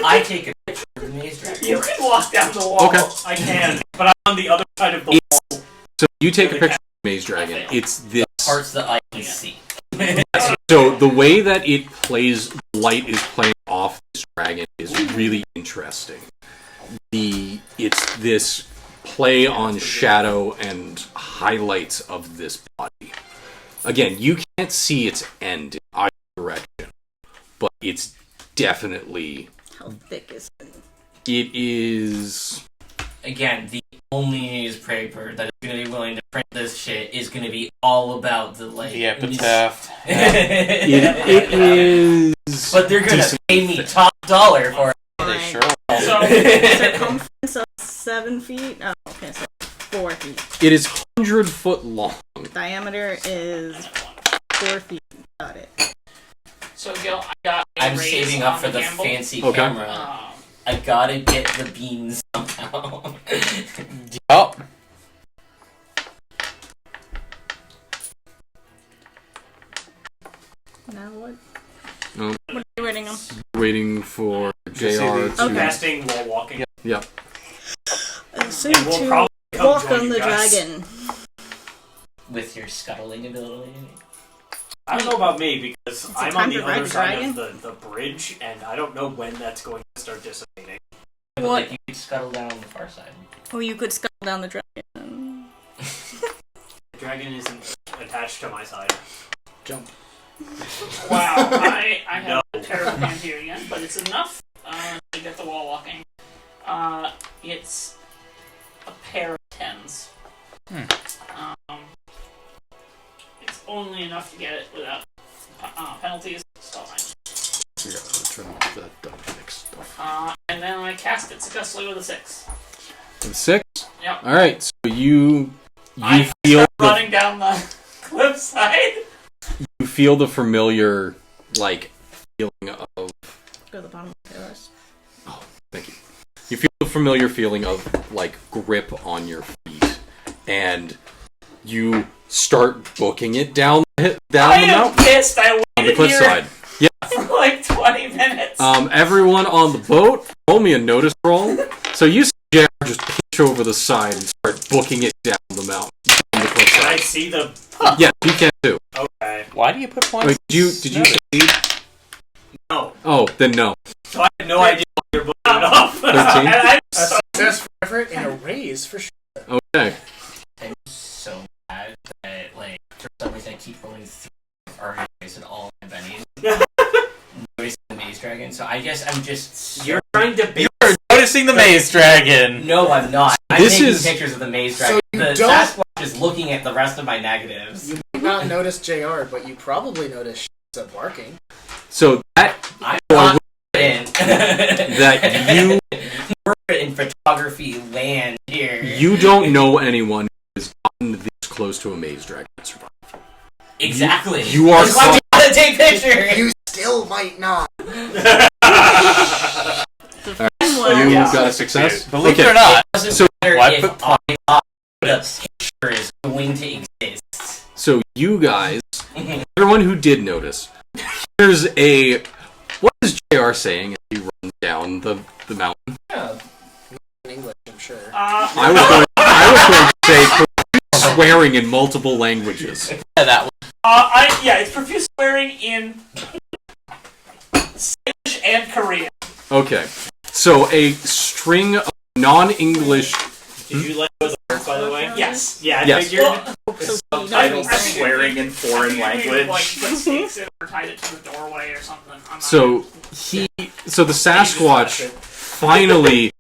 I take a picture of the maze dragon. You can walk down the wall. Okay. I can, but I'm on the other side of the wall. So you take a picture of the Maze Dragon. It's this. Parts that I can see. So the way that it plays, light is playing off this dragon is really interesting. It's this play on shadow and highlights of this body. Again, you can't see its end in either direction, but it's definitely. How thick is it? It is. Again, the only newspaper that is going to be willing to print this shit is going to be all about the like The epitaph. It is. But they're going to decent pay me thick. top dollar for it. They sure So, Circumference of 7 feet? Oh, okay, so 4 feet. It is 100 foot long. diameter is 4 feet. Got it. So, Gil, I got a I'm raise saving up on for the gamble. fancy Okay. camera. Um, I gotta get the beans somehow. Oh, Now what? No. What are you waiting on? Waiting for JR see to. the- Okay. Casting while walking. Yep. Assume And we'll to probably come walk join on you the guys. dragon. With your scuttling ability. I don't know about me because it I'm time on to the ride other the side dragon? of the bridge, and I don't know when that's going to start dissipating. But What? like you could scuttle down on the far side. Well, you could scuttle down the dragon. The dragon isn't attached to my side. Jump. wow, I have No. a terrible hand here again, but it's enough to get the wall walking. It's a pair of 10s. It's only enough to get it without penalties. So Yeah, I'll turn off that dynamic stuff. and then I cast it successfully with a 6. And 6? Yep. Alright, so you I feel start the, running down the cliffside. you feel the familiar, like, feeling of. Go to the bottom of the list. Thank you. You feel the familiar feeling of, like, grip on your feet, and you start booking it down I the am mountain pissed. I on the waited cliff here side. Yeah. for like 20 minutes. Everyone on the boat, roll me a notice roll. So you see JR just pitch over the side and start booking it down the mountain. On the cliff Can I side. see the... Yeah, you can too. Okay. why do you put points? Wait, did you succeed? No. Oh, then no. So I had no idea what you're booking it off. 13? and I'm A so success for effort and a raise for sure. Okay. I'm so bad that like for some reason I keep rolling through already wasted all my bennies. Noticing the maze dragon, so I guess I'm just You're trying to bait... You're noticing the maze dragon. No, I'm not. I'm This taking is- pictures of the maze So dragon. you The don't- Sasquatch is looking at the rest of my negatives. You might not notice JR, but you probably notice at barking. So that I'm so I not in that you we're in photography land here. you don't know anyone who has gotten this close to a maze dragon and survived. Exactly. You are That's why we gotta take pictures. You still might not. You Yeah. got a success? Believe it Okay. or not, Doesn't So matter why if put I thought the picture is going to exist. So you guys, everyone who did notice, here's a. What is JR saying as he runs down the mountain? Yeah. In English, I'm sure. I was going to say swearing in multiple languages. yeah, that one. it's profuse swearing in Spanish and Korean. Okay. So a string of non-English. Did you let go of the words, by the way? Yes. Yeah, I Yes. figured. Subtitles swearing in foreign language. Like, put stakes in or tied it to the doorway or something. I'm not So the Sasquatch finally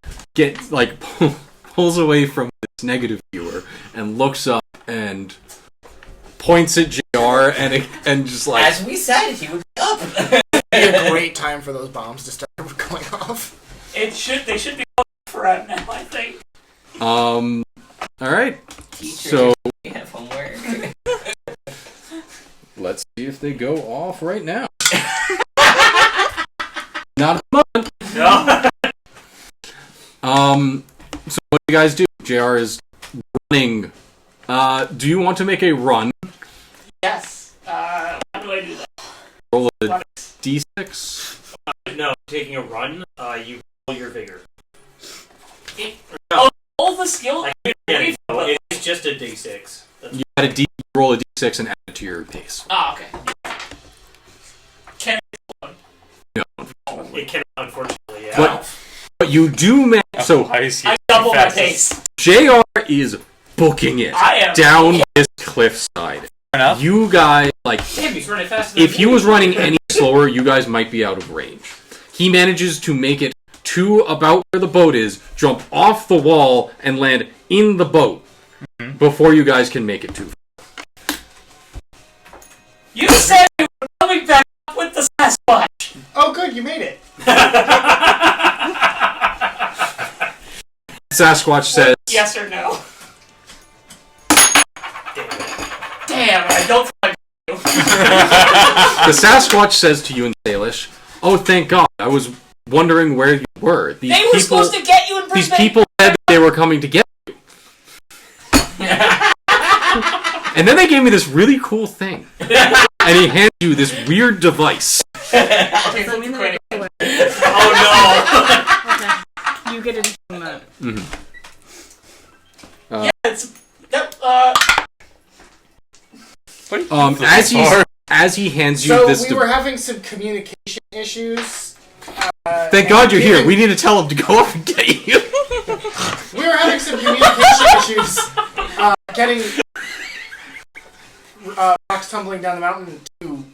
pulls away from this negative viewer and looks up and points at JR and just like. As we said, he would be up. Be a great time for those bombs to start going off. They should be forever now, I think. All right. Teacher, So we have homework. let's see if they go off right now. Not at the moment. No. So what do you guys do? JR is running. Do you want to make a run? Yes. How do I do that? Roll a d6. No, taking a run, you roll your vigor. All the skill. Yeah, no, it's just a d6. That's You add a roll a d6 and add it to your pace. Okay. Can No. it can, unfortunately, yeah. But you do manage. So Why is he I double my fastest? pace? JR is booking it I am down this cliffside. Fair enough. You guys, like, Damn, he's running faster if he was running any slower, you guys might be out of range. He manages to make it to about where the boat is, jump off the wall, and land in the boat before you guys can make it too far. You said you were coming back up with the Sasquatch. Oh, good, you made it. Sasquatch says, Yes or no? Damn it. Damn, I don't like you. The Sasquatch says to you in Salish, "Oh, thank God! I was wondering where you were. These They were supposed to get you in These Brisbane. people said that they were coming to get you." And then they gave me this really cool thing. And he hands you this weird device. Okay, I mean, credit. okay. Oh You get it from that. no! Yeah, it's. Yep, As he hands you So this we were having some communication issues. Thank God you're here. We need to tell him to go up and get you. We were having some communication issues. Getting rocks tumbling down the mountain to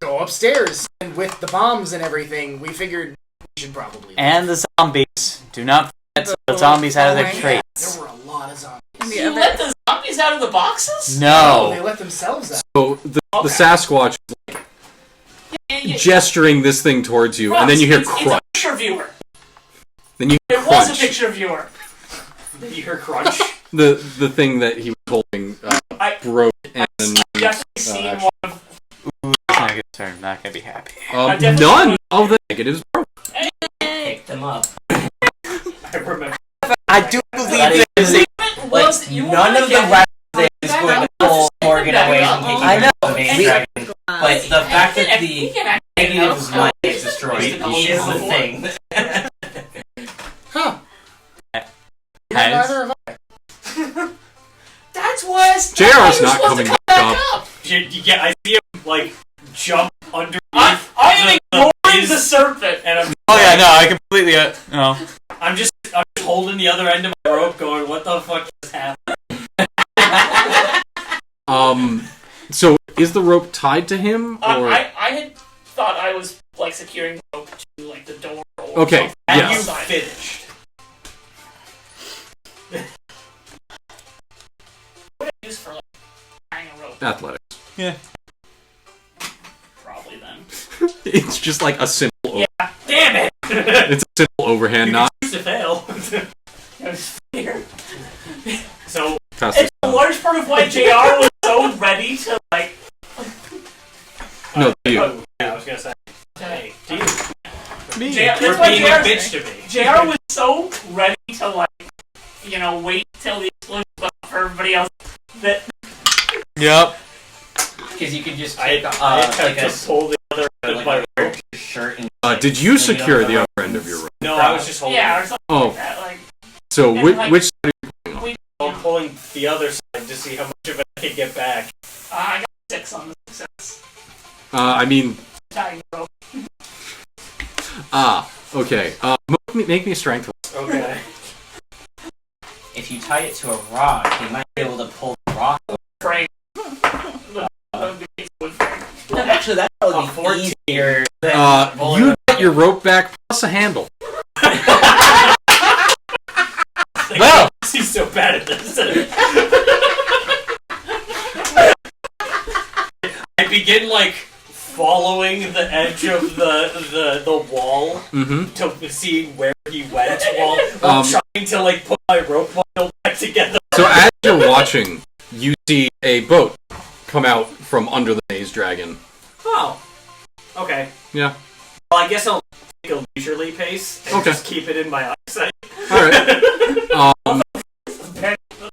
go upstairs, and with the bombs and everything, we figured we should probably. And the zombies. Do not forget the zombies out of their traits. There were a lot of zombies. you let the zombies out of the boxes? They No. let themselves out. So the Sasquatch Yeah. gesturing this thing towards you, and then you hear It's a crunch. picture viewer. Then you hear It was a crunch. picture viewer. Did you hear crunch? The thing that he was holding broke, and Definitely seen actually- one of. Ooh, that's not a good turn. I'm not gonna be happy. none of the negatives broke. Pick them up. I remember. I do believe there's a... Like, none of the rest of it is going to pull Morgan away from taking I know. the main We- dragon. But the fact that the negatives might get destroyed is the thing. Huh. Has- Neither have I. That's what. JR's not coming back up. Yeah, I see him like jump underneath. I am ignoring is- the serpent. And Oh yeah, no, I completely... no. I'm just holding the other end of my rope, going, "What the fuck just happened?" So is the rope tied to him, or I had thought I was like securing the rope to like the door. Or okay? something. And Yeah. you Outside. finished. What do I use for like tying a rope? Athletics. Yeah. Probably then. It's just like a simple. Yeah. Damn it! It's a simple overhand knot. Used to fail. I was here. So Pass It's this a down. large part of why JR was so ready to like. No, you. oh, yeah, I was gonna say, hey, do you? Me. JR, You're that's why being a JR, bitch to me. JR was so ready to like, wait till the explosion was up for everybody else. That Yep. Because you could just I take I like attempt a to pull the other end of like my a rope. shirt and Did you secure the upper end of your rope? No, I was just holding. yeah, or something Oh, like that. Like, so And, which, like- which side are you pulling on? I'm pulling the other side to see how much of it I can get back. I got 6 on the success. I mean, Tying the rope. okay. Make me a strength roll. Okay. if you tie it to a rock, you might be able to pull the rock. Frame. Actually, that's probably 14. easier than pulling You get your rope back plus a handle. Well. He's so bad at this. I begin like following the edge of the wall Mm-hmm. to see where he went while trying to like put my rope bundle back together. So as you're watching, you see a boat come out from under the maze dragon. Oh. Okay. Yeah. Well, I guess I'll take a leisurely pace and Okay. just keep it in my eyesight. All right.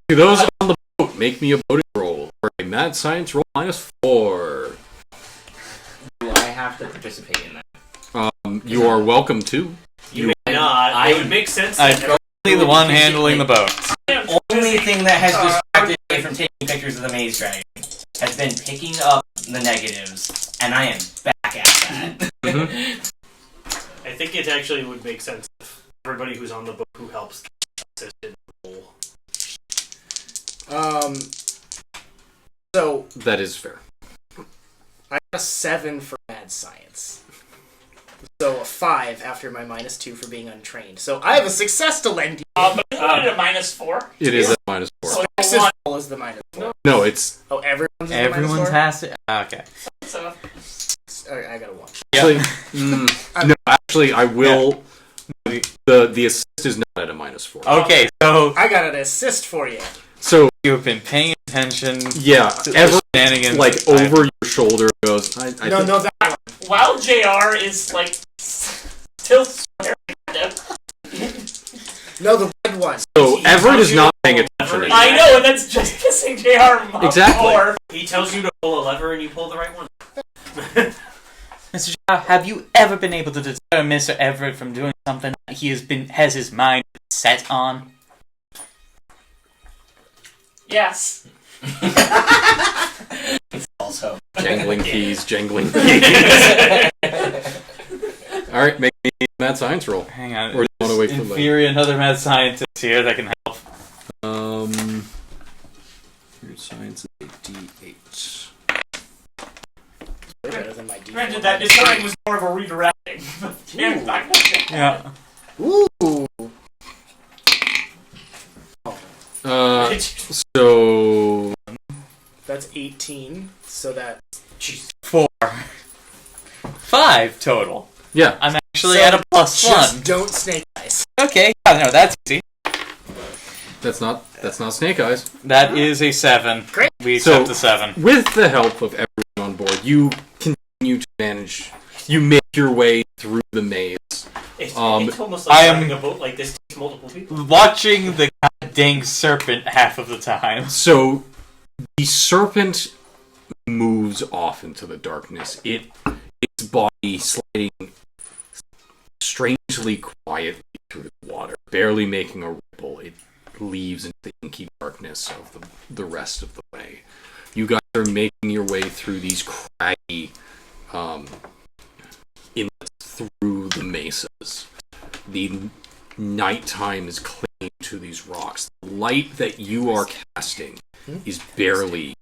To those on the boat, make me a boating roll or a mad science roll -4. Do I have to participate in that? You are welcome to. You may not. It would make sense. I'm that only the one handling the boat. The only thing that has distracted me from taking pictures of the maze dragon has been picking up the negatives, and I am back at that. I think it actually would make sense if everybody who's on the boat who helps assisted roll. So That is fair. I got a 7 for mad science. So a 5 after my -2 for being untrained. So I have a success to lend you. But you wanted a -4. It is a -4. So Success roll is the -4. No, it's Oh, everyone's Everyone's -4? has to. Okay. So Alright, I got a 1. actually. No, actually, I will. The assist is not at a -4. Okay, so I got an assist for you. So you've been paying attention. Yeah, to Everett, shenanigans. like, over your shoulder goes, I think, No, that one. While JR is like still swearing at him. No, the red one. So He Everett tells is you not to paying pull attention. a lever. I know, and that's just pissing JR off Exactly. more. He tells you to pull a lever and you pull the right one. Mr. Shaw, have you ever been able to deter Mr. Everett from doing something that he has his mind set on? Yes. Also. Jangling keys, jangling keys. Alright, make me a mad science roll. Hang on. Or do you want to wait for later? Inferior, another mad scientist here that can help. Your science is a D8. Way better than my D4. Granted, that design was more of a redirecting. But yeah, back up. Yeah. Ooh. So... That's 18. So that. 4. 5 total. Yeah. I'm actually So at a plus Just 1. don't snake eyes. Okay, yeah, no, that's easy. That's not Snake Eyes. That is a 7. Great. We accept So- the 7. With the help of everyone on board, you continue to manage. You make your way through the maze. It's almost I like am- running a boat like this takes multiple people. Watching the dang serpent half of the time. So the serpent moves off into the darkness. Its body sliding strangely quietly through the water, barely making a ripple. It leaves into the inky darkness of the rest of the way. You guys are making your way through these craggy inlets through the mesas. The nighttime is clinging to these rocks. The light that you are casting is barely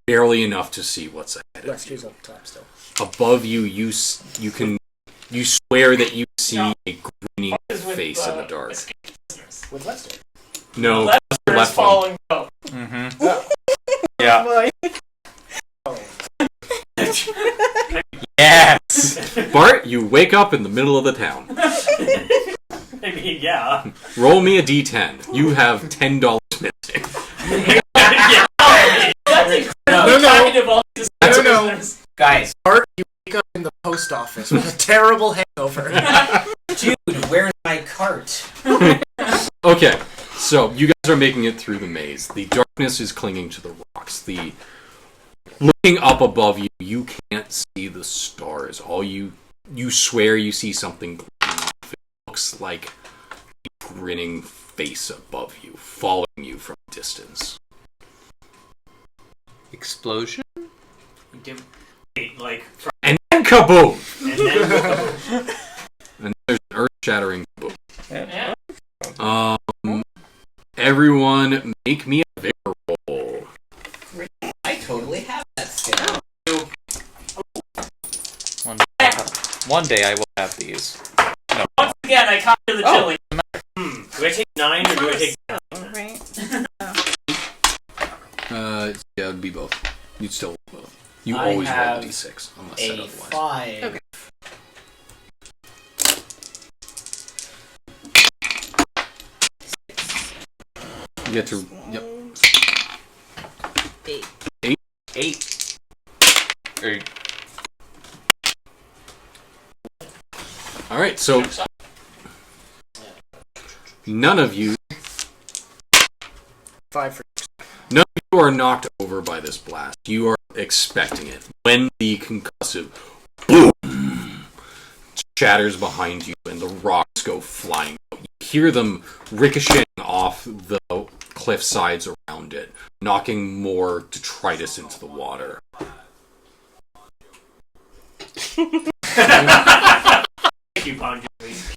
enough to see what's ahead of Let's you. choose up top still. Above you, you swear that you see a grinning Is with, face in the dark. escape prisoners. With Lester. No, Lester that's the is left one. following boat. Mm-hmm. Yeah. Yes! Bart, you wake up in the middle of the town. I mean, yeah. Roll me a d10. You have $10 missing. Yeah. That's incredible. No. Kind of all these No. prisoners. Guys, Art, you wake up in the post office with a terrible hangover. dude, where's my cart? Okay, so you guys are making it through the maze. The darkness is clinging to the rocks. Looking up above you, you can't see the stars. All you swear you see something gleaming off. It looks like a grinning face above you, following you from a distance. Explosion? Like, And then kaboom! and then And there's an earth-shattering kaboom. Yeah. Everyone, make me a vigor roll. I totally have that skill. One day I will have these. Once again, I caught the chili. do I take 9 or do I take 10? Right? Yeah, it'd be both. You'd still roll both. You I always roll have the d6, unless said A otherwise. 5. Okay. You get to... Yep. 8. 8. Or, Alright, so... None of you 5 for. None of you are knocked over by this blast. You are expecting it. When the concussive boom shatters behind you and the rocks go flying out, you hear them ricocheting off the cliff sides around it, knocking more detritus into the water. Thank you, Bon Jovi.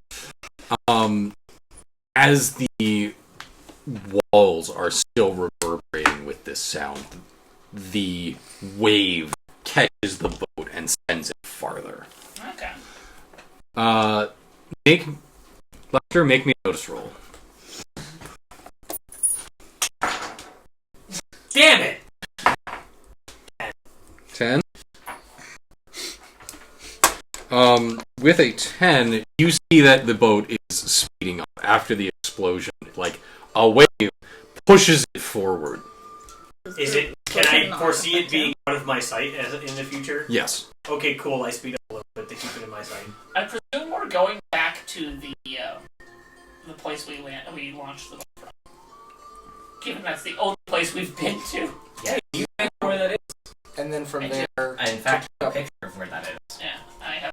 As the walls are still reverberating with this sound, the wave catches the boat and sends it farther. Okay. Lester, make me a notice roll. Damn it! 10. With a 10, you see that the boat is speeding up after the explosion. Like, a wave pushes it forward, Is it? Can I foresee it being out of my sight in the future? Yes. Okay, cool. I speed up a little bit to keep it in my sight. I presume we're going back to the place we launched the boat from. Given that's the only place we've been to. Yeah, you know where that is. And then from I there, I, in fact, have a picture of where that is. Yeah, I have.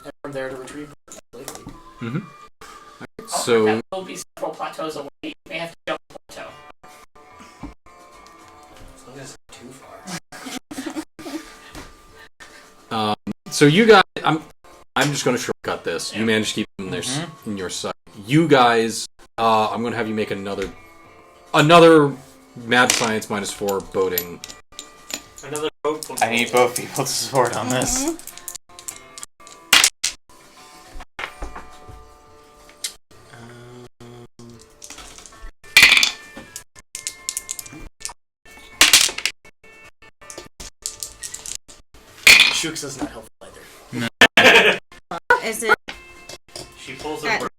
and from there to retrieve lately. Mm-hmm. So So that will be several plateaus away. You may have to jump a plateau. As long as it's too far. So you guys, I'm just going to shortcut this. Yeah. You managed to keep them in their in your sight. You guys, I'm going to have you make another mad science -4 boating. Another boat. I need both people to support on this. Shooks is not helpful either. Is it She pulls a at word.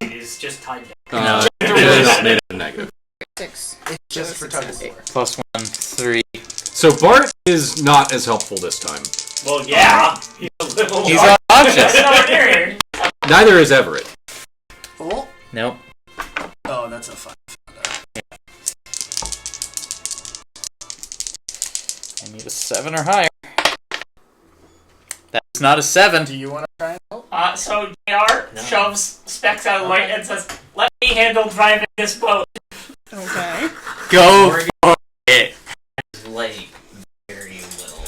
It is just tied down. Just made it a negative. 6? It's just for tug of war. +1, 3. So Bart is not as helpful this time. Well, yeah. He's a little. He's unconscious. Nowhere near here. Neither is Everett. Oh, Nope. oh, that's a 5. I need a 7 or higher. That's not a 7. Do you want to try and help? So JR shoves Specs out of the way and says, "Let me handle driving this boat." Okay. Go for it. Like, very little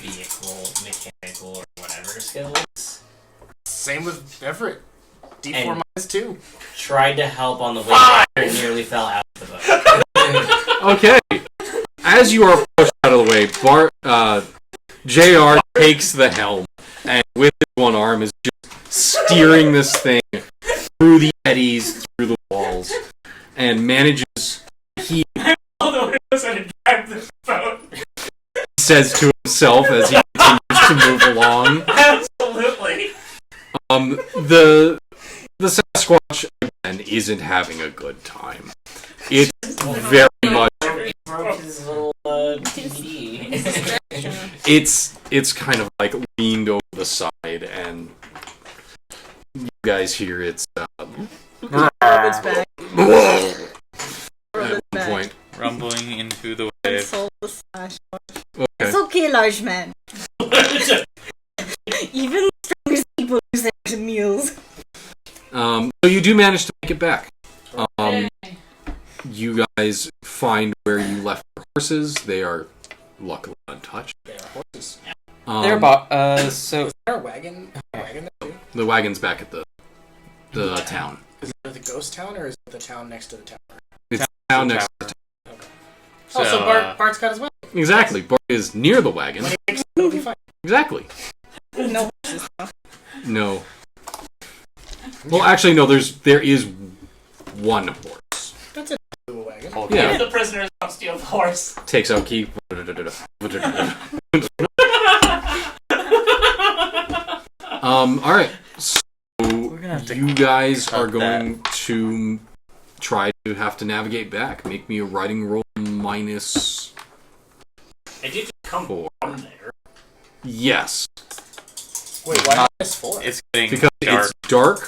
vehicle, mechanical, or whatever skills. Same with Everett. D4 And- -2. Tried to help on the way back and nearly fell out of the boat. Okay. As you are pushed out of the way, JR takes the helm and with his one arm is just steering this thing through the eddies, through the walls, and manages. He Although it was going to drive this boat. says to himself as he continues to move along. Absolutely. The Sasquatch again isn't having a good time. It's very much. He broke his little DVD. It's kind of like leaned over the side, and you guys hear it's It's back. at one point. Rumbling into the wave. Console the Sasquatch. Okay. It's okay, large man. Even the strongest people lose their meals. So you do manage to make it back. You guys find where you left your horses. They are luckily untouched. They are horses. They're so Is there a wagon there too? The wagon's back at the town. Is it the ghost town or is it the town next to the tower? It's town next to the town. Oh, so Bart's got his wagon. Exactly. Bart is near the wagon. When he makes it, it'll be fine. Exactly. No horses. No. Well, actually, no. There is one horse. That's a wagon. Yeah. The prisoners don't steal the horse. Takes out key. All right. So gonna have to you guys cut are going to try to have to navigate back. Make me a writing roll minus It did just come 4. from there. Yes, Wait, why -4? it's getting because dark. it's dark.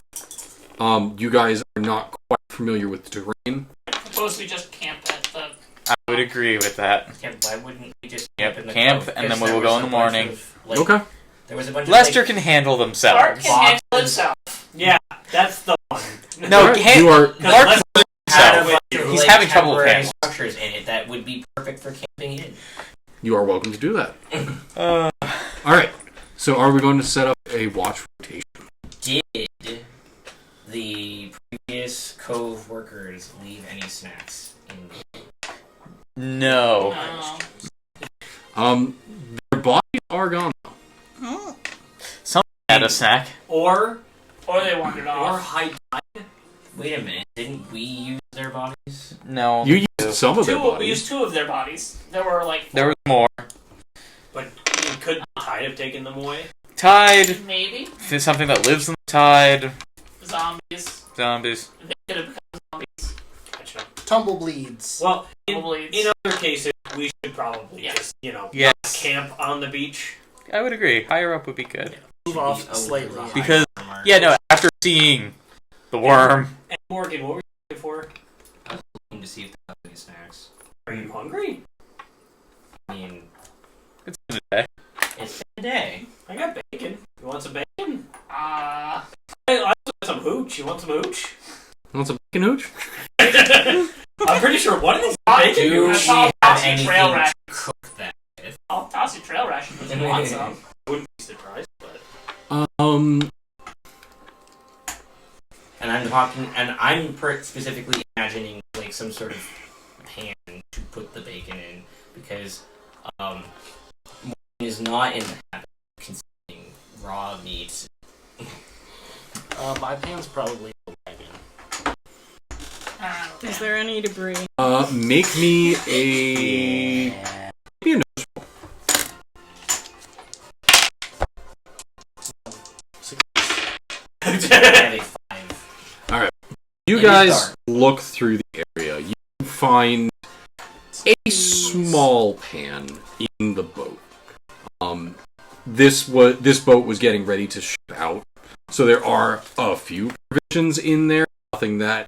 You guys are not quite familiar with the terrain. Suppose we just camp at the. I would agree with that. Yeah, why wouldn't we just Yep, in the camp, cove? and then 'Cause we will there go was in the a bunch morning. of, like, Okay. There was a bunch Lester of, can handle Bart themselves. can handle himself. Yeah, that's the one. No, Alright, you are. Mark Lester can had a himself. bunch of, He's like, having trouble with temporary animals. structures in it that would be perfect for camping in. You are welcome to do that. Uh, All right. So, are we going to set up a watch rotation? Did the previous cove workers leave any snacks in the no. No. Their bodies are gone. Someone had a snack. Or Or they wandered off. hide. Wait a minute, didn't we use their bodies? No. You used some of their We bodies. used 2 of their bodies. There were like There was more. But you could Tide have taken them away. Tide. maybe There's something that lives in the tide. zombies. Zombies. They could have become zombies. Gotcha. Tumblebleeds. Well, in Tumbleweeds. other cases, we should probably Yeah. just, Yes. not camp on the beach. I would agree. Higher up would be good. Move off slightly. Because, yeah, no, after seeing the worm, And Morgan, what were you looking for? To see if they have any snacks. Are you hungry? I mean, it's been a day. it's been a day. I got bacon. You want some bacon? Uh, I also got some hooch. You want some hooch? Want some bacon hooch? I'm pretty sure one of these is bacon. Do That's we all have tossy anything trail to ration. cook that with? I'll toss you trail rations if you want some. Wouldn't be surprised, but And I'm talking, and I'm specifically imagining like some sort of pan to put the bacon in because Morgan is not in the habit of consuming raw meat. My pan's probably a wagon. Is there any debris? make me a maybe a notice roll. I have a 5. You It is guys dark. look through the area. You find a small pan in the boat. This boat was getting ready to ship out, so there are a few provisions in there. Nothing that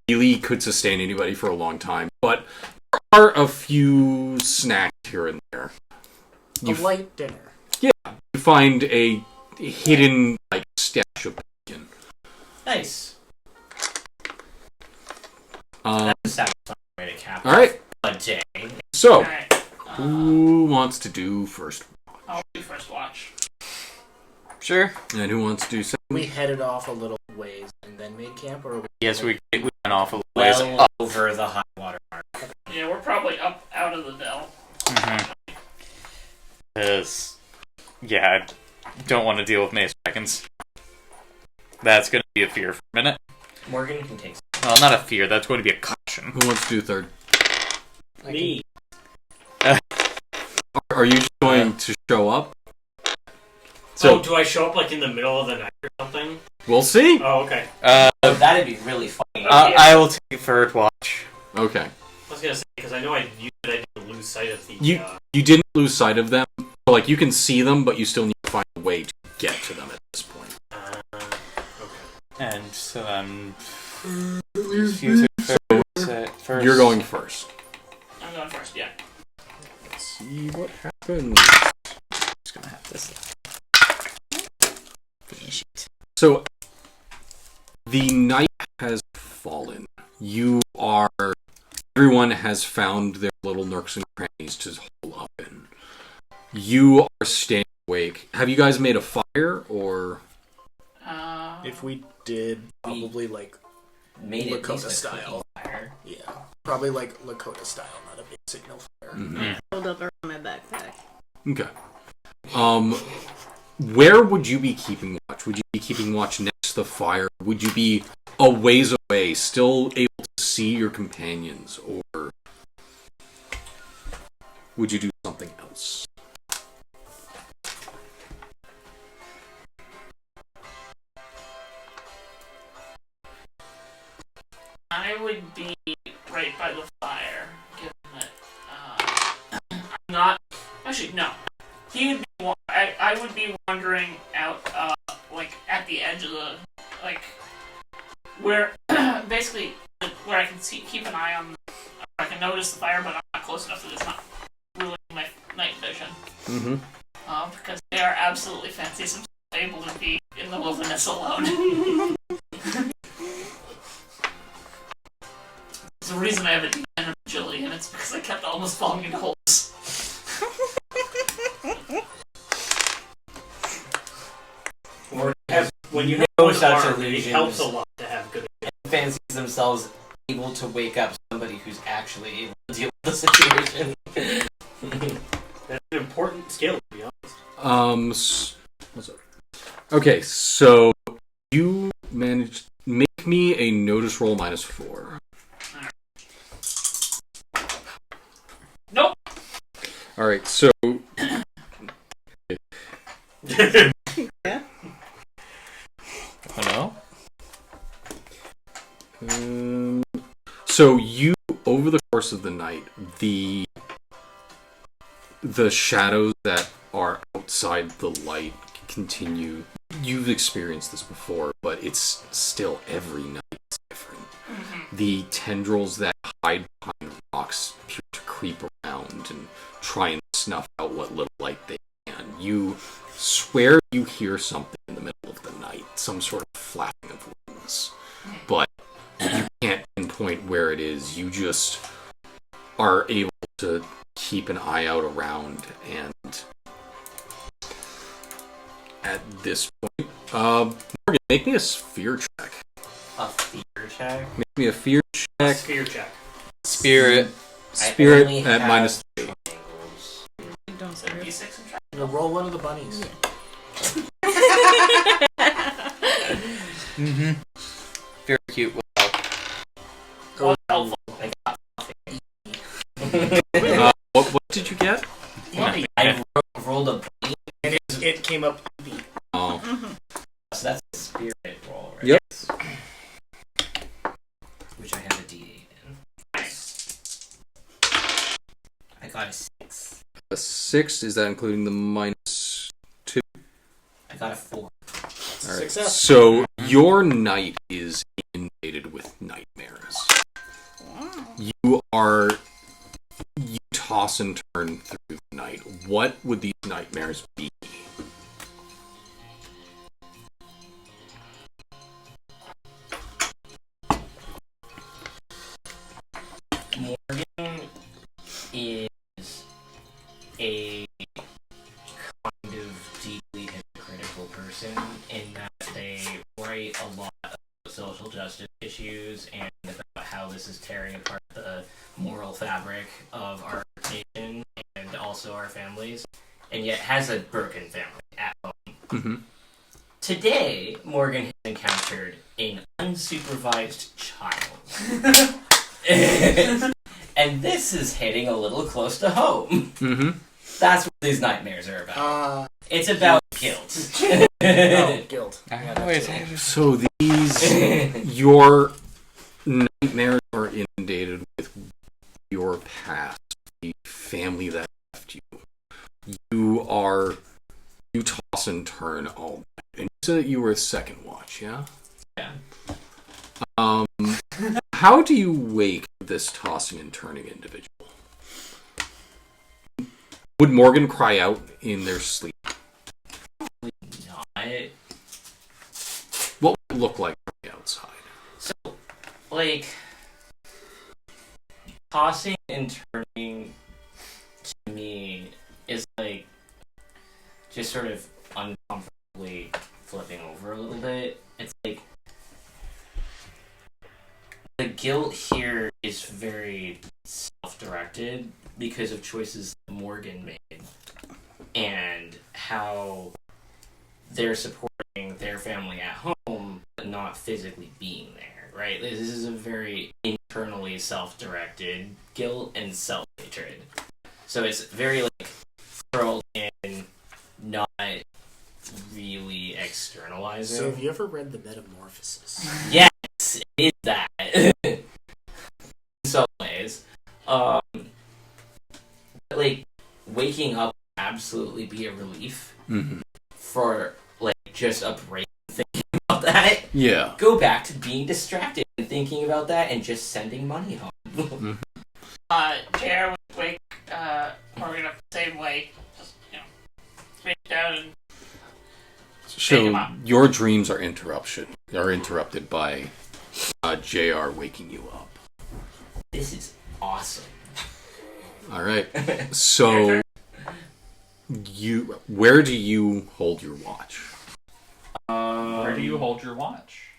really could sustain anybody for a long time, but there are a few snacks here and there. A light dinner. You find a hidden like stash of bacon. Nice. Um, That's a satisfying way to cap all right, a day. so Alright. who wants to do first, I'll do first watch. Sure. and who wants to do second? We headed off a little ways and then made camp, or Yes, we went off a little ways Well up. over the high water mark. Yeah, we're probably up out of the dell. Because, yeah, I don't want to deal with mace dragons. That's going to be a fear for a minute. Morgan can take some. Well, not a fear. That's going to be a caution. Who wants to do third? me. Are you just going to show up? So, So do I show up like in the middle of the night or something? we'll see. Oh, okay. That'd be really funny. I will take third watch. Okay. I was gonna say because I know I didn't lose sight of the. You didn't lose sight of them. So, like you can see them, but you still need to find a way to get to them at this point. Okay. And so you took first. You're going first. I'm going first, yeah. Let's see what happens. Just gonna have this. Finish it. So the night has fallen. Everyone has found their little nooks and crannies to hole up in. You are staying awake. Have you guys made a fire or? if we did, probably like Made it Lakota at least a style. cooking fire. yeah, probably like Lakota style, not a big signal fire. Mhm. Hold up around my backpack. Okay. Where would you be keeping watch? Would you be keeping watch next to the fire? Would you be a ways away, still able to see your companions, or would you do something else? I would be right by the fire, given that I'm not. Actually, no. He would be. I would be wandering out, like at the edge of the, like, where basically where I can keep an eye on. I can notice the fire, but I'm not close enough that it's not ruining my night vision. Mm-hmm. Because they are absolutely fancy. So I'm able to be in the wilderness alone. There's a reason I have a D9 of agility, and it's because I kept almost falling into holes. When you No have such arm, it illusions. helps a lot to have good. Fancies themselves able to wake up somebody who's actually able to deal with the situation. That's an important skill, to be honest. What's up? Okay, so you managed. Make me a notice roll -4. Nope. All right, so Oh no. So you, over the course of the night, the shadows that are outside the light continue. You've experienced this before, but it's still every night it's different. The tendrils that hide behind rocks appear to creep around and try and snuff out what little light they can. You swear you hear something in the middle of the night, some sort of flapping of wings, but you can't pinpoint where it is. You just are able to keep an eye out around, and at this point, Morgan, make me a fear check. A fear check? Make me a fear check. Fear check. Spirit only at have -3. triangles. Don't say it. D6 and try. Roll one of the bunnies. Mm-hmm. Very cute. Well, Well, helpful. I got nothing. What did you get? Money. I rolled a bunny, And it came up B. Oh, so that's a spirit roll, right? Yep. Which I have a D8 in. I got a 6. a 6. Is that including the -2? I got a 4. All right. Success. So your night is inundated with nightmares. You toss and turn through the night. What would these nightmares be? Morgan is a kind of deeply hypocritical person in that they write a lot of social justice issues and about how this is tearing apart the moral fabric of our nation and also our families, and yet has a broken family at home. Mm-hmm. Today, Morgan has encountered an unsupervised child. And this is hitting a little close to home. Mm-hmm. That's what these nightmares are about. Uh, It's about guilt. oh, guilt. I Yeah, always that's it. So your nightmares are inundated with your past, the family that left you. You toss and turn all night. And you said that you were a second watch, yeah? Yeah. How do you wake this tossing and turning individual? Would Morgan cry out in their sleep? Not. What would it look like from the outside? So, like, tossing and turning to me is like just sort of uncomfortably flipping over a little bit. It's like the guilt here is very self-directed because of choices that Morgan made and how they're supporting their family at home but not physically being there, right? This is a very internally self-directed guilt and self-hatred. So it's very like curled in, not really externalizing. So have you ever read The Metamorphosis? Yes, it is that. In some ways. But, like, waking up would absolutely be a relief for, like, just a break thinking about that. Yeah. Go back to being distracted and thinking about that and just sending money home. JR would wake Morgan up the same way. Just, reach down and Wake him So up. your dreams are interrupted by JR waking you up. This is awesome. All right. So where do you hold your watch? Where do you hold your watch?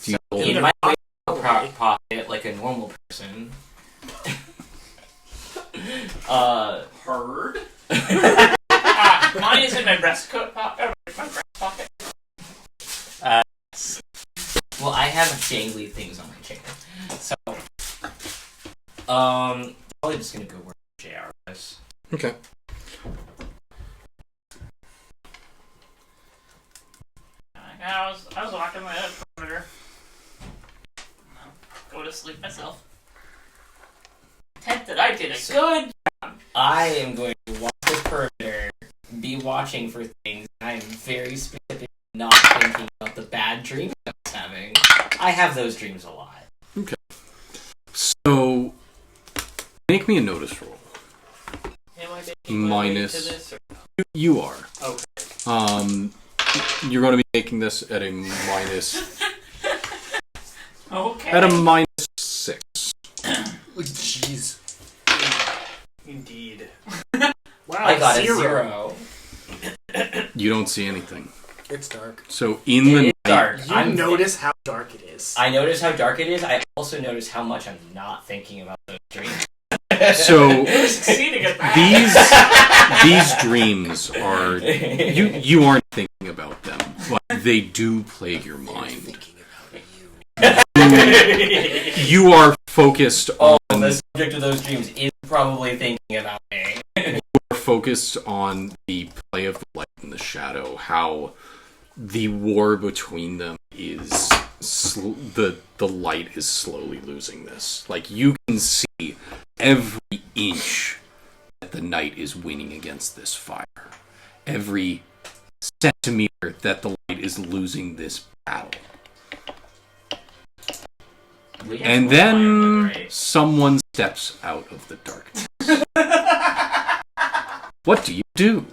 Do you hold In it? my pocket, like a normal person. Heard? mine is in my breast pocket. My breast pocket. Well, I have jangly things on my chain. So, probably just gonna go where JR is. Okay. I was walking my perimeter. Go to to sleep myself. Tempted, I did a good. I am going to walk the perimeter, be watching for things. I am very specific, not thinking about the bad dreams I was having. I have those dreams a lot. Okay. So, make me a notice roll. Am I making my way Minus. to this? Or... You are. Okay. You're going to be making this at a minus. Okay. At a minus 6. Jeez. Indeed. Wow. I got a 0. You don't see anything. It's dark. So in It the is night, dark. You notice how dark it is. I notice how dark it is. I also notice how much I'm not thinking about those dreams. so You're succeeding at that. these dreams are you aren't thinking about them, but they do plague your mind. Thinking about you. You are focused Oh, on the subject of those dreams is probably thinking about me. focused on the play of the light and the shadow, how the war between them is the light is slowly losing this. Like, you can see every inch that the night is winning against this fire. Every centimeter that the light is losing this battle. And then someone steps out of the darkness. What do you do?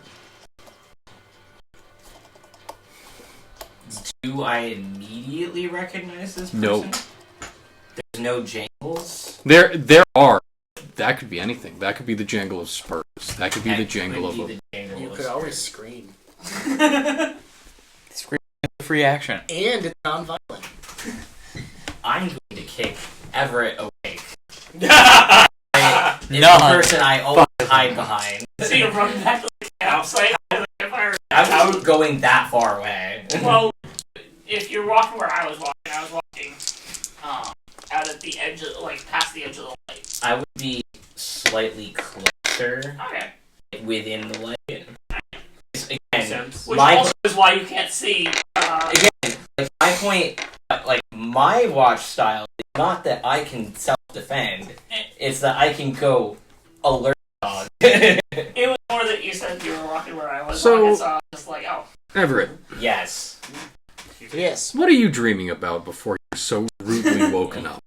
Do I immediately recognize this person? No. There's no jangles? There are. That could be anything. That could be the jangle of spurs. That could be the jangle of a... You could always scream. Scream free action. And it's non-violent. I'm going to kick Everett awake. None. The person I always hide behind. So you're running back to the campsite. I'm not going that far away. Well, if you're walking where I was walking out at the edge of, like, past the edge of the light. I would be slightly closer Okay. within the light. Again, Which my also is why you can't see. again, like, my point, like, my watch style is not that I can self-defend. It's that I can go alert dog. It was more that you said you were walking where I was So- walking, so I was just like, oh. Everett, Yes. Yes. what are you dreaming about before you're so rudely woken up?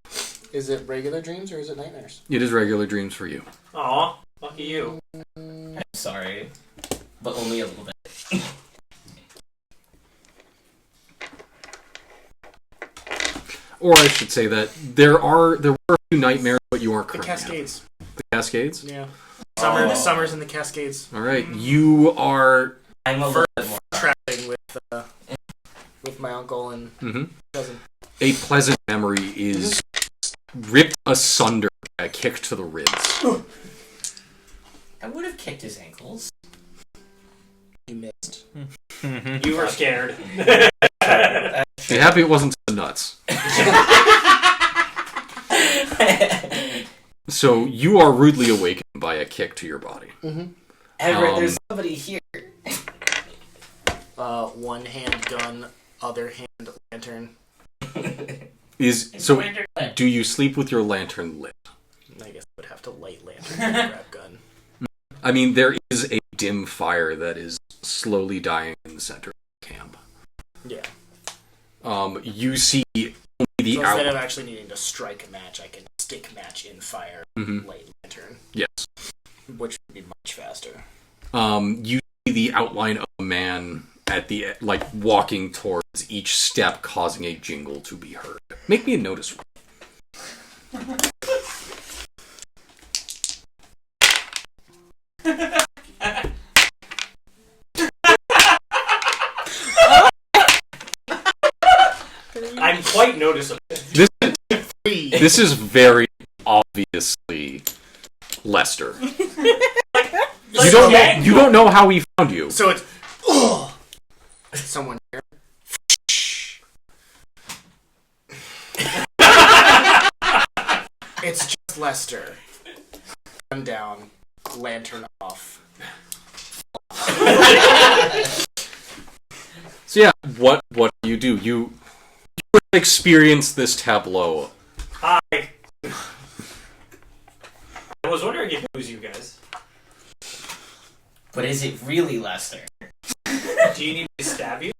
Is it regular dreams or is it nightmares? It is regular dreams for you. Aw, lucky you. I'm sorry. But only a little bit. Or I should say that there were a few nightmares, but you aren't The currently having. Cascades. The Cascades? Yeah. Oh. Summer's in the Cascades. All right. You are... I'm a little bit more. Traveling with my uncle and Mhm. cousin. A pleasant memory is ripped asunder by a kick to the ribs. I would have kicked his ankles. You missed. You were scared. Be happy it wasn't to the nuts. So you are rudely awakened by a kick to your body. Everett, there's somebody here. One hand gun, other hand lantern. Do you sleep with your lantern lit? I guess I would have to light lantern and grab gun. I mean, there is a dim fire that is slowly dying in the center of the camp. Yeah. You see only the So instead of out. actually needing to strike a match, I can stick match in fire, Mhm. light lantern, Yes. which would be much faster. You see the outline of a man at the walking towards each step, causing a jingle to be heard. Make me a notice roll. I'm quite noticeable. This is very obviously Lester. You don't know how he found you. So it's someone here. It's just Lester. Gun down, lantern off. So yeah, what do? You experience this tableau Hi. I was wondering if it was you guys. But is it really Lester? Do you need me to stab you?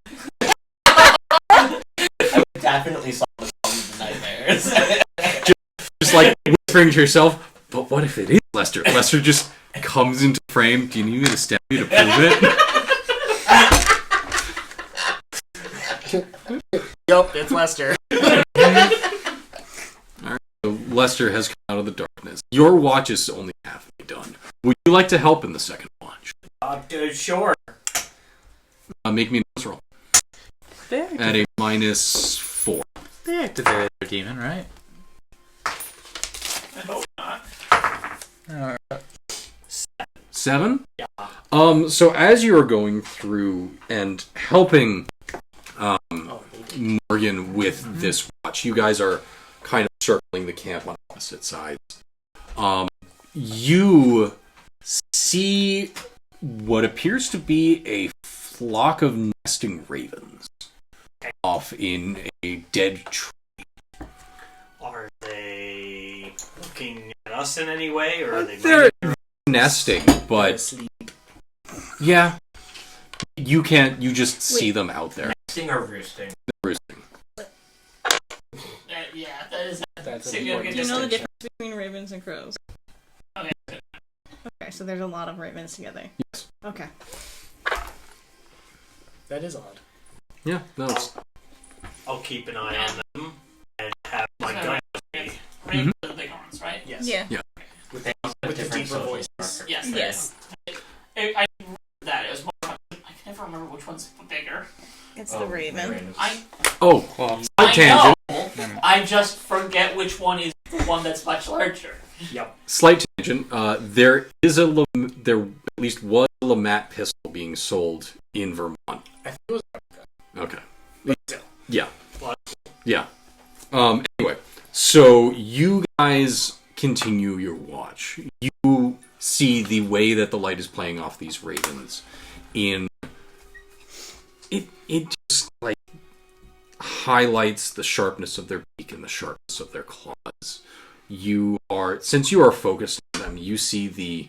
I would definitely solve the problem of the nightmares. Just like whispering to yourself, but what if it is Lester? Lester just comes into frame. Do you need me to stab you to prove it? Yup, it's Lester. So Lester has come out of the darkness. Your watch is only halfway done. Would you like to help in the second watch? Sure. Make me a nose roll. They At a -4. They activated their demon, right? I hope not. 7? Yeah. So as you are going through and helping Morgan with this watch, you guys are kind of circling the camp on opposite sides. You see what appears to be a flock of nesting ravens off in a dead tree. Are they looking at us in any way, or are they? They're nesting, but yeah, you can't. You just see them out there. Nesting or roosting? Roosting. Yeah, that is That's significant. Do you know the distinction. difference between ravens and crows? Okay. Okay, so there's a lot of ravens together. Yes. Okay. That is odd. Yeah. No. It's, I'll keep an eye on them and have my gun. Ravens are the big ones, right? Yes. Yeah. With the With the deeper voices. Yes. Yes. I read that. It was more. I can never remember which one's bigger. It's the raven. oh, Well, I tangent. know. I just forget which one is the one that's much larger. Yep. Slight tangent. There is there at least was a Lamat pistol being sold in Vermont. I think it was. Okay. But still. Yeah. Yeah. Anyway, so you guys continue your watch. You see the way that the light is playing off these ravens in it just like highlights the sharpness of their beak and the sharpness of their claws. Since you are focused on them, you see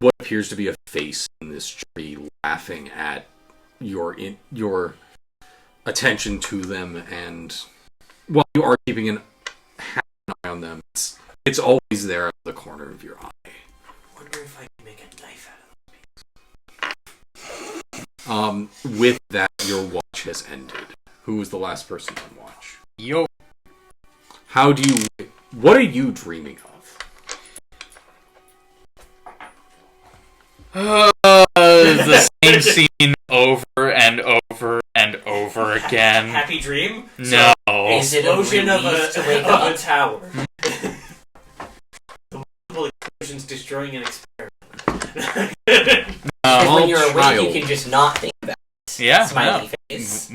what appears to be a face in this tree laughing at your attention to them, and while you are keeping an eye on them, it's always there at the corner of your eye. Wonder if I can make a knife out of With that, your watch has ended. Who was the last person on watch? yo. What are you dreaming of? The same scene over and over and over again. Happy dream? No. Is it a Explosion of relief to wake up? a tower. The multiple explosions destroying an experiment. Because when you're Child. awake, you can just not think about it. Yeah. Smiley face.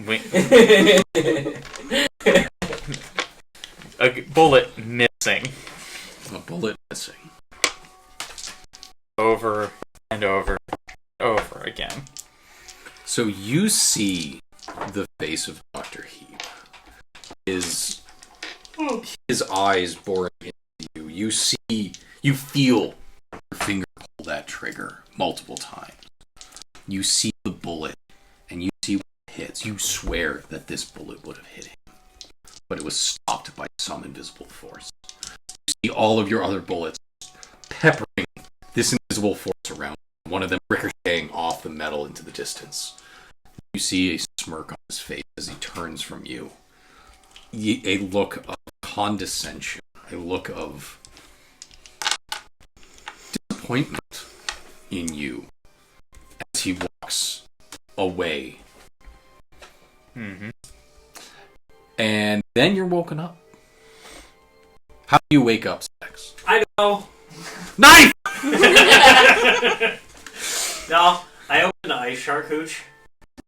A bullet missing. A bullet missing. Over and over and over again. So you see the face of Dr. Heap. His eyes boring into you. You feel your finger pull that trigger multiple times. You see the bullet, and you see what it hits. You swear that this bullet would have hit him, but it was stopped by some invisible force. You see all of your other bullets peppering this invisible force around, one of them ricocheting off the metal into the distance. You see a smirk on his face as he turns from you. A look of condescension, a look of disappointment in you as he walks away. Mm-hmm. And then you're woken up. How do you wake up, Specs? I know. Knife! No, I opened the ice shark hooch.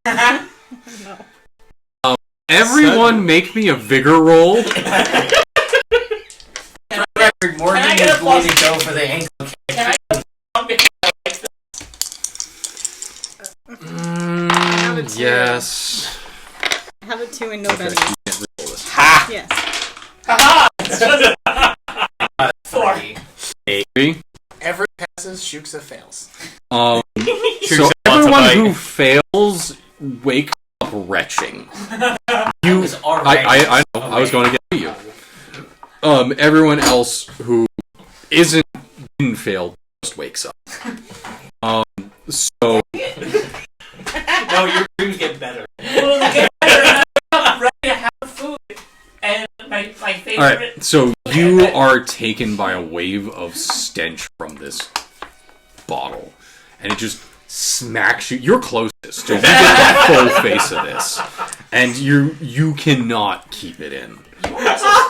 No. Everyone make me a vigor roll. Morgan I get is a going plus- to go for the ankle kick. Can I get one because I like this? Yes. I have a 2 and no Okay, bennies. you can't re-roll this. Ha! Yes. Haha! Everett passes, Shuksa fails. So Shuksa everyone wants a who bite. fails wake up retching. You, was already I know. I was going to get to you. Everyone else who didn't fail just wakes up. So No, your dreams get better. Well, they get better, and I'm ready to have food. And my favorite. all right. So you are taken by a wave of stench from this bottle, and it just smacks you. You're closest, so you get the full face of this, and you cannot keep it in.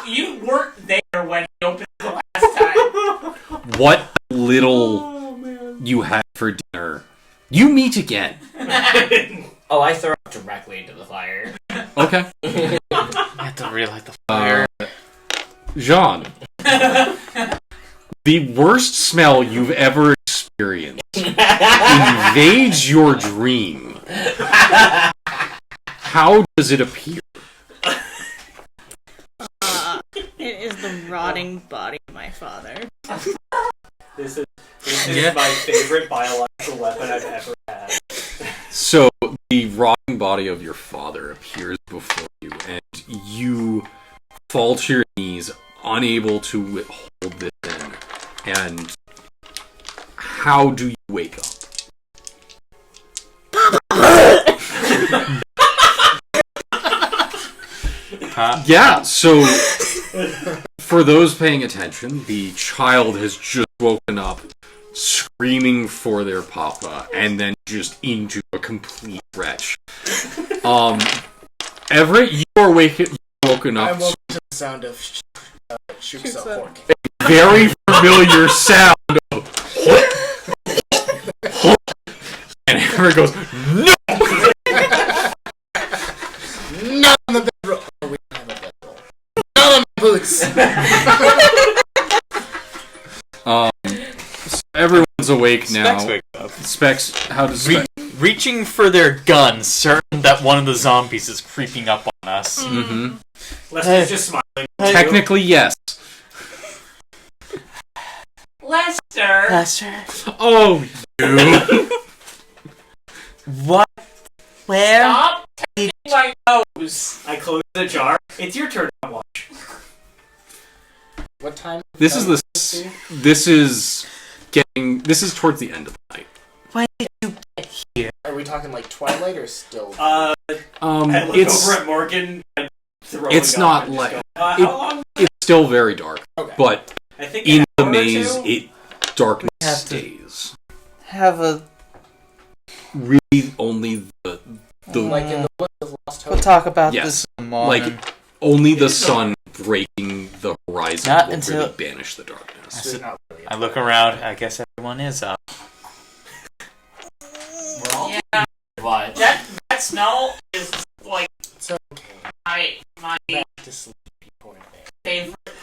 You weren't there when he opened it the last time. What little you had for dinner, you meet again. Oh, I throw it directly into the fire. Okay, I have to relight the fire. Jean. The worst smell you've ever experienced invades your dream. How does it appear? It is the rotting body of my father. This is my favorite biological weapon I've ever had. So, the rotting body of your father appears before you, and you fall to your knees, unable to hold this in. And how do you wake up? Yeah, so for those paying attention, the child has just woken up screaming for their papa and then just into a complete wretch. Everett, you are woken I up woke to the sound of Shuksa hork. to a very familiar sound of and Everett goes, "No!" Not on the bedroll. Oh, we don't have a bedroll. Not on my boots. So everyone's awake now. Specs wakes up. Specs, how does Specs? Reaching for their gun, certain that one of the zombies is creeping up on us. Mm-hmm. Lester's just smiling. Technically, yes. Lester! Lester? Oh, you. What? Where? Stop touching my nose! I close the jar. It's your turn to watch. What time? This is towards the end of the night. When did you get here? Are we talking like Twilight or still? I look It's over at Morgan and throw it's a gun not and just like go, how long? it's still very dark, Okay. but I think in an the hour or maze, two? darkness We have to- stays. Have a... Really, only the like in the Book of Lost Hope. We'll talk about Yes. this in the morning. like only the sun breaking the horizon Not will until- really banish the darkness. So not really. I look around, I guess everyone is up. We're all Yeah. watch. That smell is like It's okay. my Back to sleep, you poor thing. favorite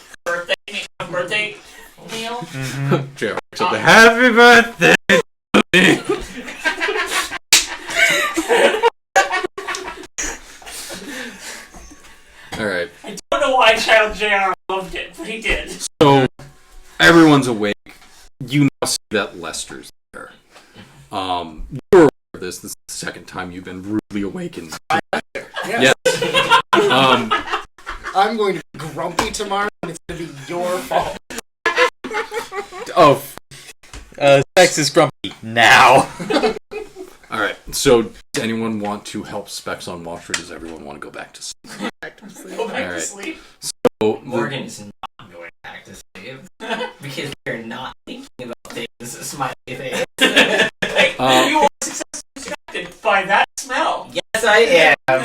birthday meal. Mm-hmm. Jared, so the happy birthday to me. All right. I don't know why Child JR loved it, but he did. So everyone's awake. You now see that Lester's there. You're aware of this. This is the second time you've been rudely awakened. Yes. Yes. I'm going to be grumpy tomorrow, and it's going to be your fault. Oh. Specs is grumpy now. All right. So does anyone want to help Specs on watch, or does everyone want to go back to sleep? Go back Alright. to sleep. So, Morgan is not going back to sleep because we're not thinking about things. Smiley face. Hey, Uh, you were successfully distracted by that smell. Yes, I am.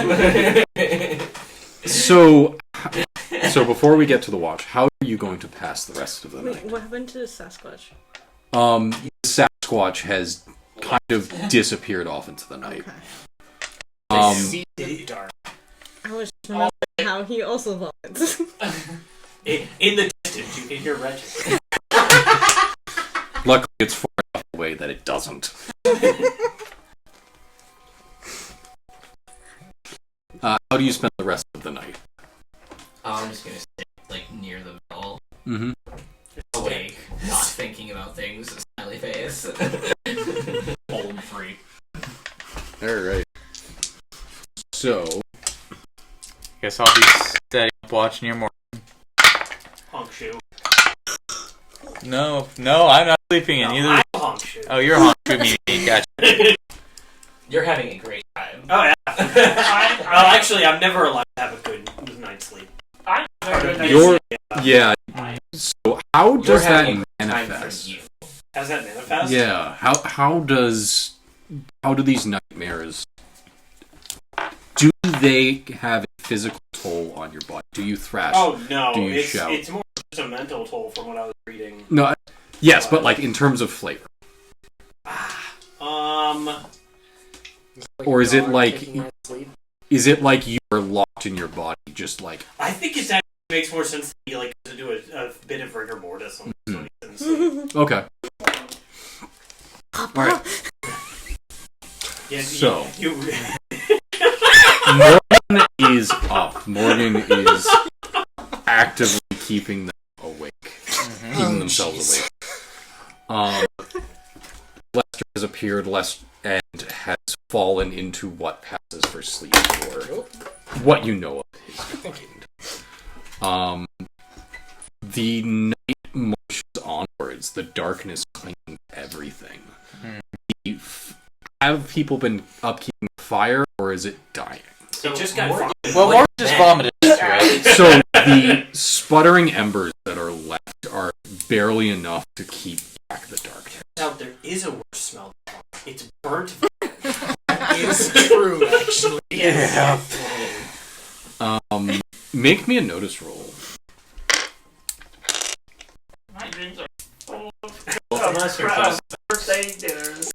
So before we get to the watch, how are you going to pass the rest of the Wait, night? what happened to Sasquatch? The Sasquatch has kind of disappeared off into the night. Okay. See the dark. I was just remembering how he also vomits. In the distance, you can hear wretched. Luckily, it's far enough away that it doesn't. How do you spend the rest of the night? I'm just gonna sit like near the bell, Mm-hmm. awake, not thinking about things. Smiley face. Old and free. Alright. So, Guess I'll be steady up watching your morning. Honk shoe. No, I'm not sleeping in either. I'm honk shoe. Oh, you're on to me. Gotcha. You're having a great time. Oh, yeah. Well, actually, I'm never allowed to have a good night's sleep. I'm very you're. Yeah. So, how You're does that having a time for manifest? you. How's that manifest? Yeah. How do these nightmares? Do they have a physical toll on your body? Do you thrash? Oh, no. Do you shout? It's more just a mental toll from what I was reading. No. Yes, but like in terms of flavor, or is it like you are locked in your body, just like? I think it actually makes more sense to do a bit of rigor mortis on this one. Okay. All right. Yeah, So- you Morgan is up. Morgan is actively keeping them awake, keeping themselves awake. Lester has appeared and has fallen into what passes for sleep, or what you know of his kind. The night marches onwards. The darkness claims everything. Have people been upkeeping the fire, or is it dying? it just got Morgan- Well, Morgan just vomited, right? So the sputtering embers that are left are barely enough to keep back the darkness. out there is a worse smell. It's burnt. It's true, actually. Yeah. Make me a notice roll. My dreams are full of Both of us are crap. just, Birthday dinners.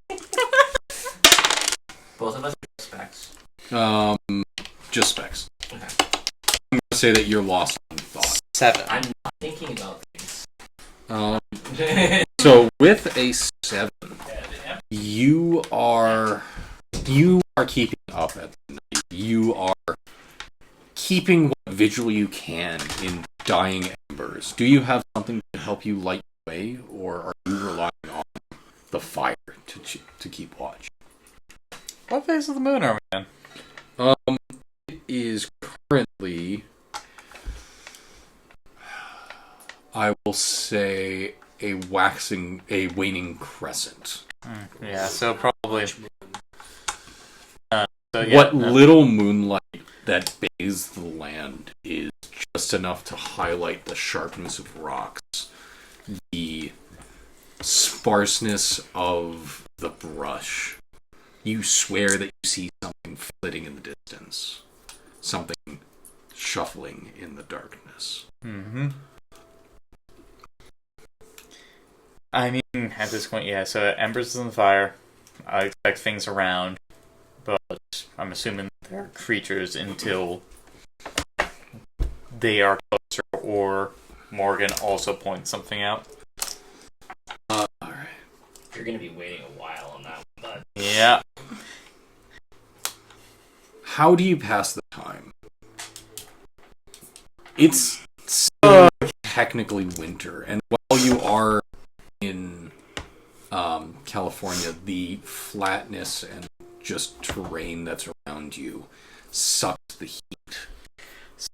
both of us are specs. Just specs. Okay. I'm gonna say that you're lost in thought. 7. I'm not thinking about things. So with a 7, you are keeping up at the night. You are keeping what vigil you can in dying embers. Do you have something to help you light the way, or are you relying on the fire to keep watch? What phase of the moon are we in? It is currently, I will say, a waning crescent. Yeah, so probably. What little moonlight that bathes the land is just enough to highlight the sharpness of rocks, the sparseness of the brush. You swear that you see something flitting in the distance, something shuffling in the darkness. Mm-hmm. I mean, at this point, yeah, so embers is on the fire. I expect things around, but I'm assuming they're creatures until they are closer, or Morgan also points something out. Alright. You're gonna be waiting a while on that one, bud. Yeah. How do you pass the time? It's still technically winter, and while you are in California, the flatness and just terrain that's around you sucks the heat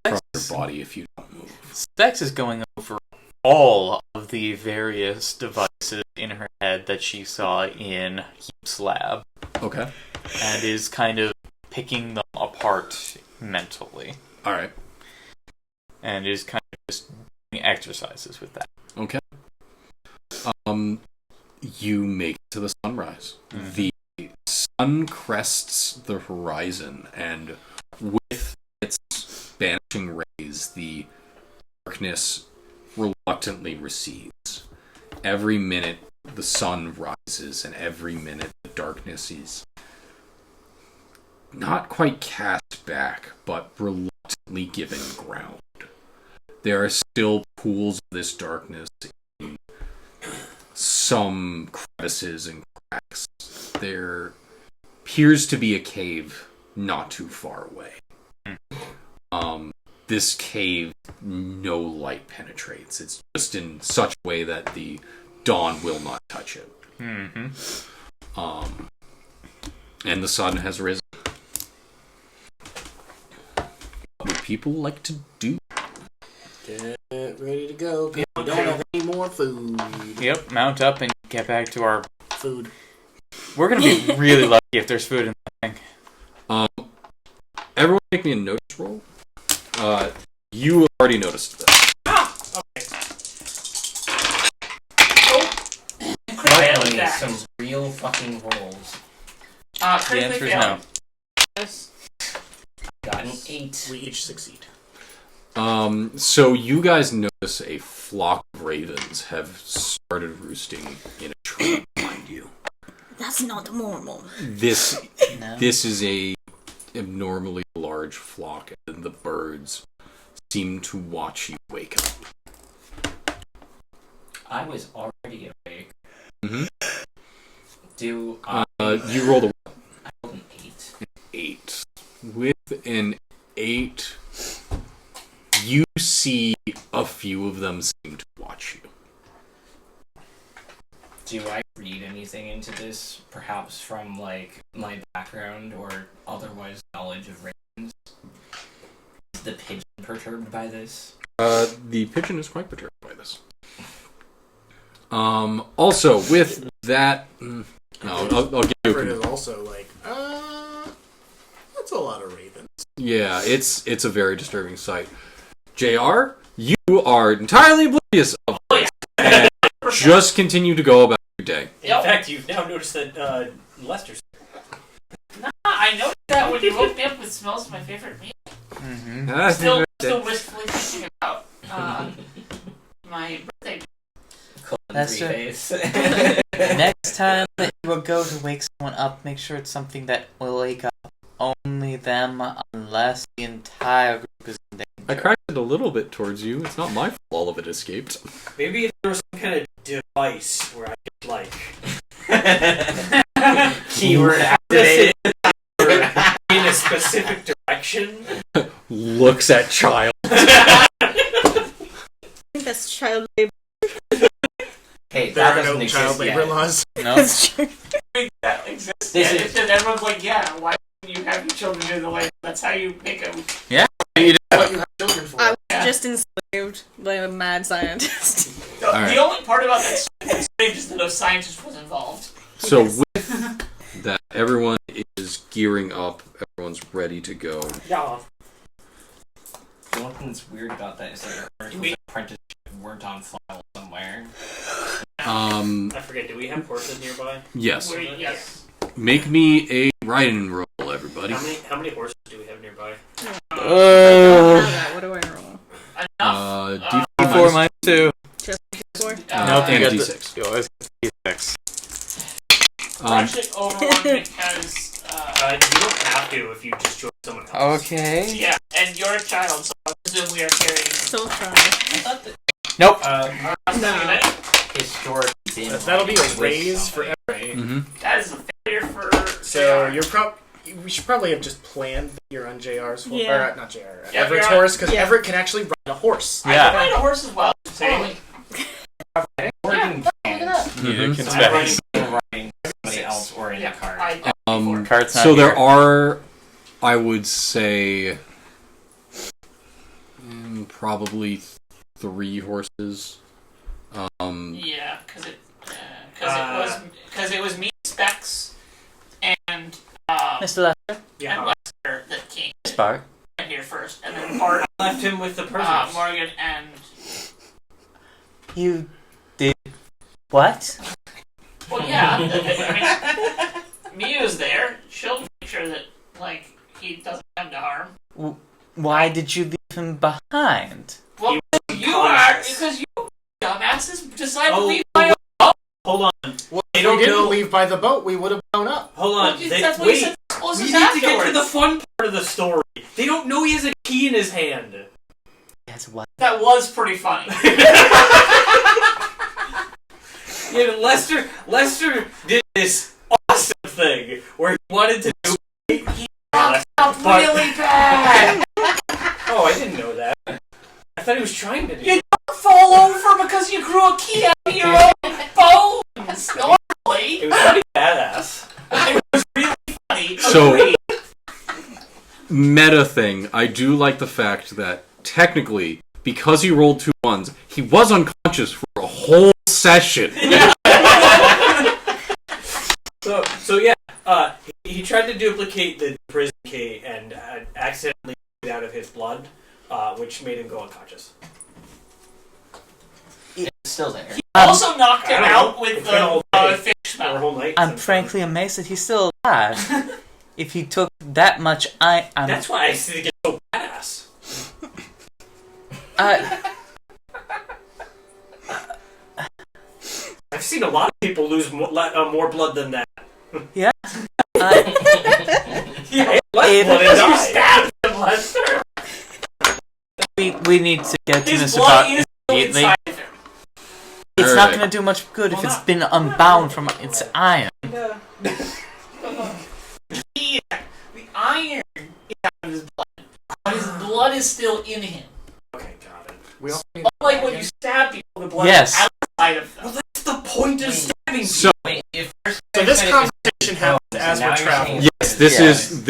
from your body if you don't move. Specs is going over all of the various devices in her head that she saw in Heap's lab, Okay. and is kind of picking them apart mentally, Alright. and is kind of just doing exercises with that. Okay. You make it to the sunrise. Mhm. The sun crests the horizon, and with its banishing rays, the darkness reluctantly recedes. Every minute the sun rises, and every minute the darkness is not quite cast back, but reluctantly given ground. There are still pools of this darkness in some crevices and cracks. There appears to be a cave not too far away. This cave, no light penetrates. It's just in such a way that the dawn will not touch it. Mm-hmm. And the sun has risen. What would people like to do? Get ready to go. We don't have any more food. Yep, mount up and get back to our... Food. We're gonna be really lucky if there's food in that thing. Everyone make me a notice roll. You already noticed this. Finally, that. some real fucking rolls. The Critically answer is failed. no. Yes. Got an 8. We each succeed. So you guys notice a flock of ravens have started roosting in a tree behind you. That's not normal. This No. this is a abnormally large flock, and the birds seem to watch you wake up. I was already awake. Mhm. Do You rolled a I rolled an 8. 8. With an 8, you see a few of them seem to watch you. Do I read anything into this, perhaps from like my background or otherwise knowledge of ravens? Is the pigeon perturbed by this? The pigeon is quite perturbed by this. Also, with that... I'll give you a... Everett is also like, that's a lot of ravens. Yeah, it's a very disturbing sight. JR, you are entirely oblivious of this, and just continue to go about your day. In fact, you've now noticed that Lester's. Nah, I noticed that when you woke me up with smells of my favorite meal. Mm-hmm. Still wistfully thinking about my birthday. That's Face. Next time that you will go to wake someone up, make sure it's something that will wake up only them, unless the entire group is in danger. I cracked it a little bit towards you. It's not my fault all of it escaped. Maybe if there was some kind of device where I could, like... Keyword activated. in a specific direction. Looks at child. I think that's child labor. Hey, There that are doesn't no exist child labor yet. laws. No. That's true. That exists. This Yeah, is- it's just everyone's like, yeah, why don't you have your children do the labor? That's how you make them. What you have children for. I was Yeah. just enslaved by a mad scientist. The, Alright. the only part about that is that no scientist was involved. So with that, everyone is gearing up. Everyone's ready to go. Yeah. The one thing that's weird about that is that our apprenticeship weren't on file somewhere. I forget, do we have horses nearby? Yes. Yes. Make me a riding roll, everybody. How many horses do we have nearby? What do I roll? Enough. D4 D4 minus 2. Just four? Nope, and you got D6. You always get D6. We're actually overrun because, You don't have to if you just join someone else. Okay. yeah, and you're a child, so I presume we are carrying. Still trying. I thought that. Nope. No. Historically, That'll be a raise for every. Mm-hmm. That is a failure for. So JR. you're we should probably have just planned that you're on JR's horse. Yeah. Or, not JR. Yeah, Everett's you're on- horse, because yeah. Everett can actually ride a horse. I Yeah. can ride a horse as well. Totally. Working Yeah, look at that. Mhm. Can So spec. I'm riding somebody else or in Yeah, a car. Cart's not So there here. are, I would say, probably 3 horses. Yeah, because it was me, Specs, and Mr. Lester? and Lester that came Spark? here first, and then Bart, Left him with the prisoners. Morgan, and You did what? well, yeah. I mean, Mia's there. She'll make sure that like he doesn't come to harm. Why did you leave him behind? Well, you are because you dumbasses decided to Oh. leave my. Hold on. Well, They if don't we didn't know. leave by the boat, we would have blown up. Hold on. That's what wait. you said. We need to get to the fun part of the story. They don't know he has a key in his hand. That's what. That was pretty funny. Yeah, but Lester did this awesome thing where he wanted to do. Up really bad. Oh, I didn't know that. I thought he was trying to do. You don't fall over because you grew a key out of your own meta thing, I do like the fact that technically, because he rolled 2 1s, he was unconscious for a whole session. So yeah, he tried to duplicate the prison key and accidentally took it out of his blood, which made him go unconscious. It's still there. He also knocked him I don't out know. with It's been a whole the day. fish For a smell. whole night. I'm since frankly amazed that he's still alive. If he took that much, That's why I think it's so badass. I've seen a lot of people lose more blood than that. yeah. Yeah, less If- blood and You die. stabbed him last turn. We need to get to His this blood about is still immediately. inside of him. It's not Alright. going to do much good if Well, it's not- been unbound from its iron. The iron is out of his blood, but his blood is still in him. Okay, got it. We also need Unlike when you stab people, the blood Yes. is outside of them. Well, that's the point of stabbing. So, Wait, if first So this I said it was- conversation happens as now we're you're traveling. saying- yes, this is